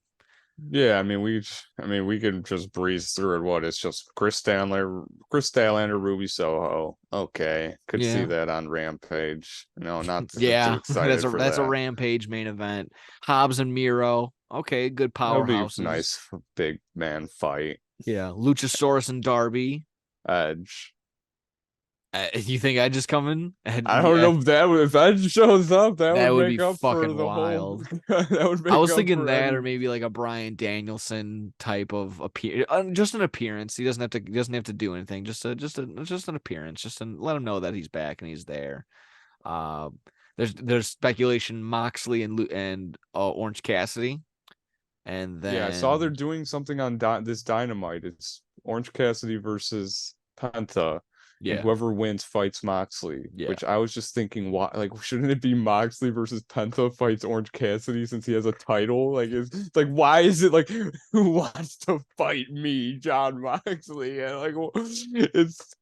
Yeah, I mean we can just breeze through it. What it's just Chris Statlander, Ruby Soho. Okay, could see Yeah. that on Rampage. No, not too Yeah, excited for that's a that. Rampage main event. Hobbs and Miro. Okay, good That'll be powerhouses. nice big man fight. Yeah, Luchasaurus and Darby. Edge. You think Edge is coming? I don't know if Edge shows up, that would be make up fucking for the wild. whole. That would make I was up thinking for that, or any- maybe like a Bryan Danielson type of just an appearance. He doesn't have to do anything. Just an appearance. Let him know that he's back and he's there. There's speculation Moxley and Orange Cassidy, and then Yeah, I saw they're doing something on this Dynamite. It's Orange Cassidy versus Penta. And whoever wins fights Moxley. Yeah. Which I was just thinking, why? Like, shouldn't it be Moxley versus Penta fights Orange Cassidy since he has a title? Like, it's like, why is it like, who wants to fight me, John Moxley? And like, it's.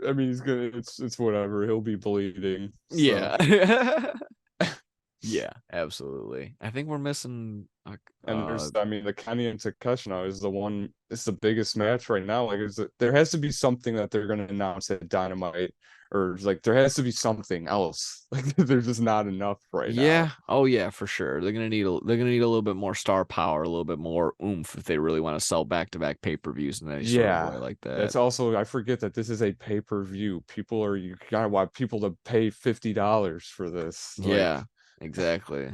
I mean, it's whatever. He'll be bleeding. So. Yeah. Yeah, absolutely. I think we're missing. And the Kenny and Takeshita is the one. It's the biggest match right now. Like, there has to be something that they're going to announce at Dynamite, or like there has to be something else. Like, there's just not enough right now. Yeah. Oh yeah, for sure. They're gonna need a little bit more star power, a little bit more oomph if they really want to sell back-to-back pay-per-views in any sort of way like that. That's also, I forget that this is a pay-per-view. You gotta want people to pay $50 for this. Yeah, exactly.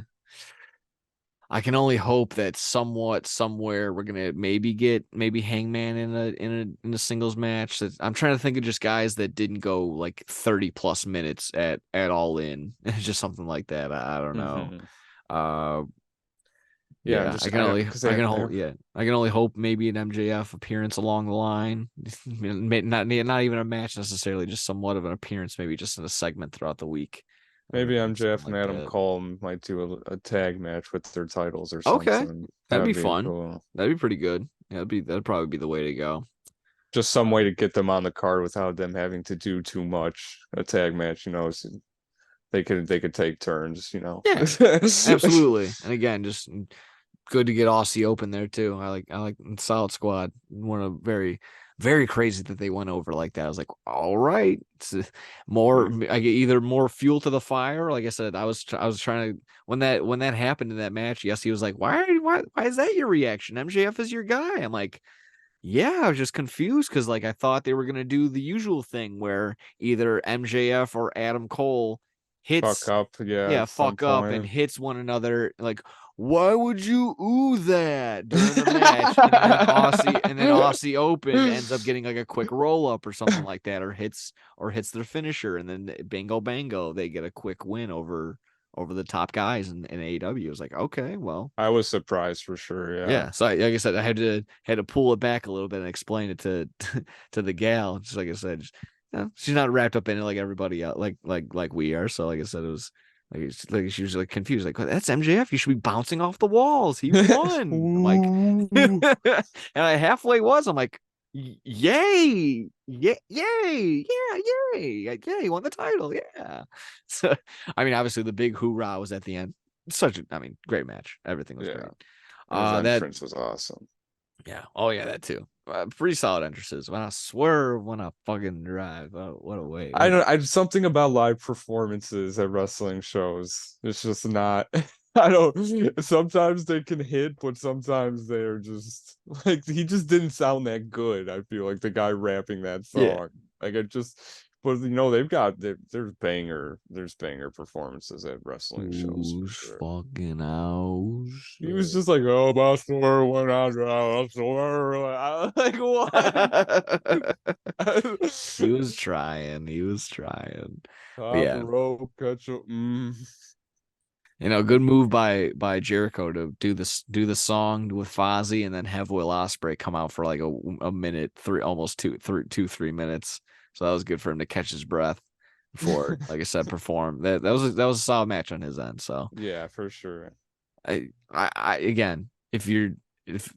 I can only hope that somewhere we're gonna get Hangman in a singles match. I'm trying to think of just guys that didn't go like 30 plus minutes at All In. It's just something like that. I don't know. I can only hope maybe an MJF appearance along the line. Not even a match necessarily, just somewhat of an appearance, maybe just in a segment throughout the week. Maybe MJF and Adam that. Cole might do a tag match with their titles or something. Okay, that'd be fun. Cool. That'd be pretty good. Yeah, that'd probably be the way to go. Just some way to get them on the card without them having to do too much. A tag match, so they could take turns, Yeah, absolutely. And again, just good to get Aussie Open there too. I like Solid Squad. One of very, very crazy that they went over like that. I was like, all right, it's I get either more fuel to the fire. Like I said, I was trying to when that happened in that match. Yes, he was like, why is that your reaction? MJF is your guy. I'm like, yeah, I was just confused because like I thought they were gonna do the usual thing where either MJF or Adam Cole hits fuck up and hits one another. Like, why would you ooh that during the match? and then Aussie Open ends up getting like a quick roll up or something like that, or hits their finisher, and then bingo bango, they get a quick win over the top guys in AEW. It was like, okay, well, I was surprised for sure. Yeah. Yeah. So like I said, I had to pull it back a little bit and explain it to the gal. Just like I said, she's not wrapped up in it like everybody else, like we are. So like I said, it was like she was like confused, like, that's MJF. You should be bouncing off the walls. He won. I'm like, and I halfway was. I'm like, yay, yay, yay, yeah, yay, yeah, he won the title, yeah. So I mean, obviously the big hoorah was at the end. Great match. Everything was great. His entrance was awesome. Yeah. Oh yeah, that too. Pretty solid entrances. When I swerve, when I fucking drive. Oh, what a way. Something about live performances at wrestling shows. It's just not. I don't. Sometimes they can hit, but sometimes they're just like he just didn't sound that good. I feel like the guy rapping that song. Yeah. Like it just. But there's banger performances at wrestling shows. Sure. Fucking house. He was just like, oh, my store went out, like what? He was trying. Yeah. Rope, ketchup. Good move by Jericho to do the song with Fozzy and then have Will Ospreay come out for like a minute, almost 3 minutes. So that was good for him to catch his breath before, like I said, perform. That was a solid match on his end. So yeah, for sure. I again, if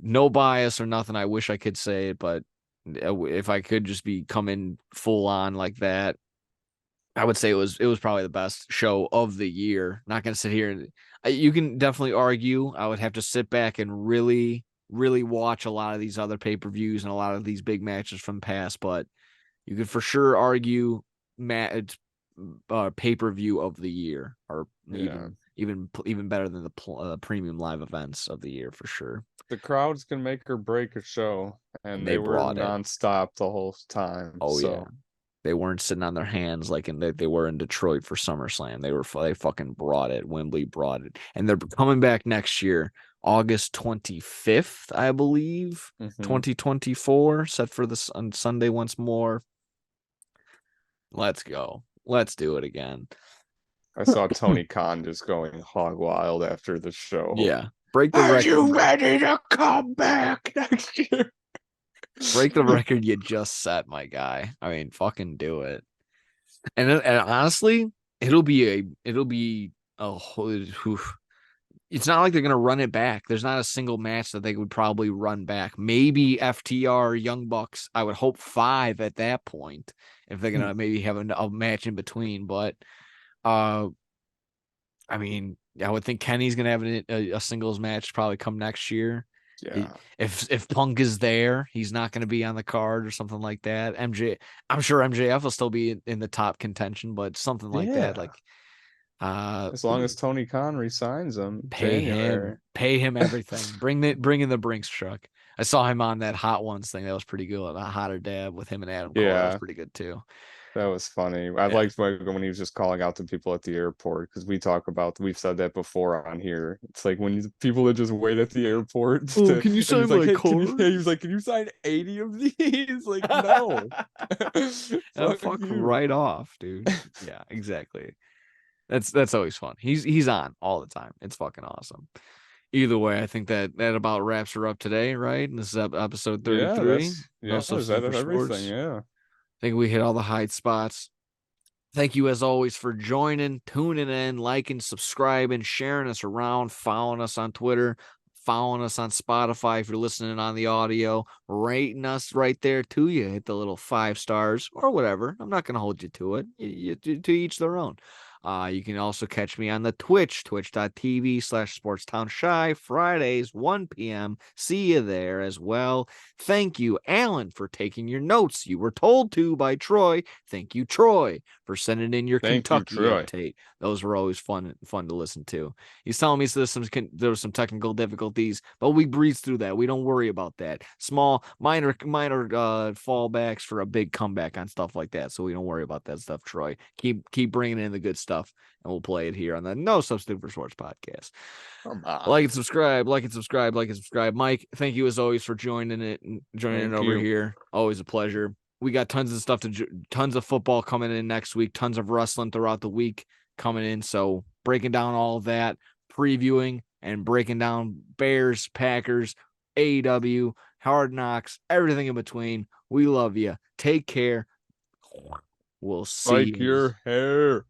no bias or nothing, I wish I could say it, but if I could just be coming full on like that, I would say it was probably the best show of the year. Not going to sit here and you can definitely argue. I would have to sit back and really watch a lot of these other pay-per-views and a lot of these big matches from past, but you could for sure argue pay-per-view of the year, or even better than the premium live events of the year for sure. The crowds can make or break a show, and they were nonstop the whole time. Oh yeah, they weren't sitting on their hands like they were in Detroit for SummerSlam. They fucking brought it. Wembley brought it, and they're coming back next year, August 25th, I believe, 2024, set for this on Sunday once more. Let's go. Let's do it again. I saw Tony Khan just going hog wild after the show. Yeah. Break the record. Are you ready to come back next year? Break the record you just set, my guy. I mean, fucking do it. And honestly, it'll be a whole. It's not like they're gonna run it back. There's not a single match that they would probably run back. Maybe FTR, Young Bucks. I would hope 5 at that point if they're gonna maybe have a match in between. But, I mean, I would think Kenny's gonna have a singles match probably come next year. Yeah. If Punk is there, he's not going to be on the card or something like that. I'm sure MJF will still be in the top contention, but something like that, like as long as Tony Khan resigns him, pay him everything. Bring in the Brinks truck. I saw him on that Hot Ones thing. That was pretty good. A Hotter Dab with him and Adam Cole. That was pretty good too. That was funny. I liked when he was just calling out to people at the airport, because we've said that before on here. It's like when people that just wait at the airport. Can you sign my card? He was like, can you sign 80 of these? Like, no. Fuck right off, dude. Yeah, exactly. That's always fun. He's on all the time. It's fucking awesome. Either way, I think that about wraps her up today, right? And this is episode 33. That's everything. Yeah. I think we hit all the high spots. Thank you, as always, for joining, tuning in, liking, subscribing, sharing us around, following us on Twitter, following us on Spotify if you're listening on the audio, rating us right there to you. Hit the little 5 stars or whatever. I'm not going to hold you to it. To each their own. You can also catch me on the twitch.tv/SportsTownShy, Fridays, 1 p.m. See you there as well. Thank you, Alan, for taking your notes. You were told to by Troy. Thank you, Troy, for sending in your Kentucky update. Those were always fun to listen to. He's telling me there was some technical difficulties, but we breeze through that. We don't worry about that. Small, minor fallbacks for a big comeback on stuff like that. So we don't worry about that stuff, Troy. Keep bringing in the good stuff, and we'll play it here on the No Substitute for Sports podcast. Like and subscribe. Mike, thank you as always for joining over here. Always a pleasure. We got tons of football coming in next week, tons of wrestling throughout the week coming in. So breaking down all of that, previewing and breaking down Bears, Packers, AEW, Hard Knocks, everything in between. We love you. Take care. We'll see. Like your hair.